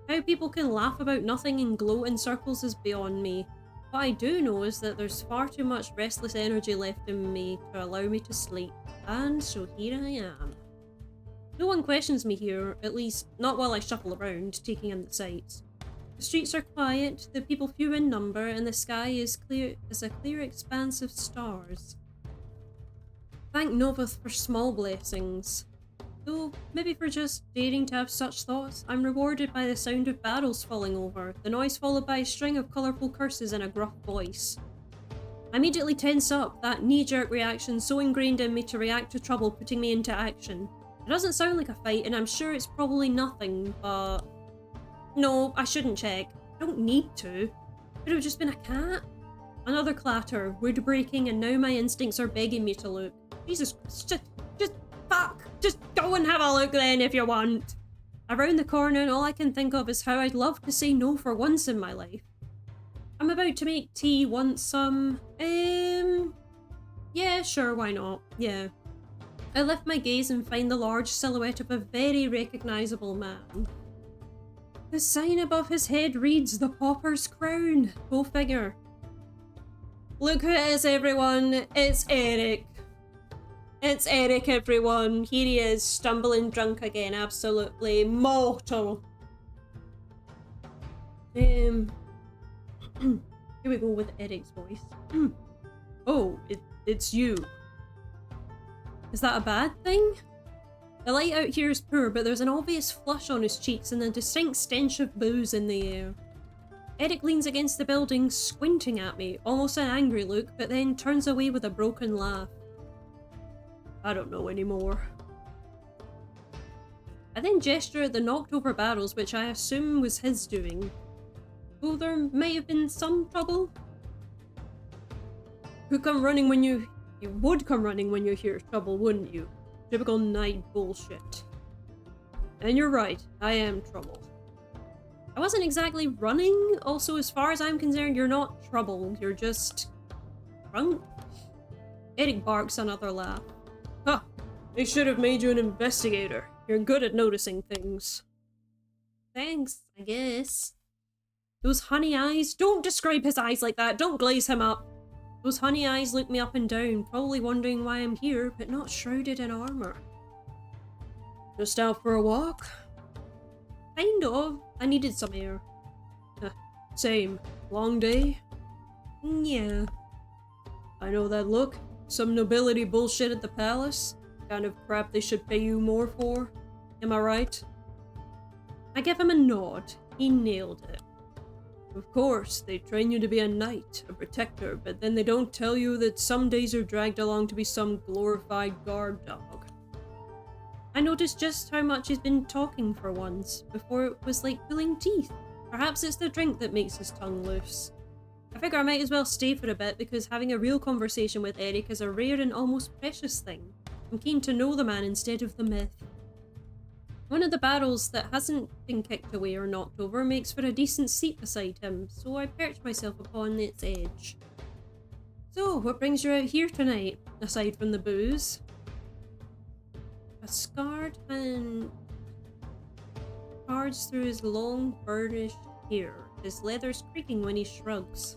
How people can laugh about nothing and gloat in circles is beyond me. What I do know is that there's far too much restless energy left in me to allow me to sleep, and so here I am. No one questions me here, at least not while I shuffle around, taking in the sights. The streets are quiet, the people few in number, and the sky is clear as a clear expanse of stars. Thank Novath for small blessings. Though, maybe for just daring to have such thoughts, I'm rewarded by the sound of barrels falling over, the noise followed by a string of colourful curses in a gruff voice. I immediately tense up, that knee-jerk reaction so ingrained in me to react to trouble putting me into action. It doesn't sound like a fight, and I'm sure it's probably nothing, but... No, I shouldn't check. I don't need to. Could have just been a cat. Another clatter, wood breaking, and now my instincts are begging me to look. Jesus Christ, just fuck! Just go and have a look then if you want! Around the corner and all I can think of is how I'd love to say no for once in my life. I'm about to make tea, want some? Yeah, sure, why not? Yeah. I lift my gaze and find the large silhouette of a very recognisable man. The sign above his head reads the Pauper's Crown. Go figure. Look who it is, everyone. It's Eric. It's Eric, everyone. Here he is, stumbling drunk again. Absolutely mortal. Here we go with Eric's voice. Oh, it's you. Is that a bad thing? The light out here is poor, but there's an obvious flush on his cheeks and a distinct stench of booze in the air. Eric leans against the building, squinting at me, almost an angry look, but then turns away with a broken laugh. I don't know anymore. I then gesture at the knocked over barrels, which I assume was his doing. Though there may have been some trouble. You would come running when you hear trouble, wouldn't you? Typical night bullshit. And you're right, I am trouble. I wasn't exactly running. Also, as far as I'm concerned, you're not trouble. You're just drunk. Eric barks another laugh. Huh, they should have made you an investigator. You're good at noticing things. Thanks, I guess. Those honey eyes, don't describe his eyes like that, don't glaze him up. Those honey eyes look me up and down, probably wondering why I'm here, but not shrouded in armour. Just out for a walk? Kind of. I needed some air. Same. Long day? Yeah. I know that look. Some nobility bullshit at the palace. Kind of crap they should pay you more for. Am I right? I give him a nod. He nailed it. Of course, they train you to be a knight, a protector, but then they don't tell you that some days you're dragged along to be some glorified guard dog. I noticed just how much he's been talking for once. Before it was like pulling teeth. Perhaps it's the drink that makes his tongue loose. I figure I might as well stay for a bit because having a real conversation with Eric is a rare and almost precious thing. I'm keen to know the man instead of the myth. One of the barrels that hasn't been kicked away or knocked over makes for a decent seat beside him, so I perch myself upon its edge. So, what brings you out here tonight, aside from the booze? A scarred hand cards through his long, burnished hair, his leathers creaking when he shrugs.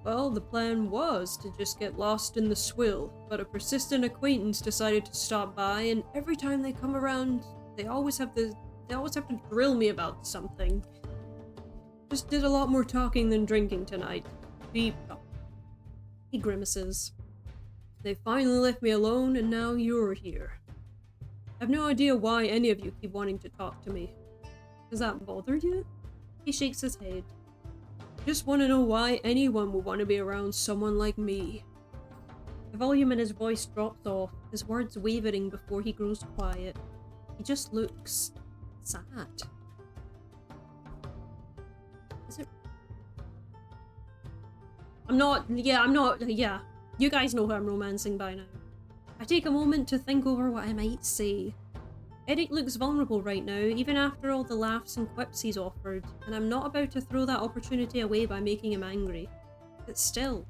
Well, the plan was to just get lost in the swill, but a persistent acquaintance decided to stop by, and every time they come around, they always have to drill me about something. Just did a lot more talking than drinking tonight. He grimaces. They finally left me alone, and now you're here. I've no idea why any of you keep wanting to talk to me. Does that bother you? He shakes his head. Just want to know why anyone would want to be around someone like me. The volume in his voice drops off, his words wavering before he grows quiet. He just looks sad. Is it? I'm not. You guys know who I'm romancing by now. I take a moment to think over what I might say. Eric looks vulnerable right now, even after all the laughs and quips he's offered, and I'm not about to throw that opportunity away by making him angry. But still,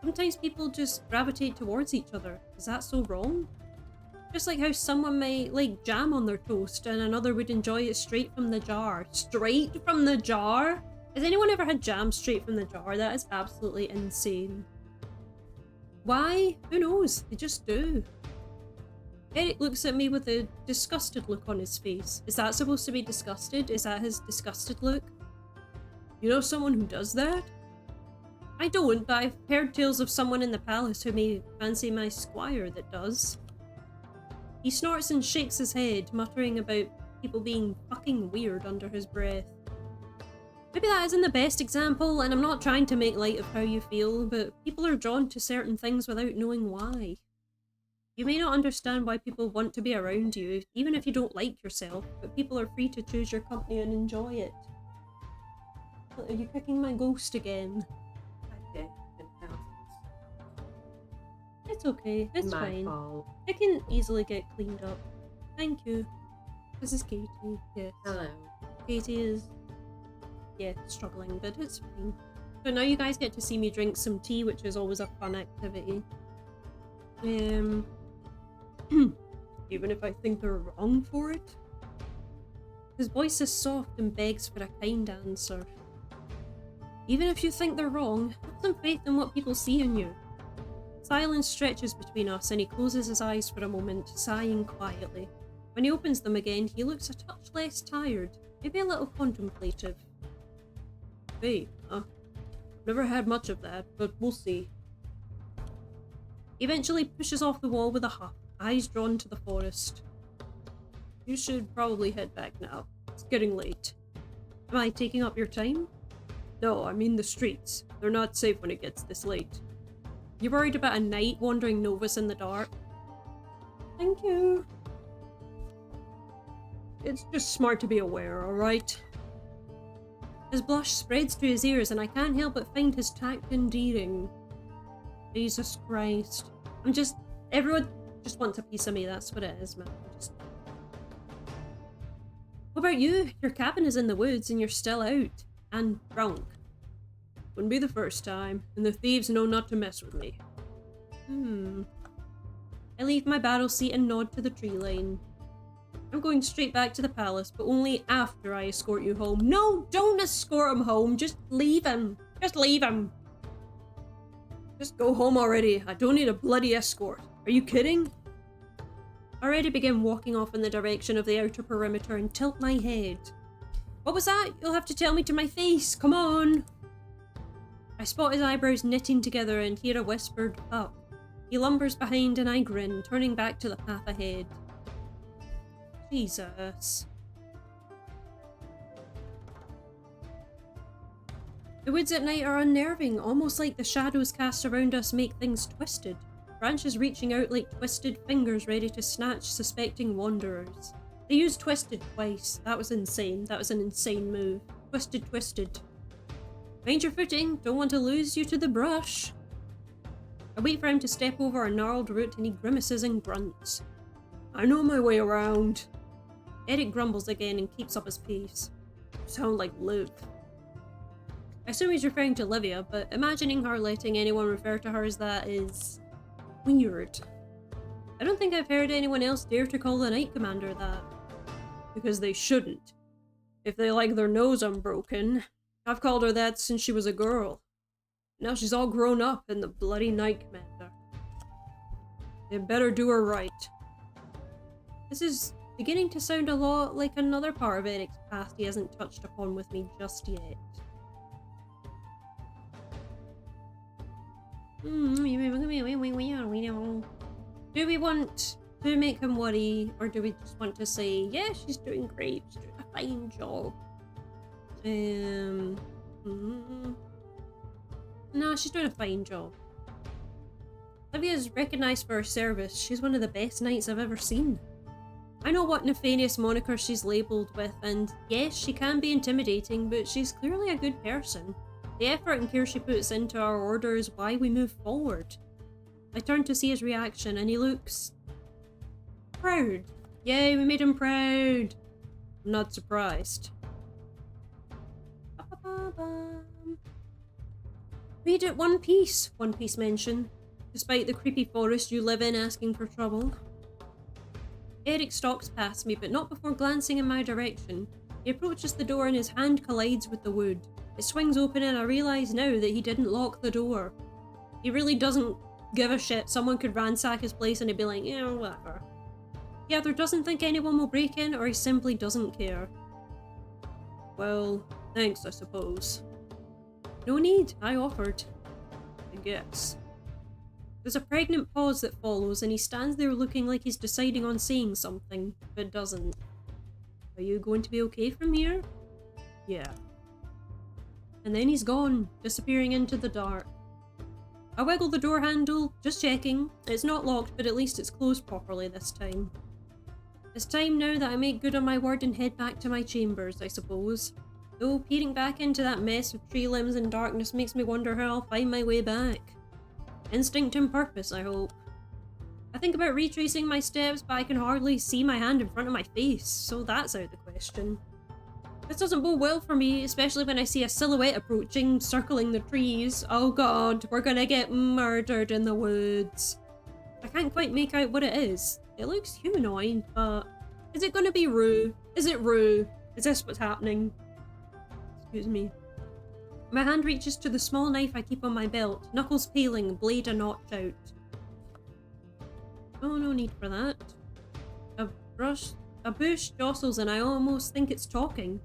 sometimes people just gravitate towards each other. Is that so wrong? Just like how someone might like jam on their toast and another would enjoy it straight from the jar. Straight from the jar? Has anyone ever had jam straight from the jar? That is absolutely insane. Why? Who knows? They just do. Eric looks at me with a disgusted look on his face. Is that supposed to be disgusted? Is that his disgusted look? You know someone who does that? I don't, but I've heard tales of someone in the palace who may fancy my squire that does. He snorts and shakes his head, muttering about people being fucking weird under his breath. Maybe that isn't the best example, and I'm not trying to make light of how you feel, but people are drawn to certain things without knowing why. You may not understand why people want to be around you, even if you don't like yourself, but people are free to choose your company and enjoy it. Are you picking my ghost again? Okay. It's okay, it's My fine. fault. It can easily get cleaned up. Thank you. This is Katie, yes. Hello. Katie is, struggling, but it's fine. So now you guys get to see me drink some tea, which is always a fun activity. Even if I think they're wrong for it? His voice is soft and begs for a kind answer. Even if you think they're wrong, have some faith in what people see in you. Silence stretches between us and he closes his eyes for a moment, sighing quietly. When he opens them again, he looks a touch less tired, maybe a little contemplative. Faith, huh? Never had much of that, but we'll see. He eventually pushes off the wall with a huff, eyes drawn to the forest. You should probably head back now. It's getting late. Am I taking up your time? No, I mean the streets. They're not safe when it gets this late. You worried about a night wandering novice in the dark? Thank you. It's just smart to be aware, alright? His blush spreads to his ears and I can't help but find his tact endearing. Jesus Christ. Everyone just wants a piece of me, that's what it is, man. What about you? Your cabin is in the woods and you're still out. And drunk. Wouldn't be the first time, and the thieves know not to mess with me. I leave my barrel seat and nod to the tree line. I'm going straight back to the palace, but only after I escort you home. No, don't escort him home, just leave him. Just leave him. Just go home already, I don't need a bloody escort. Are you kidding? I already begin walking off in the direction of the outer perimeter and tilt my head. What was that? You'll have to tell me to my face, come on! I spot his eyebrows knitting together and hear a whispered up. He lumbers behind and I grin, turning back to the path ahead. Jesus. The woods at night are unnerving, almost like the shadows cast around us make things twisted. Branches reaching out like twisted fingers ready to snatch suspecting wanderers. They used twisted twice. That was insane. That was an insane move. Twisted, twisted. Mind your footing. Don't want to lose you to the brush. I wait for him to step over a gnarled root and he grimaces and grunts. I know my way around. Eric grumbles again and keeps up his pace. You sound like Liv. I assume he's referring to Livia, but imagining her letting anyone refer to her as that is weird. I don't think I've heard anyone else dare to call the Knight Commander that. Because they shouldn't. If they like their nose unbroken. I've called her that since she was a girl. Now she's all grown up and the bloody Knight Commander. They better do her right. This is beginning to sound a lot like another part of Eric's past he hasn't touched upon with me just yet. Do we want to make him worry, or do we just want to say, yeah, she's doing great, she's doing a fine job? No, she's doing a fine job. Livia's recognised for her service. She's one of the best knights I've ever seen. I know what nefarious moniker she's labelled with, and yes, she can be intimidating, but she's clearly a good person. The effort and care she puts into our order is why we move forward. I turn to see his reaction, and he looks proud. Yay, we made him proud. I'm not surprised. Made it one piece mention, despite the creepy forest you live in asking for trouble. Eric stalks past me, but not before glancing in my direction. He approaches the door and his hand collides with the wood. It swings open and I realise now that he didn't lock the door. He really doesn't give a shit. Someone could ransack his place and he'd be like, yeah, whatever. He either doesn't think anyone will break in or he simply doesn't care. Well, thanks, I suppose. No need, I offered. I guess. There's a pregnant pause that follows and he stands there looking like he's deciding on saying something, but doesn't. Are you going to be okay from here? Yeah. And then he's gone, disappearing into the dark. I wiggle the door handle, just checking. It's not locked, but at least it's closed properly this time. It's time now that I make good on my word and head back to my chambers, I suppose. Though peering back into that mess of tree limbs and darkness makes me wonder how I'll find my way back. Instinct and purpose, I hope. I think about retracing my steps, but I can hardly see my hand in front of my face, so that's out of the question. This doesn't bode well for me, especially when I see a silhouette approaching, circling the trees. Oh god, we're gonna get murdered in the woods. I can't quite make out what it is. It looks humanoid, but is it gonna be Rue? Is it Rue? Is this what's happening? Excuse me. My hand reaches to the small knife I keep on my belt, knuckles peeling, blade a notch out. Oh, no need for that. A bush jostles and I almost think it's talking.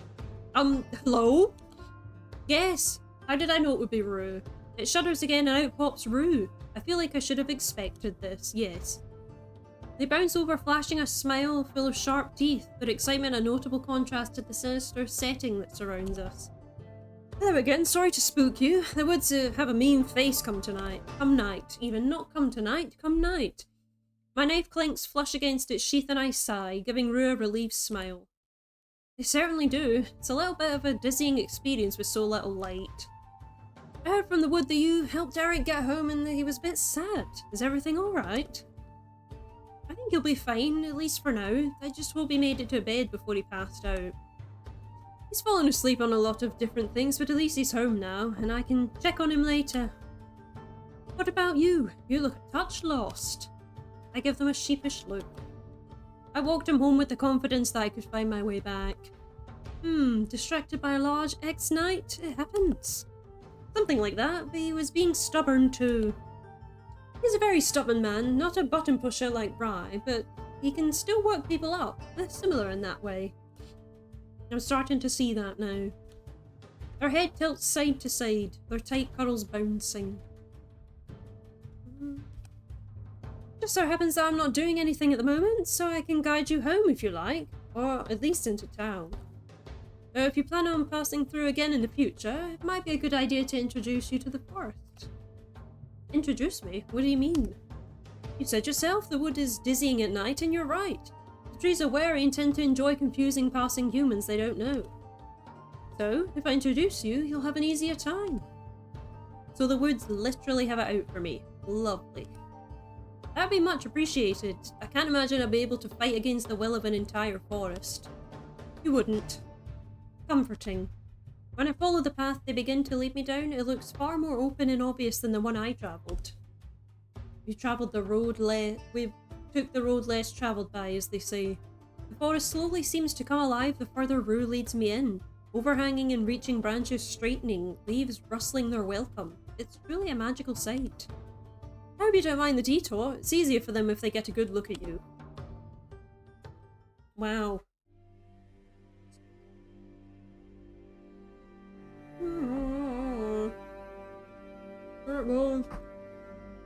Hello? Yes! How did I know it would be Rue? It shudders again and out pops Rue. I feel like I should have expected this, yes. They bounce over, flashing a smile full of sharp teeth, their excitement a notable contrast to the sinister setting that surrounds us. Hello again, sorry to spook you. The woods have a mean face come tonight. Come night. Even not come tonight, come night. My knife clinks flush against its sheath and I sigh, giving Rue a relieved smile. They certainly do. It's a little bit of a dizzying experience with so little light. I heard from the wood that you helped Errant get home and that he was a bit sad. Is everything alright? I think he'll be fine, at least for now. I just hope he made it to bed before he passed out. He's fallen asleep on a lot of different things, but at least he's home now, and I can check on him later. What about you? You look a touch lost. I give them a sheepish look. I walked him home with the confidence that I could find my way back. Distracted by a large ex-knight? It happens. Something like that, but he was being stubborn too. He's a very stubborn man, not a button pusher like Bry, but he can still work people up. They're similar in that way. I'm starting to see that now. Their head tilts side to side, their tight curls bouncing. Just so happens that I'm not doing anything at the moment, so I can guide you home if you like, or at least into town. If you plan on passing through again in the future, it might be a good idea to introduce you to the forest. Introduce me? What do you mean? You said yourself the wood is dizzying at night, and you're right. The trees are wary and tend to enjoy confusing passing humans they don't know. So, if I introduce you, you'll have an easier time. So the woods literally have it out for me. Lovely. That'd be much appreciated. I can't imagine I'd be able to fight against the will of an entire forest. You wouldn't. Comforting. When I follow the path they begin to lead me down, it looks far more open and obvious than the one I travelled. We travelled the road we took the road less travelled by, as they say. The forest slowly seems to come alive the further Rue leads me in. Overhanging and reaching branches straightening, leaves rustling their welcome. It's truly a magical sight. I hope you don't mind the detour. It's easier for them if they get a good look at you. Wow.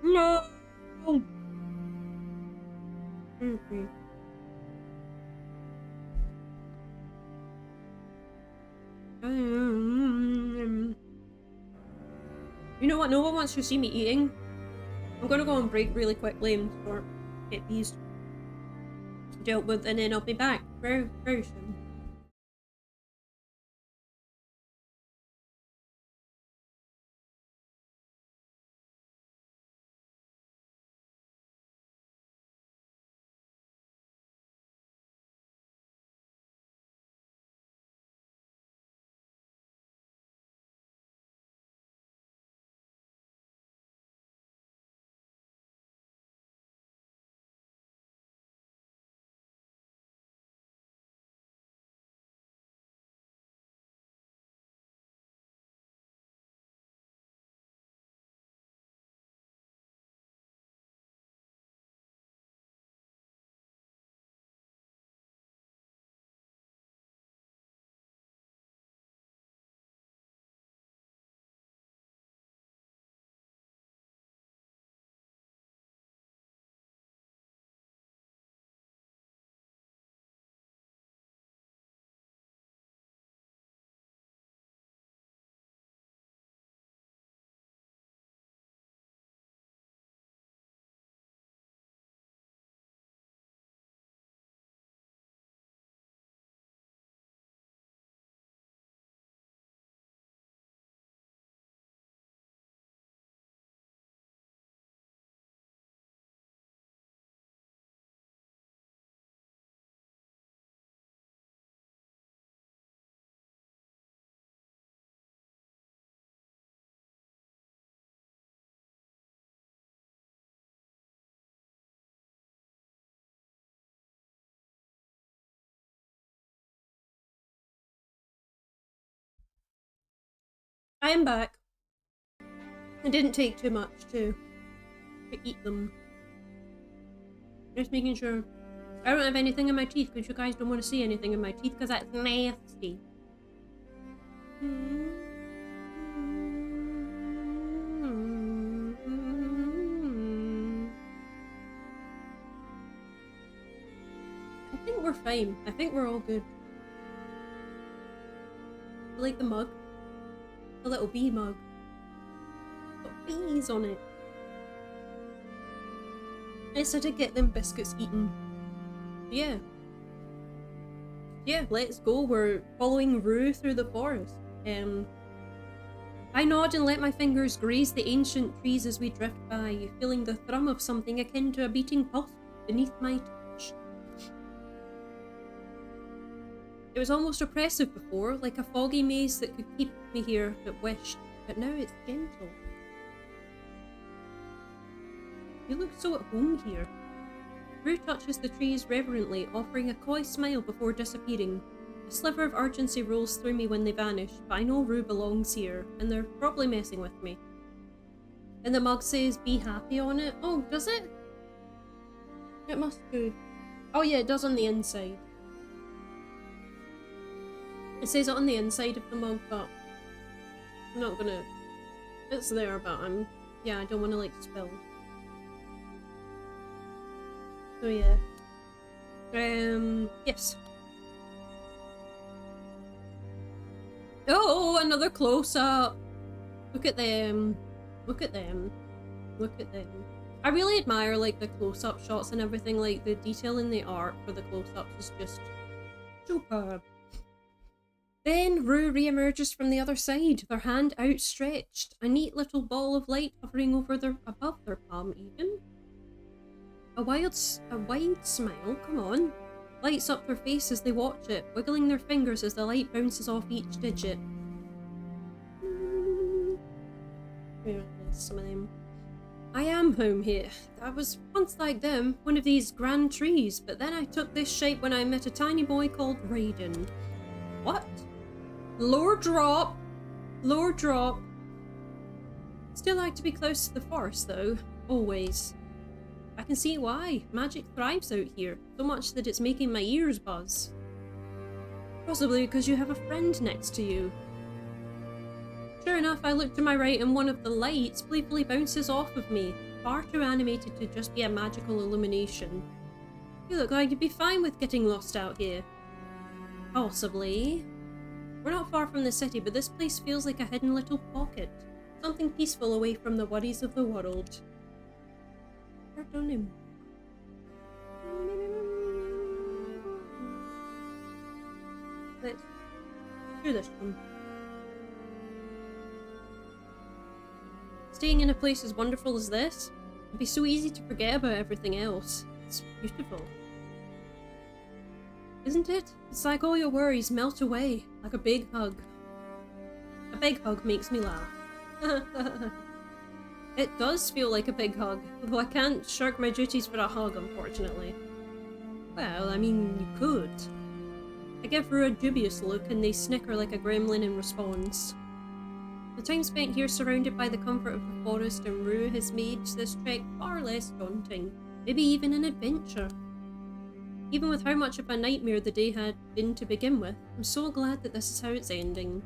No. You know what? No one wants to see me eating. I'm gonna go on break really quickly and get these dealt with, and then I'll be back very, very soon. I am back. It didn't take too much to eat them. Just making sure. I don't have anything in my teeth because you guys don't want to see anything in my teeth because that's nasty. I think we're fine. I think we're all good. I like the mug. A little bee mug. Got bees on it. Yes, I did get them biscuits eaten. Yeah. Yeah, let's go. We're following Rue through the forest. I nod and let my fingers graze the ancient trees as we drift by, feeling the thrum of something akin to a beating pulse beneath my touch. It was almost oppressive before, like a foggy maze that could keep me here if it wished, but now it's gentle. You look so at home here. Rue touches the trees reverently, offering a coy smile before disappearing. A sliver of urgency rolls through me when they vanish, but I know Rue belongs here, and they're probably messing with me. And the mug says, "Be happy" on it. Oh, does it? It must do. Oh yeah, it does on the inside. It says it on the inside of the mug, but I'm not gonna... It's there, but yeah, I don't want to like spill. So yeah. Yes. Oh, another close-up! Look at them. Look at them. Look at them. I really admire like the close-up shots and everything, like the detail in the art for the close-ups is just superb. Then Rue re-emerges from the other side, their hand outstretched, a neat little ball of light hovering over above their palm even. A wide smile, come on, lights up their face as they watch it, wiggling their fingers as the light bounces off each digit. Some of them. I am home here. I was once like them, one of these grand trees, but then I took this shape when I met a tiny boy called Raiden. What? Lore drop! Lore drop! Still like to be close to the forest though, always. I can see why. Magic thrives out here, so much that it's making my ears buzz. Possibly because you have a friend next to you. Sure enough, I look to my right and one of the lights playfully bounces off of me, far too animated to just be a magical illumination. You look like you'd be fine with getting lost out here. Possibly. We're not far from the city, but this place feels like a hidden little pocket. Something peaceful away from the worries of the world. Let's do this one. Staying in a place as wonderful as this, it'd be so easy to forget about everything else. It's beautiful. Isn't it? It's like all your worries melt away, like a big hug. A big hug makes me laugh. It does feel like a big hug, though I can't shirk my duties for a hug, unfortunately. Well, I mean, you could. I give Rue a dubious look and they snicker like a gremlin in response. The time spent here surrounded by the comfort of the forest and Rue has made this trek far less daunting, maybe even an adventure. Even with how much of a nightmare the day had been to begin with, I'm so glad that this is how it's ending.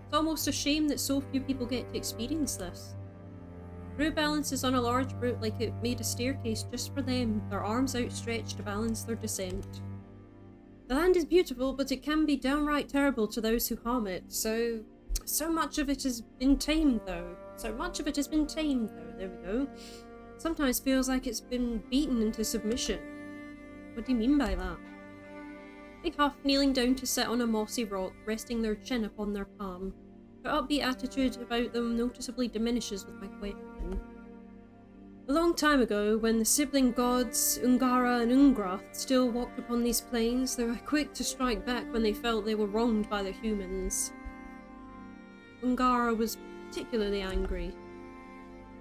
It's almost a shame that so few people get to experience this. Rue balances on a large root like it made a staircase just for them, their arms outstretched to balance their descent. The land is beautiful, but it can be downright terrible to those who harm it, so much of it has been tamed though. There we go. Sometimes feels like it's been beaten into submission. What do you mean by that? They huff, kneeling down to sit on a mossy rock, resting their chin upon their palm. Their upbeat attitude about them noticeably diminishes with my question. A long time ago, when the sibling gods Ungara and Ungrath still walked upon these plains, they were quick to strike back when they felt they were wronged by the humans. Ungara was particularly angry.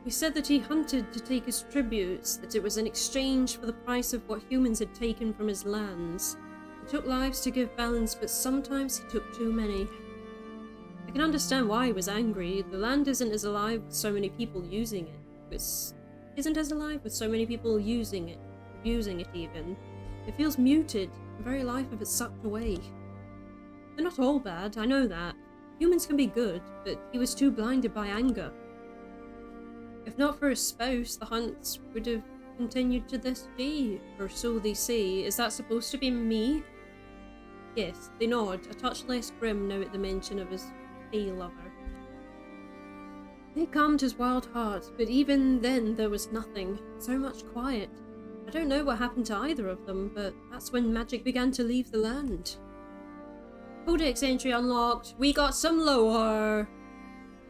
He said that he hunted to take his tributes, that it was in exchange for the price of what humans had taken from his lands. He took lives to give balance, but sometimes he took too many. I can understand why he was angry. The land isn't as alive with so many people using it. Isn't as alive with so many people using it, abusing it even. It feels muted, the very life of it sucked away. They're not all bad, I know that. Humans can be good, but he was too blinded by anger. If not for his spouse, the hunts would have continued to this day, or so they say. Is that supposed to be me? Yes, they nod, a touch less grim now at the mention of his fey lover. They calmed his wild heart, but even then there was nothing. So much quiet. I don't know what happened to either of them, but that's when magic began to leave the land. Codex entry unlocked. We got some lore!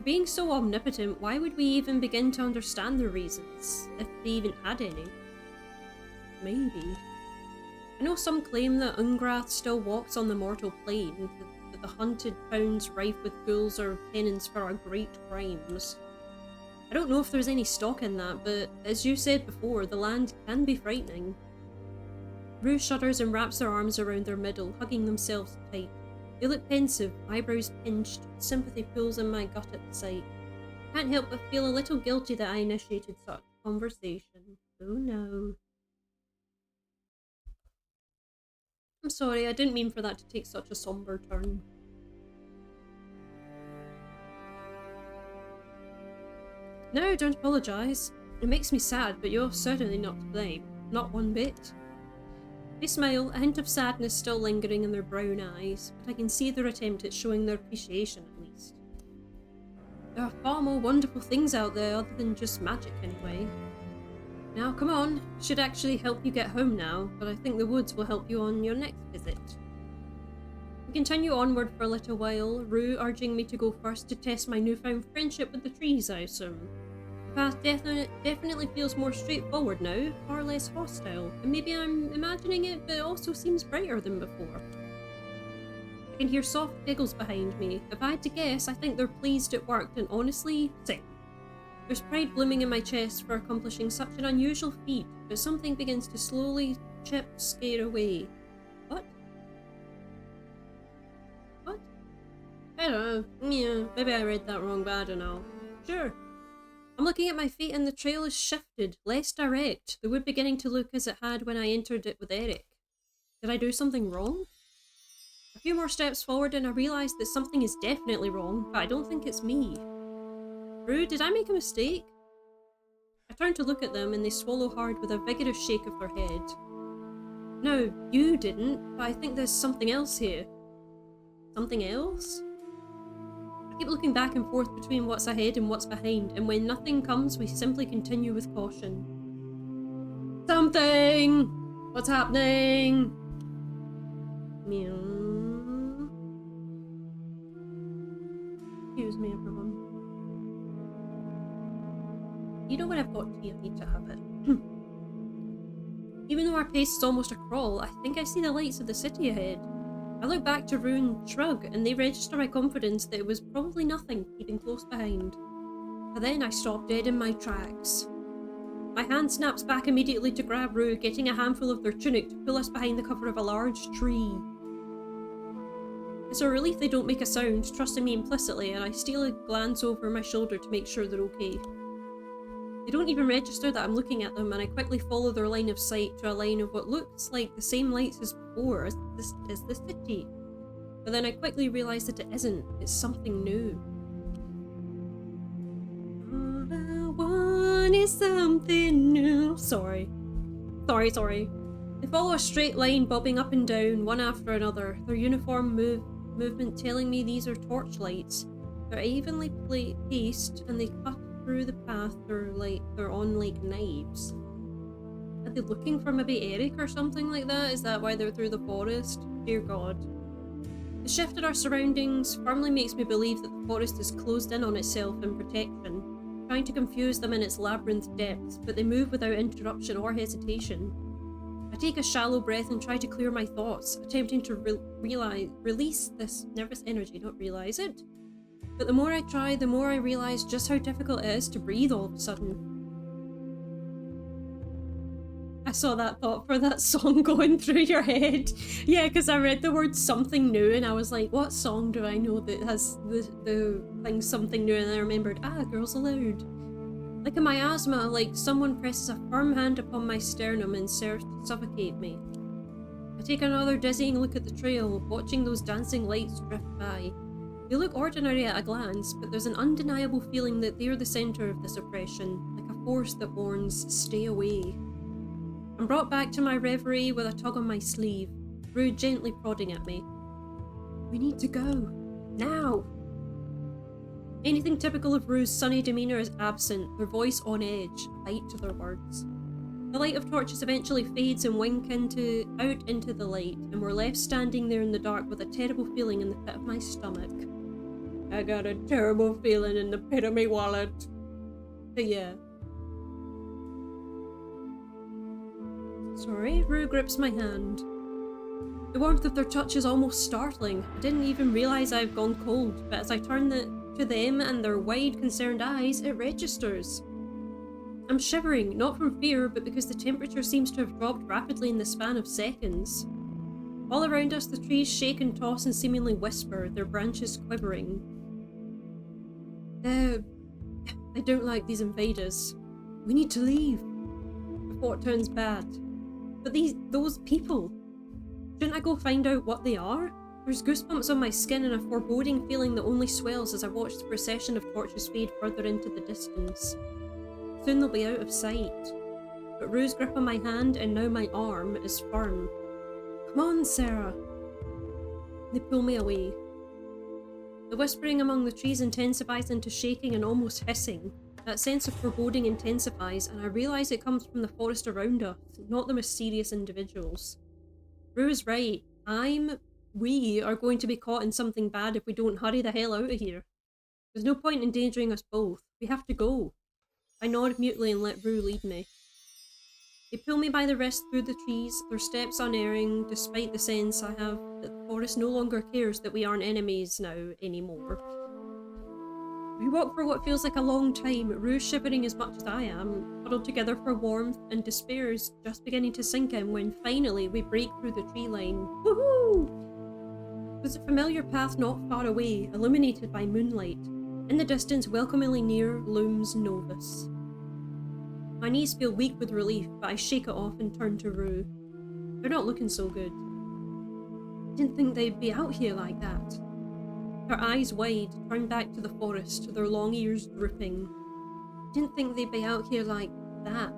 Being so omnipotent, why would we even begin to understand the reasons, if they even had any? Maybe. I know some claim that Ungrath still walks on the mortal plane, that the hunted towns rife with ghouls are penance for our great crimes. I don't know if there's any stock in that, but as you said before, the land can be frightening. Rue shudders and wraps their arms around their middle, hugging themselves tight. They look pensive, eyebrows pinched, sympathy pulls in my gut at the sight. Can't help but feel a little guilty that I initiated such conversation. Oh no. I'm sorry, I didn't mean for that to take such a somber turn. No, don't apologise. It makes me sad, but you're certainly not to blame. Not one bit. They smile, a hint of sadness still lingering in their brown eyes, but I can see their attempt at showing their appreciation at least. There are far more wonderful things out there other than just magic anyway. Now come on, I should actually help you get home now, but I think the woods will help you on your next visit. We continue onward for a little while, Rue urging me to go first to test my newfound friendship with the trees, I assume. The path definitely feels more straightforward now, far less hostile, and maybe I'm imagining it, but it also seems brighter than before. I can hear soft giggles behind me. If I had to guess, I think they're pleased it worked, and honestly, same. There's pride blooming in my chest for accomplishing such an unusual feat, but something begins to slowly scare away. What? What? I don't know. Yeah, maybe I read that wrong, but I don't know. Sure. I'm looking at my feet and the trail is shifted, less direct, the wood beginning to look as it had when I entered it with Eric. Did I do something wrong? A few more steps forward and I realise that something is definitely wrong, but I don't think it's me. Rue, did I make a mistake? I turn to look at them and they swallow hard with a vigorous shake of their head. No, you didn't, but I think there's something else here. Something else? I keep looking back and forth between what's ahead and what's behind, and when nothing comes, we simply continue with caution. Something! What's happening? Meow. Excuse me, everyone. You know when I've got tea, I need to have it. Even though our pace is almost a crawl, I think I see the lights of the city ahead. I look back to Rue and shrug, and they register my confidence that it was probably nothing, keeping close behind. But then I stop dead in my tracks. My hand snaps back immediately to grab Rue, getting a handful of their tunic to pull us behind the cover of a large tree. It's a relief they don't make a sound, trusting me implicitly, and I steal a glance over my shoulder to make sure they're okay. They don't even register that I'm looking at them, and I quickly follow their line of sight to a line of what looks like the same lights as before, as the city. But then I quickly realise that it isn't. It's something new. All I want is something new. Sorry. They follow a straight line, bobbing up and down, one after another, their uniform movement telling me these are torchlights. They're evenly paced, and they cut through the path they're on like knives. Are they looking for maybe Eric or something like that? Is that why they're through the forest? Dear God. The shift in our surroundings firmly makes me believe that the forest is closed in on itself in protection, trying to confuse them in its labyrinth depths, but they move without interruption or hesitation. I take a shallow breath and try to clear my thoughts, attempting to release this nervous energy, not realize it. But the more I try, the more I realise just how difficult it is to breathe all of a sudden. A saw that thought for that song going through your head. Yeah, because I read the word something new and I was like, what song do I know that has the thing something new? And I remembered, Girls Aloud. Like a miasma, like someone presses a firm hand upon my sternum and serves to suffocate me. I take another dizzying look at the trail, watching those dancing lights drift by. They look ordinary at a glance, but there's an undeniable feeling that they're the centre of this oppression, like a force that warns, stay away. I'm brought back to my reverie with a tug on my sleeve, Rue gently prodding at me. We need to go. Now! Anything typical of Rue's sunny demeanour is absent, their voice on edge, a bite to their words. The light of torches eventually fades and wink out into the light, and we're left standing there in the dark with a terrible feeling in the pit of my stomach. I got a terrible feeling in the pit of my wallet. But yeah. Sorry, Rue grips my hand. The warmth of their touch is almost startling. I didn't even realise I've gone cold, but as I turn to them and their wide, concerned eyes, it registers. I'm shivering, not from fear, but because the temperature seems to have dropped rapidly in the span of seconds. All around us, the trees shake and toss and seemingly whisper, their branches quivering. I don't like these invaders. We need to leave before it turns bad. But those people, shouldn't I go find out what they are? There's goosebumps on my skin and a foreboding feeling that only swells as I watch the procession of torches fade further into the distance. Soon they'll be out of sight. But Rue's grip on my hand and now my arm is firm. Come on, Sarah. They pull me away. The whispering among the trees intensifies into shaking and almost hissing. That sense of foreboding intensifies, and I realise it comes from the forest around us, not the mysterious individuals. Rue is right. We are going to be caught in something bad if we don't hurry the hell out of here. There's no point in endangering us both. We have to go. I nod mutely and let Rue lead me. They pull me by the wrist through the trees, their steps unerring, despite the sense I have that the forest no longer cares that we aren't enemies now anymore. We walk for what feels like a long time, Rue shivering as much as I am, huddled together for warmth, and despair is just beginning to sink in when finally we break through the tree line. Woohoo! There's a familiar path not far away, illuminated by moonlight. In the distance, welcomingly near, looms Novus. My knees feel weak with relief, but I shake it off and turn to Rue. They're not looking so good. I didn't think they'd be out here like that. Her eyes wide, turned back to the forest, their long ears drooping. I didn't think they'd be out here like that.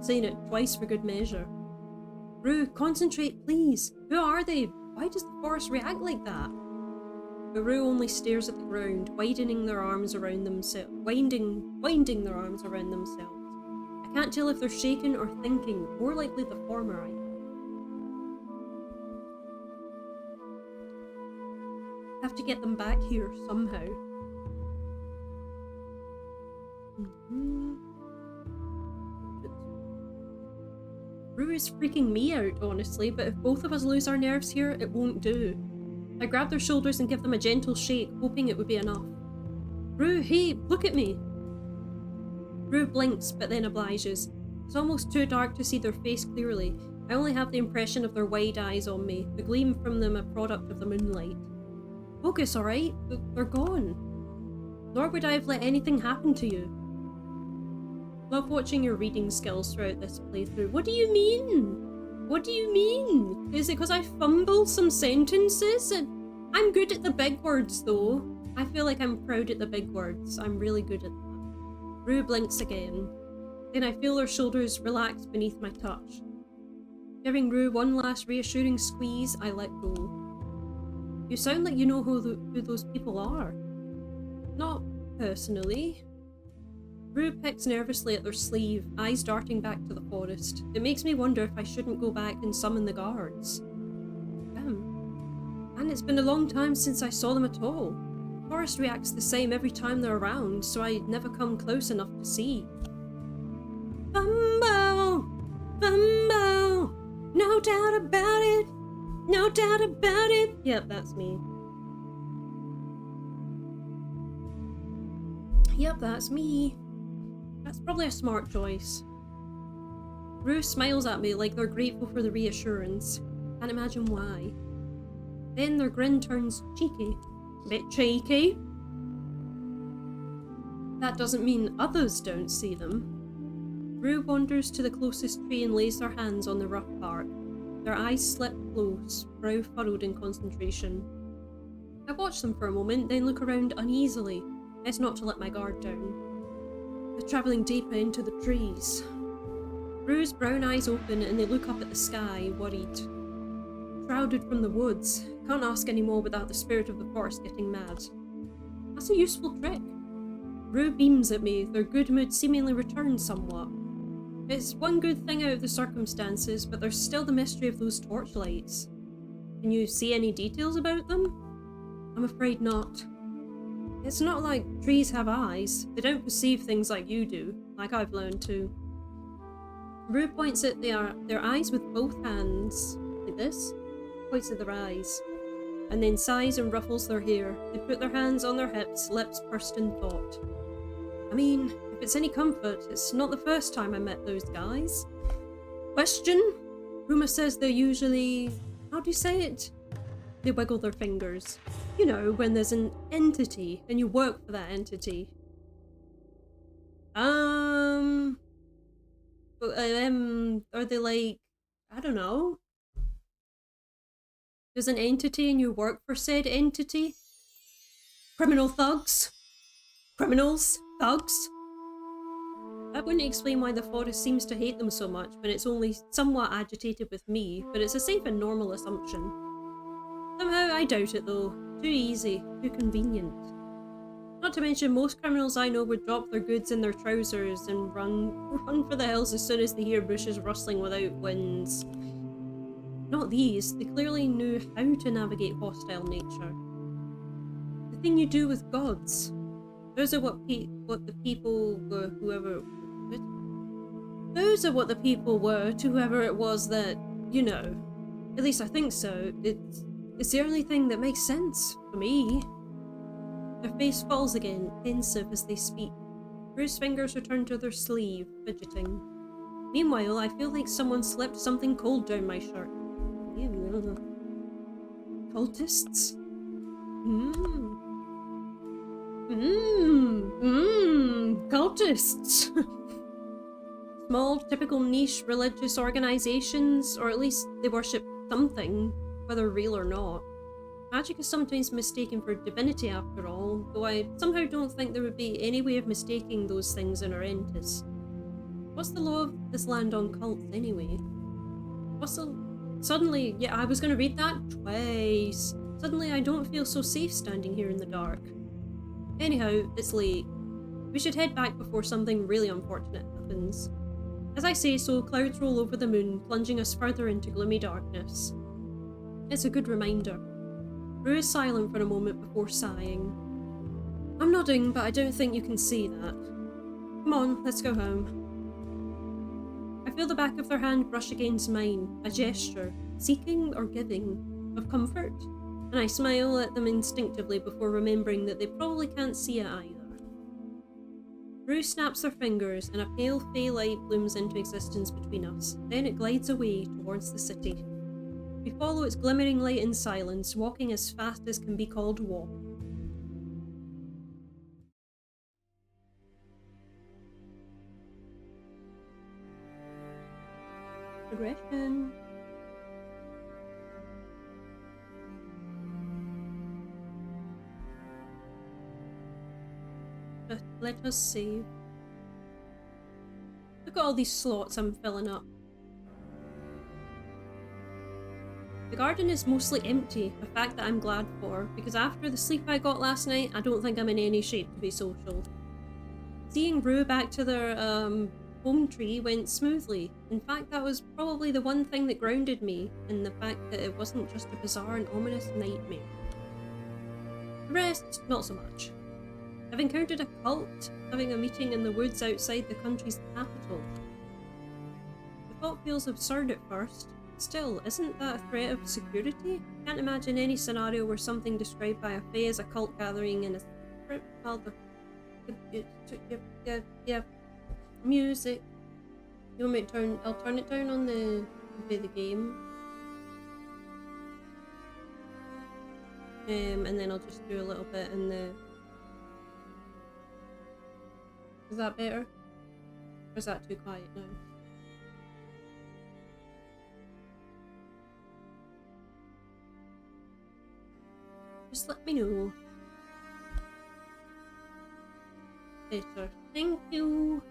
Saying it twice for good measure. Rue, concentrate, please. Who are they? Why does the forest react like that? But Rue only stares at the ground, winding their arms around themselves. Winding their arms around themselves. I can't tell if they're shaken or thinking, more likely the former, I think. I have to get them back here somehow. Rue is freaking me out, honestly, but if both of us lose our nerves here, it won't do. I grab their shoulders and give them a gentle shake, hoping it would be enough. Rue, hey, look at me! Rue blinks, but then obliges. It's almost too dark to see their face clearly. I only have the impression of their wide eyes on me, the gleam from them a product of the moonlight. Focus, alright? They're gone. Nor would I have let anything happen to you. Love watching your reading skills throughout this playthrough. What do you mean? What do you mean? Is it because I fumble some sentences? I'm good at the big words though. I feel like I'm proud at the big words. I'm really good at that. Rue blinks again. Then I feel their shoulders relax beneath my touch. Giving Rue one last reassuring squeeze, I let go. You sound like you know who those people are. Not personally. Rue picks nervously at their sleeve, eyes darting back to the forest. It makes me wonder if I shouldn't go back and summon the guards. Damn. And it's been a long time since I saw them at all. The forest reacts the same every time they're around, so I never come close enough to see. Fumble! Fumble! No doubt about it! No doubt about it! Yep, that's me. Yep, that's me. That's probably a smart choice. Rue smiles at me like they're grateful for the reassurance. Can't imagine why. Then their grin turns cheeky. A bit cheeky. That doesn't mean others don't see them. Rue wanders to the closest tree and lays their hands on the rough bark. Their eyes slip close, brow furrowed in concentration. I watch them for a moment, then look around uneasily, as not to let my guard down. They're travelling deeper into the trees. Rue's brown eyes open and they look up at the sky, worried. Shrouded from the woods. Can't ask any more without the spirit of the forest getting mad. That's a useful trick. Rue beams at me, their good mood seemingly returns somewhat. It's one good thing out of the circumstances, but there's still the mystery of those torchlights. Can you see any details about them? I'm afraid not. It's not like trees have eyes. They don't perceive things like you do, like I've learned to. Rue points at their eyes with both hands, like this. Points at their eyes, and then sighs and ruffles their hair. They put their hands on their hips, lips pursed in thought. I mean, if it's any comfort, it's not the first time I met those guys. Question? Rumour says they're usually... how do you say it? They wiggle their fingers. You know, when there's an entity, and you work for that entity. Are they like... I don't know. There's an entity and you work for said entity? Criminal thugs? Criminals? Thugs? That wouldn't explain why the forest seems to hate them so much when it's only somewhat agitated with me, but it's a safe and normal assumption. Somehow I doubt it though. Too easy, too convenient. Not to mention most criminals I know would drop their goods in their trousers and run for the hills as soon as they hear bushes rustling without winds. Not these, they clearly knew how to navigate hostile nature. The thing you do with gods. Those are what the people were, Those are what the people were to whoever it was that, you know. At least I think so. It's the only thing that makes sense for me. Their face falls again, pensive as they speak. Rue's fingers return to their sleeve, fidgeting. Meanwhile, I feel like someone slipped something cold down my shirt. Cultists? Cultists! Small, typical niche religious organizations, or at least they worship something, whether real or not. Magic is sometimes mistaken for divinity after all, though I somehow don't think there would be any way of mistaking those things in Errantis. What's the law of this land on cults anyway? Suddenly, yeah, I was going to read that twice. Suddenly I don't feel so safe standing here in the dark. Anyhow, it's late. We should head back before something really unfortunate happens. As I say so, clouds roll over the moon, plunging us further into gloomy darkness. It's a good reminder. Rue is silent for a moment before sighing. I'm nodding, but I don't think you can see that. Come on, let's go home. I feel the back of their hand brush against mine, a gesture, seeking or giving, of comfort, and I smile at them instinctively before remembering that they probably can't see it either. Rue snaps her fingers and a pale fey light blooms into existence between us, then it glides away towards the city. We follow its glimmering light in silence, walking as fast as can be called walk. Progression. But let us save. Look at all these slots I'm filling up. The garden is mostly empty, a fact that I'm glad for, because after the sleep I got last night, I don't think I'm in any shape to be social. Seeing Rue back to their home tree went smoothly. In fact, that was probably the one thing that grounded me, in the fact that it wasn't just a bizarre and ominous nightmare. The rest, not so much. I've encountered a cult, having a meeting in the woods outside the country's capital. The thought feels absurd at first. Still, isn't that a threat of security? Can't imagine any scenario where something described by a fae as a cult gathering in a music. You want me to turn? I'll turn it down on the game. And then I'll just do a little bit in the... Is that better? Or is that too quiet now? Just let me know. Better. Thank you.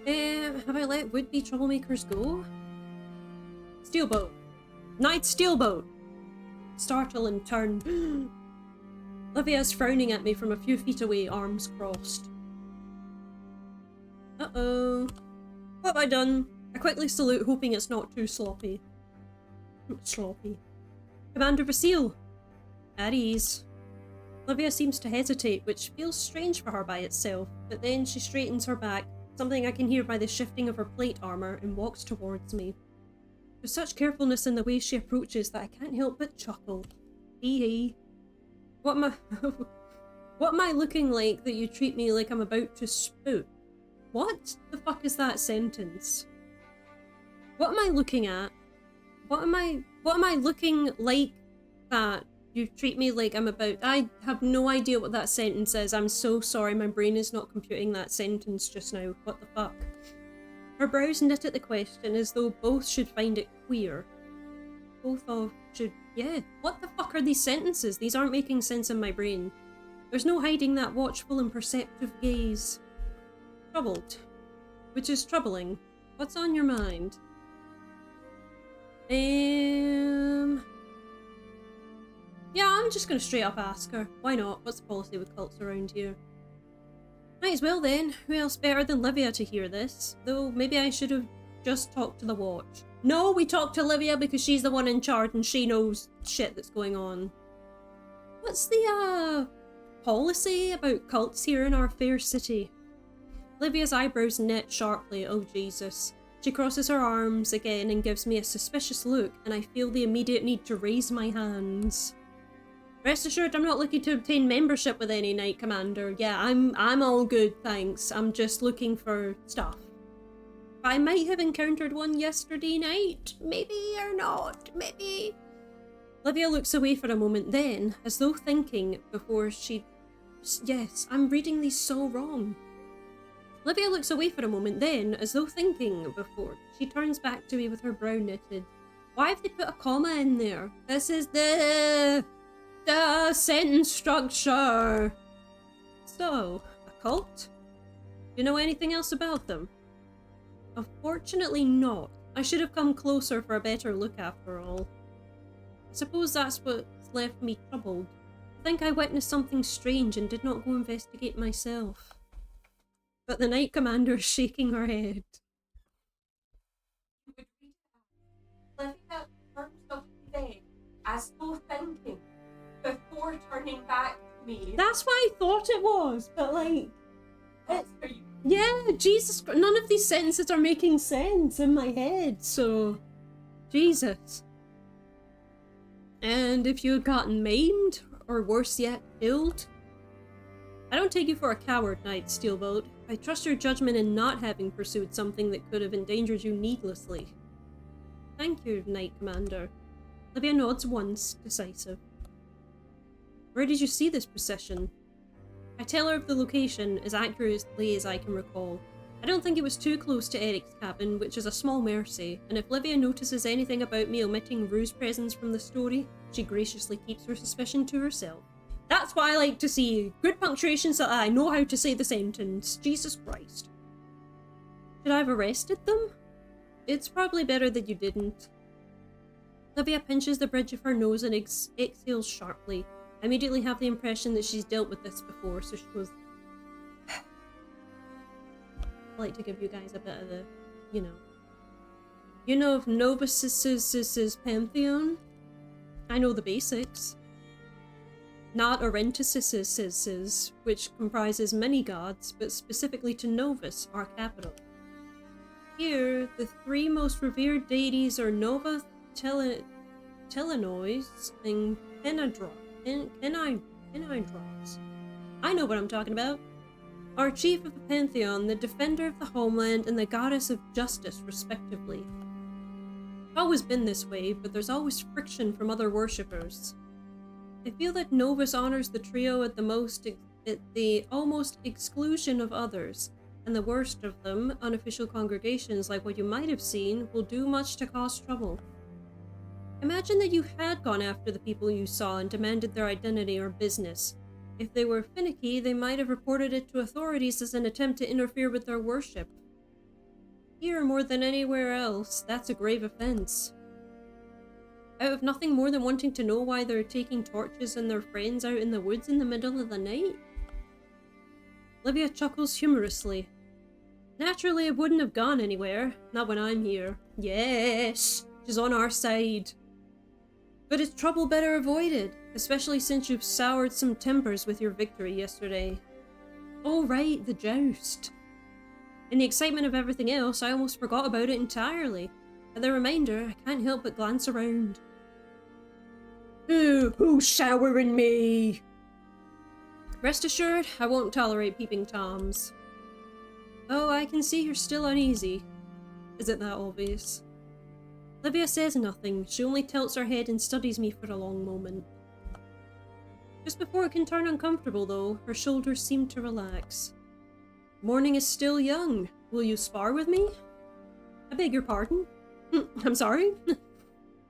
Have I let would-be troublemakers go? Steelboat. Knight Steelboat. Startle and turn. Livia's frowning at me from a few feet away, arms crossed. Uh-oh. What have I done? I quickly salute, hoping it's not too sloppy. Sloppy. Commander Vasile. At ease. Livia seems to hesitate, which feels strange for her by itself, but then she straightens her back, something I can hear by the shifting of her plate armor, and walks towards me. There's such carefulness in the way she approaches that I can't help but chuckle. Hee hee. What am I looking like that you treat me like I'm about to spout? What the fuck is that sentence? What am I looking at? What am I looking like that you treat me like I'm about... I have no idea what that sentence is. I'm so sorry, my brain is not computing that sentence just now. What the fuck? Her brows knit at the question as though both should find it queer. Both of should... Yeah, what the fuck are these sentences? These aren't making sense in my brain. There's no hiding that watchful and perceptive gaze. Troubled. Which is troubling. What's on your mind? Yeah, I'm just gonna straight up ask her. Why not? What's the policy with cults around here? Might as well then. Who else better than Livia to hear this? Though maybe I should have just talked to the watch. No, we talked to Livia because she's the one in charge and she knows shit that's going on. What's the policy about cults here in our fair city? Livia's eyebrows knit sharply. Oh Jesus. She crosses her arms again and gives me a suspicious look, and I feel the immediate need to raise my hands. Rest assured, I'm not looking to obtain membership with any Knight Commander. Yeah, I'm all good, thanks. I'm just looking for stuff. I might have encountered one yesterday night. Maybe or not. Maybe. Livia looks away for a moment then, as though thinking before she... Yes, I'm reading these so wrong. Livia looks away for a moment then, as though thinking before she turns back to me with her brow knitted. Why have they put a comma in there? This is the sentence structure. So, a cult? Do you know anything else about them? Unfortunately not. I should have come closer for a better look after all. I suppose that's what's left me troubled. I think I witnessed something strange and did not go investigate myself. But the Knight Commander is shaking her head. Livia turns off the bed as though thinking before turning back to me. That's what I thought it was, but like... Yeah, Jesus Christ, none of these sentences are making sense in my head, so... Jesus. And if you had gotten maimed, or worse yet, killed? I don't take you for a coward, Knight Steelboat. I trust your judgment in not having pursued something that could have endangered you needlessly. Thank you, Knight Commander. Livia nods once, decisive. Where did you see this procession? I tell her of the location as accurately as I can recall. I don't think it was too close to Eric's cabin, which is a small mercy, and if Livia notices anything about me omitting Rue's presence from the story, she graciously keeps her suspicion to herself. That's what I like to see. Good punctuation so I know how to say the sentence. Jesus Christ. Should I have arrested them? It's probably better that you didn't. Livia pinches the bridge of her nose and exhales sharply. I immediately have the impression that she's dealt with this before, so she goes... I like to give you guys a bit of the, You know of Novus's pantheon? I know the basics. Not Orentis's, which comprises many gods, but specifically to Novus, our capital. Here, the three most revered deities are Nova, Telenois, and Kenidros. I know what I'm talking about. Our chief of the Pantheon, the defender of the homeland, and the goddess of justice, respectively. It's always been this way, but there's always friction from other worshippers. I feel that Novus honors the trio at the almost exclusion of others, and the worst of them, unofficial congregations like what you might have seen, will do much to cause trouble. Imagine that you had gone after the people you saw and demanded their identity or business. If they were finicky, they might have reported it to authorities as an attempt to interfere with their worship. Here, more than anywhere else, that's a grave offense. Out of nothing more than wanting to know why they're taking torches and their friends out in the woods in the middle of the night? Livia chuckles humorously. Naturally, it wouldn't have gone anywhere. Not when I'm here. Yes, she's on our side. But it's trouble better avoided, especially since you've soured some tempers with your victory yesterday. Oh right, the joust. In the excitement of everything else, I almost forgot about it entirely. At the reminder, I can't help but glance around. Who's souring me? Rest assured, I won't tolerate peeping Toms. Oh, I can see you're still uneasy. Is it that obvious? Livia says nothing. She only tilts her head and studies me for a long moment. Just before it can turn uncomfortable, though, her shoulders seem to relax. Morning is still young. Will you spar with me? I beg your pardon? I'm sorry?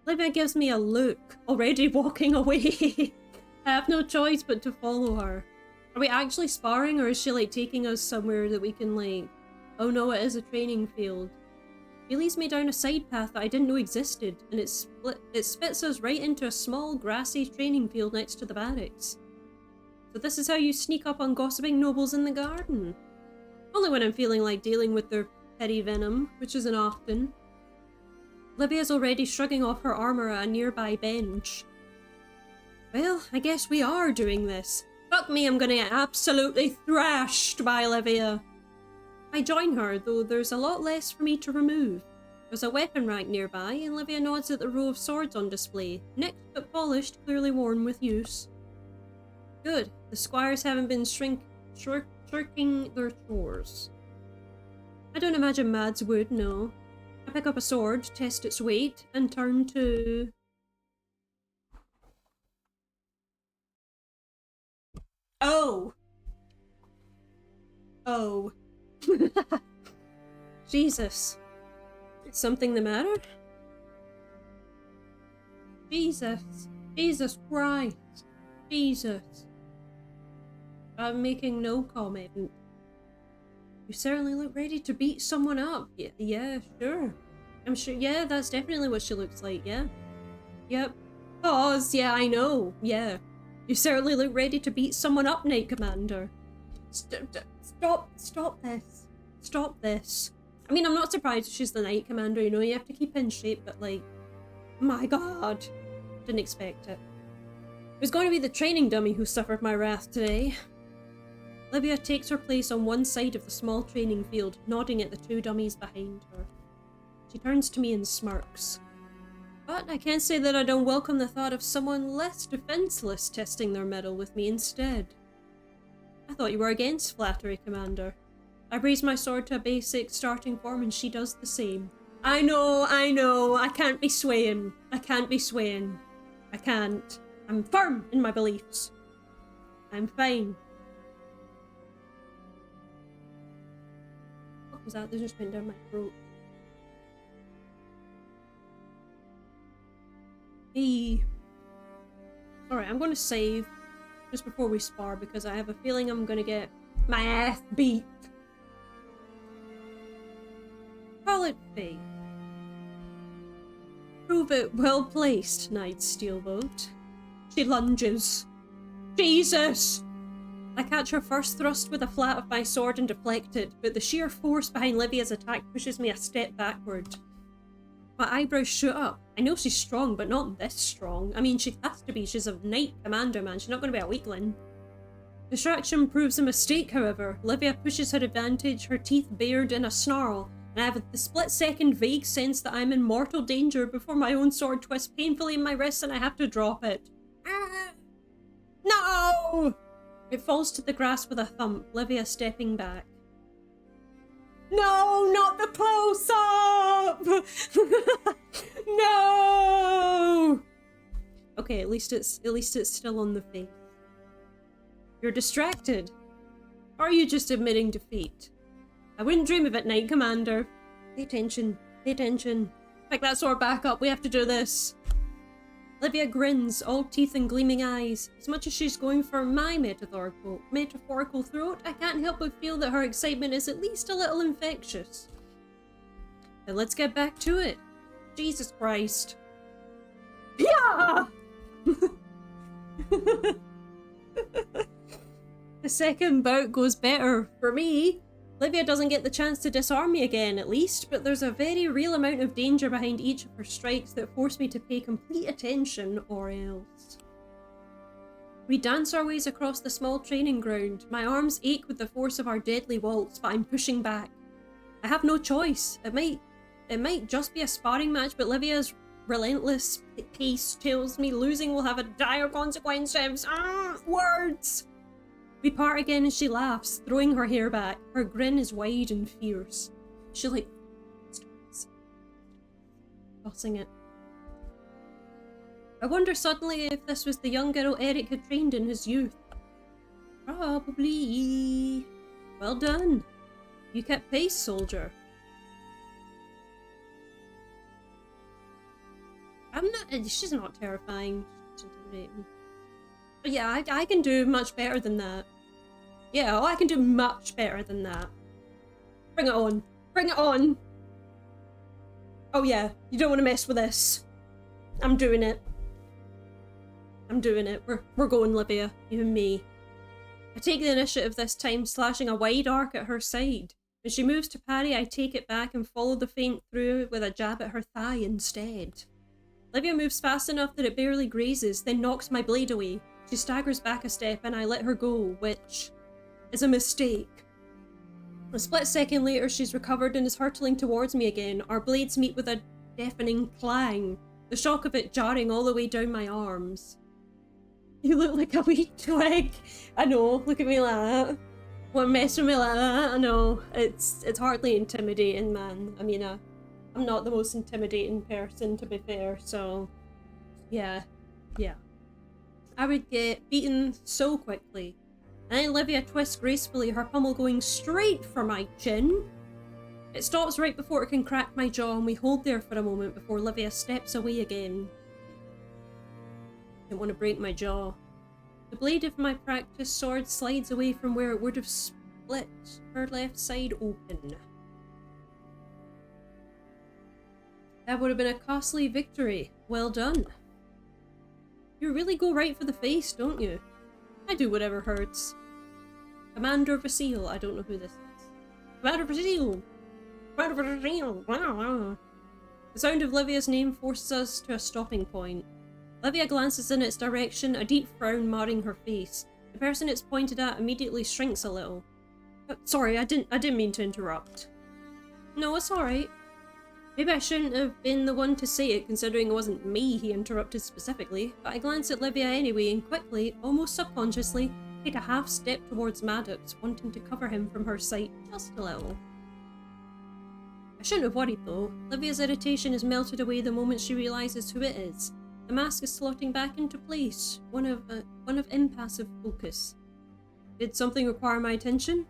Livia gives me a look, already walking away. I have no choice but to follow her. Are we actually sparring, or is she like taking us somewhere that we can like... Oh no, it is a training field. She leads me down a side path that I didn't know existed, and it spits us right into a small, grassy training field next to the barracks. So this is how you sneak up on gossiping nobles in the garden. Only when I'm feeling like dealing with their petty venom, which isn't often. Livia's already shrugging off her armour at a nearby bench. Well, I guess we are doing this. Fuck me, I'm gonna get absolutely thrashed by Livia. I join her, though there's a lot less for me to remove. There's a weapon rack nearby, and Livia nods at the row of swords on display, nicked but polished, clearly worn with use. Good, the squires haven't been shirking their chores. I don't imagine Mads would, no. I pick up a sword, test its weight, and turn to... Oh! Oh. Jesus. Is something the matter? Jesus. Jesus Christ. Jesus. I'm making no comment. You certainly look ready to beat someone up. Yeah, sure. I'm sure, yeah, that's definitely what she looks like, yeah. Yep. Pause, yeah, I know, yeah. You certainly look ready to beat someone up, Knight Commander. Stop this. Stop this. I mean, I'm not surprised she's the Knight Commander, you know, you have to keep in shape, but like, my god. Didn't expect it. It was going to be the training dummy who suffered my wrath today. Livia takes her place on one side of the small training field, nodding at the two dummies behind her. She turns to me and smirks. But I can't say that I don't welcome the thought of someone less defenseless testing their mettle with me instead. I thought you were against flattery, Commander. I raise my sword to a basic starting form and she does the same. I know, I can't be swaying. I can't. I'm firm in my beliefs. I'm fine. What was that? This just went down my throat. Hey. Alright, I'm going to save just before we spar because I have a feeling I'm going to get my ass beat. Call it fate. Prove it well placed, Knight Steelboat. She lunges. Jesus! I catch her first thrust with the flat of my sword and deflect it, but the sheer force behind Livia's attack pushes me a step backward. My eyebrows shoot up. I know she's strong, but not this strong. I mean, she has to be. She's a Knight Commander, man. She's not going to be a weakling. Distraction proves a mistake, however. Livia pushes her advantage, her teeth bared in a snarl, and I have the split-second vague sense that I'm in mortal danger before my own sword twists painfully in my wrist and I have to drop it. No! It falls to the grass with a thump, Livia stepping back. No, not the close-up! No! Okay, at least it's still on the face. You're distracted. Or are you just admitting defeat? I wouldn't dream of it, Knight Commander. Pay attention. Pay attention. Pick that sword back up. We have to do this. Livia grins, all teeth and gleaming eyes. As much as she's going for my metaphorical throat, I can't help but feel that her excitement is at least a little infectious. Then let's get back to it. Jesus Christ. Yeah! The second bout goes better for me. Livia doesn't get the chance to disarm me again, at least, but there's a very real amount of danger behind each of her strikes that force me to pay complete attention, or else. We dance our ways across the small training ground. My arms ache with the force of our deadly waltz, but I'm pushing back. I have no choice. It might just be a sparring match, but Livia's relentless pace tells me losing will have a dire consequences. Words! We part again and she laughs, throwing her hair back. Her grin is wide and fierce. She starts tossing it. I wonder suddenly if this was the young girl Eric had trained in his youth. Probably. Well done. You kept pace, soldier. She's not terrifying. She's intimidating. But yeah, I can do much better than that. Yeah, I can do much better than that. Bring it on. Bring it on. Oh yeah, you don't want to mess with this. I'm doing it. I'm doing it. We're going, Livia. You and me. I take the initiative this time, slashing a wide arc at her side. When she moves to parry, I take it back and follow the feint through with a jab at her thigh instead. Livia moves fast enough that it barely grazes, then knocks my blade away. She staggers back a step and I let her go, which is a mistake. A split second later, she's recovered and is hurtling towards me again. Our blades meet with a deafening clang, the shock of it jarring all the way down my arms. You look like a weak twig. I know, look at me like that. One mess with me like that, I know. It's hardly intimidating, man. I mean, I'm not the most intimidating person, to be fair, so yeah. I would get beaten so quickly. And then Livia twists gracefully, her pummel going straight for my chin. It stops right before it can crack my jaw, and we hold there for a moment before Livia steps away again. I don't want to break my jaw. The blade of my practice sword slides away from where it would have split her left side open. That would have been a costly victory. Well done. You really go right for the face, don't you? I do whatever hurts. Commander Vasile, I don't know who this is. Commander Vasile! Commander Vasile! Wow. The sound of Livia's name forces us to a stopping point. Livia glances in its direction, a deep frown marring her face. The person it's pointed at immediately shrinks a little. Sorry, I didn't mean to interrupt. No, it's alright. Maybe I shouldn't have been the one to say it, considering it wasn't me he interrupted specifically, but I glance at Livia anyway and quickly, almost subconsciously, take a half step towards Maddox, wanting to cover him from her sight just a little. I shouldn't have worried though. Livia's irritation is melted away the moment she realises who it is. The mask is slotting back into place, one of impassive focus. Did something require my attention?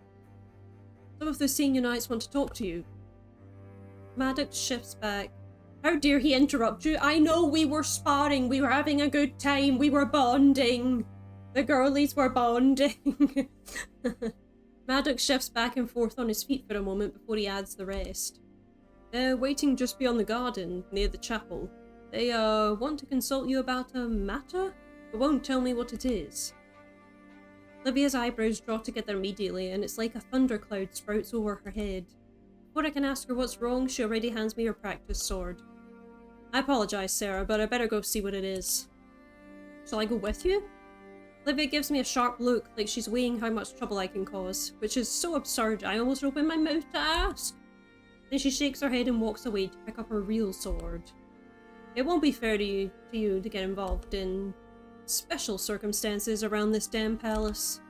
Some of the senior knights want to talk to you. Maddox shifts back. How dare he interrupt you? I know we were sparring, we were having a good time, we were bonding. The girlies were bonding. Maddox shifts back and forth on his feet for a moment before he adds the rest. They're waiting just beyond the garden, near the chapel. They, want to consult you about a matter, but won't tell me what it is. Livia's eyebrows draw together immediately, and it's like a thundercloud sprouts over her head. Before I can ask her what's wrong, she already hands me her practice sword. I apologise, Sarah, but I better go see what it is. Shall I go with you? Livia gives me a sharp look, like she's weighing how much trouble I can cause, which is so absurd I almost open my mouth to ask. Then she shakes her head and walks away to pick up her real sword. It won't be fair to you to get involved in special circumstances around this damn palace.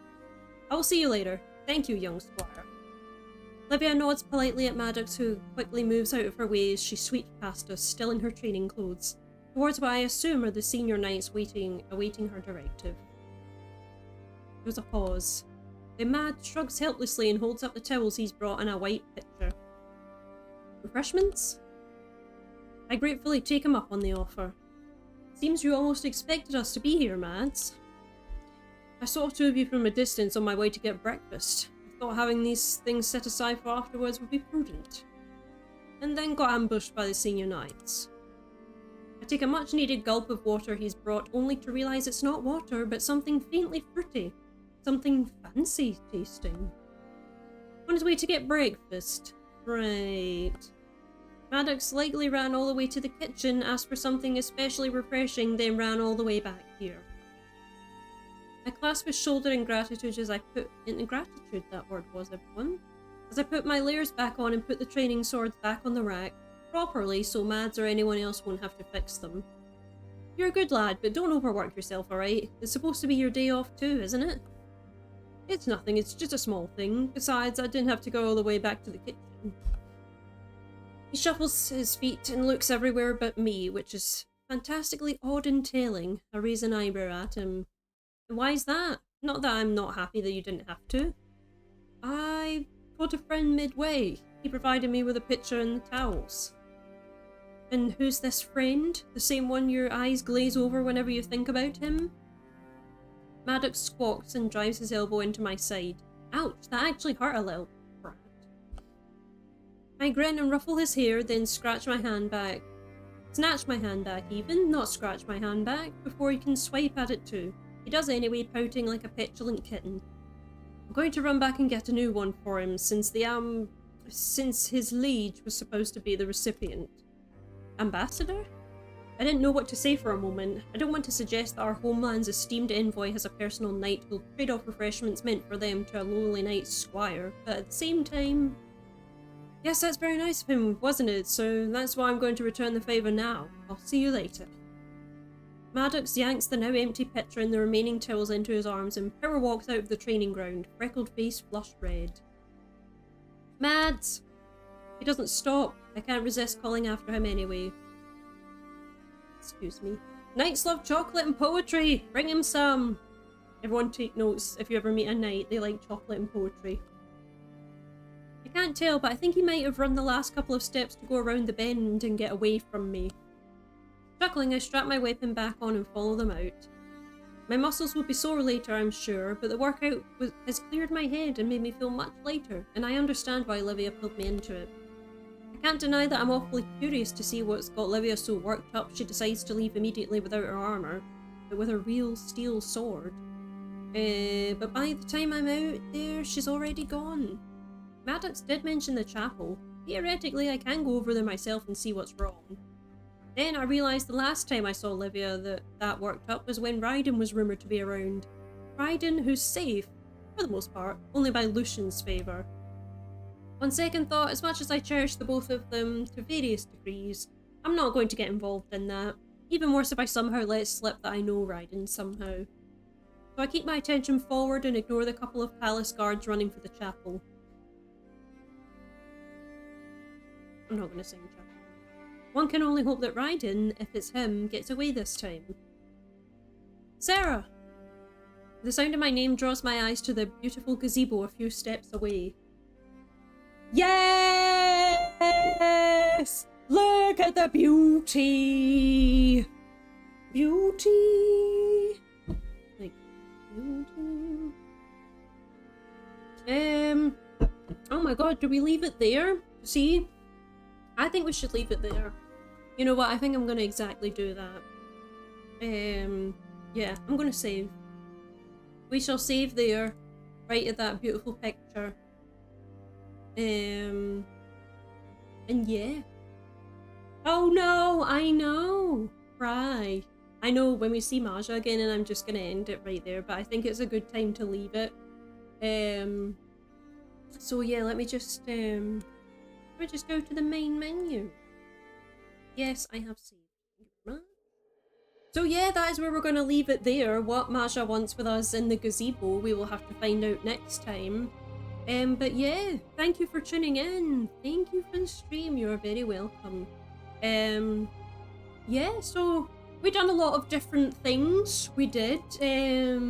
I'll see you later. Thank you, young squire. Livia nods politely at Maddox, who quickly moves out of her way as she sweeps past us, still in her training clothes, towards what I assume are the senior knights awaiting her directive. There's a pause. Then Mad shrugs helplessly and holds up the towels he's brought in a white pitcher. Refreshments? I gratefully take him up on the offer. Seems you almost expected us to be here, Mads. I saw two of you from a distance on my way to get breakfast. I thought having these things set aside for afterwards would be prudent. And then got ambushed by the senior knights. I take a much needed gulp of water he's brought, only to realise it's not water, but something faintly fruity. Something fancy tasting. On his way to get breakfast. Right. Maddox likely ran all the way to the kitchen, asked for something especially refreshing, then ran all the way back here. I clasp his shoulder in gratitude as I put... In gratitude, that word was, everyone. As I put my layers back on and put the training swords back on the rack, properly so Mads or anyone else won't have to fix them. You're a good lad, but don't overwork yourself, alright? It's supposed to be your day off too, isn't it? It's nothing, it's just a small thing. Besides, I didn't have to go all the way back to the kitchen. He shuffles his feet and looks everywhere but me, which is fantastically odd and telling. I raise an eyebrow at him. And why is that? Not that I'm not happy that you didn't have to. I caught a friend midway. He provided me with a pitcher and the towels. And who's this friend? The same one your eyes glaze over whenever you think about him? Maddox squawks and drives his elbow into my side. Ouch, that actually hurt a little. Brat. I grin and ruffle his hair, then scratch my hand back. Snatch my hand back even, not scratch my hand back, before he can swipe at it too. He does anyway, pouting like a petulant kitten. I'm going to run back and get a new one for him, since his liege was supposed to be the recipient. Ambassador? I didn't know what to say for a moment. I don't want to suggest that our homeland's esteemed envoy has a personal knight who'll trade off refreshments meant for them to a lowly knight's squire, but at the same time... Yes, that's very nice of him, wasn't it? So that's why I'm going to return the favour now. I'll see you later. Maddox yanks the now empty pitcher and the remaining towels into his arms and power walks out of the training ground, freckled face flushed red. Mads! He doesn't stop. I can't resist calling after him anyway. Excuse me. Knights love chocolate and poetry! Bring him some! Everyone take notes. If you ever meet a knight, they like chocolate and poetry. I can't tell, but I think he might have run the last couple of steps to go around the bend and get away from me. Chuckling, I strap my weapon back on and follow them out. My muscles will be sore later, I'm sure, but the workout has cleared my head and made me feel much lighter, and I understand why Livia pulled me into it. I can't deny that I'm awfully curious to see what's got Livia so worked up she decides to leave immediately without her armour, but with a real steel sword. But by the time I'm out there, she's already gone. Maddox did mention the chapel. Theoretically, I can go over there myself and see what's wrong. Then I realised the last time I saw Livia that worked up was when Raiden was rumoured to be around. Raiden, who's safe, for the most part, only by Lucian's favour. On second thought, as much as I cherish the both of them to various degrees, I'm not going to get involved in that. Even worse if I somehow let slip that I know Raiden somehow. So I keep my attention forward and ignore the couple of palace guards running for the chapel. I'm not going to sing chapel. One can only hope that Raiden, if it's him, gets away this time. Sarah! The sound of my name draws my eyes to the beautiful gazebo a few steps away. Yes! Look at the beauty! Beauty! Like, beauty... Oh my god, do we leave it there? See? I think we should leave it there. You know what, I think I'm gonna exactly do that. Yeah, I'm gonna save. We shall save there, right at that beautiful picture. And yeah. Oh no, I know! Right. I know when we see Maja again and I'm just gonna end it right there, but I think it's a good time to leave it. So yeah, let me just go to the main menu. Yes, I have saved. Thank you very much. So yeah, that is where we're going to leave it there. What Maja wants with us in the gazebo, we will have to find out next time. But yeah, thank you for tuning in. Thank you for the stream. You're very welcome. Yeah, so we done a lot of different things. We did. Yeah,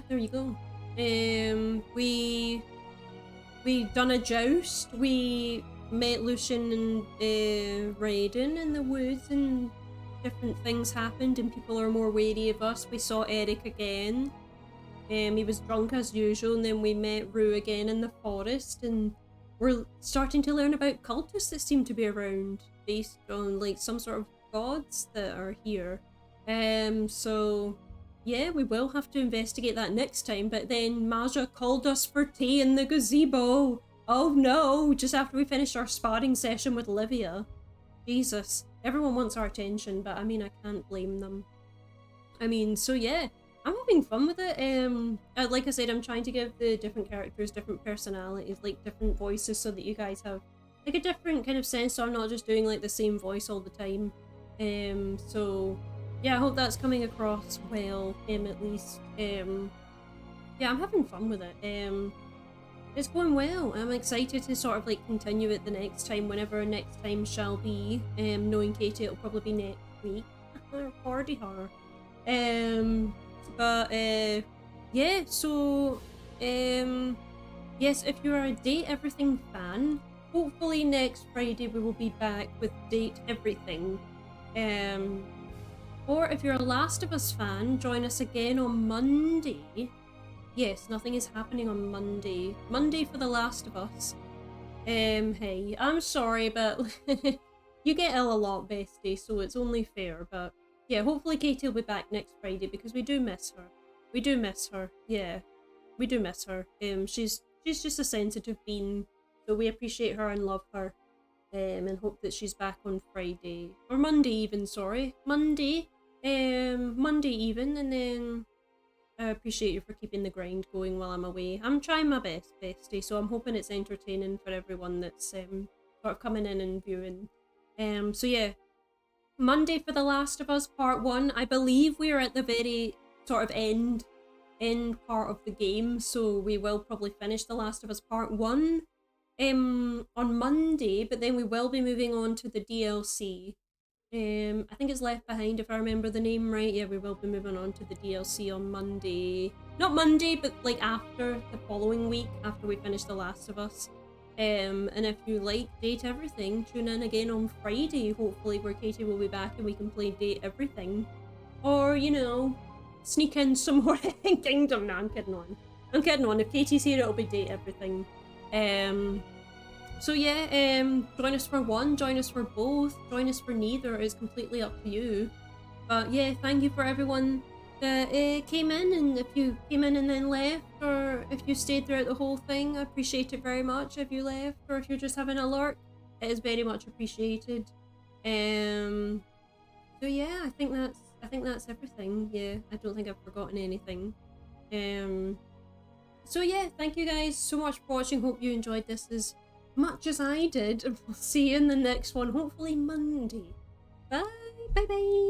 there you go. We done a joust. We met Lucian and Raiden in the woods, and different things happened, and people are more wary of us. We saw Eric again. He was drunk as usual, and then we met Rue again in the forest, and we're starting to learn about cultists that seem to be around, based on like some sort of gods that are here. So yeah, we will have to investigate that next time. But then Maja called us for tea in the gazebo. Oh no, just after we finished our sparring session with Livia. Jesus, everyone wants our attention, but I mean, I can't blame them. I mean, so yeah, I'm having fun with it. Like I said, I'm trying to give the different characters different personalities, like different voices, so that you guys have like a different kind of sense, so I'm not just doing like the same voice all the time. So yeah, I hope that's coming across well, at least. Yeah, I'm having fun with it. It's going well. I'm excited to sort of like continue it the next time, whenever next time shall be. Knowing Katie, it'll probably be next week. Party her. But yeah, so yes, if you're a Date Everything fan, hopefully next Friday we will be back with Date Everything. Or if you're a Last of Us fan, join us again on Monday. Yes, nothing is happening on Monday. Monday for The Last of Us. Hey, I'm sorry, but you get ill a lot, bestie, so it's only fair, but yeah, hopefully Katie will be back next Friday, because we do miss her. We do miss her, yeah. We do miss her. She's just a sensitive being, so we appreciate her and love her. And hope that she's back on Friday. Or Monday even, sorry. Monday even, and then I appreciate you for keeping the grind going while I'm away. I'm trying my best, bestie, so I'm hoping it's entertaining for everyone that's sort of coming in and viewing. So yeah, Monday for The Last of Us Part 1. I believe we're at the very sort of end part of the game, so we will probably finish The Last of Us Part 1 on Monday, but then we will be moving on to the DLC. I think it's Left Behind, if I remember the name right. Yeah, we will be moving on to the DLC on Monday. Not Monday, but like after the following week, after we finish The Last of Us. And if you like Date Everything, tune in again on Friday, hopefully, where Katie will be back and we can play Date Everything. Or, you know, sneak in some more Errant Kingdom. No, I'm kidding on. I'm kidding on. If Katie's here, it'll be Date Everything. So yeah, join us for one, join us for both, join us for neither, is completely up to you. But yeah, thank you for everyone that came in, and if you came in and then left, or if you stayed throughout the whole thing, I appreciate it very much. If you left, or if you're just having a lurk, it is very much appreciated. So yeah, I think that's everything. Yeah, I don't think I've forgotten anything. So yeah, thank you guys so much for watching. Hope you enjoyed this as much as I did, and we'll see you in the next one, hopefully Monday. Bye bye.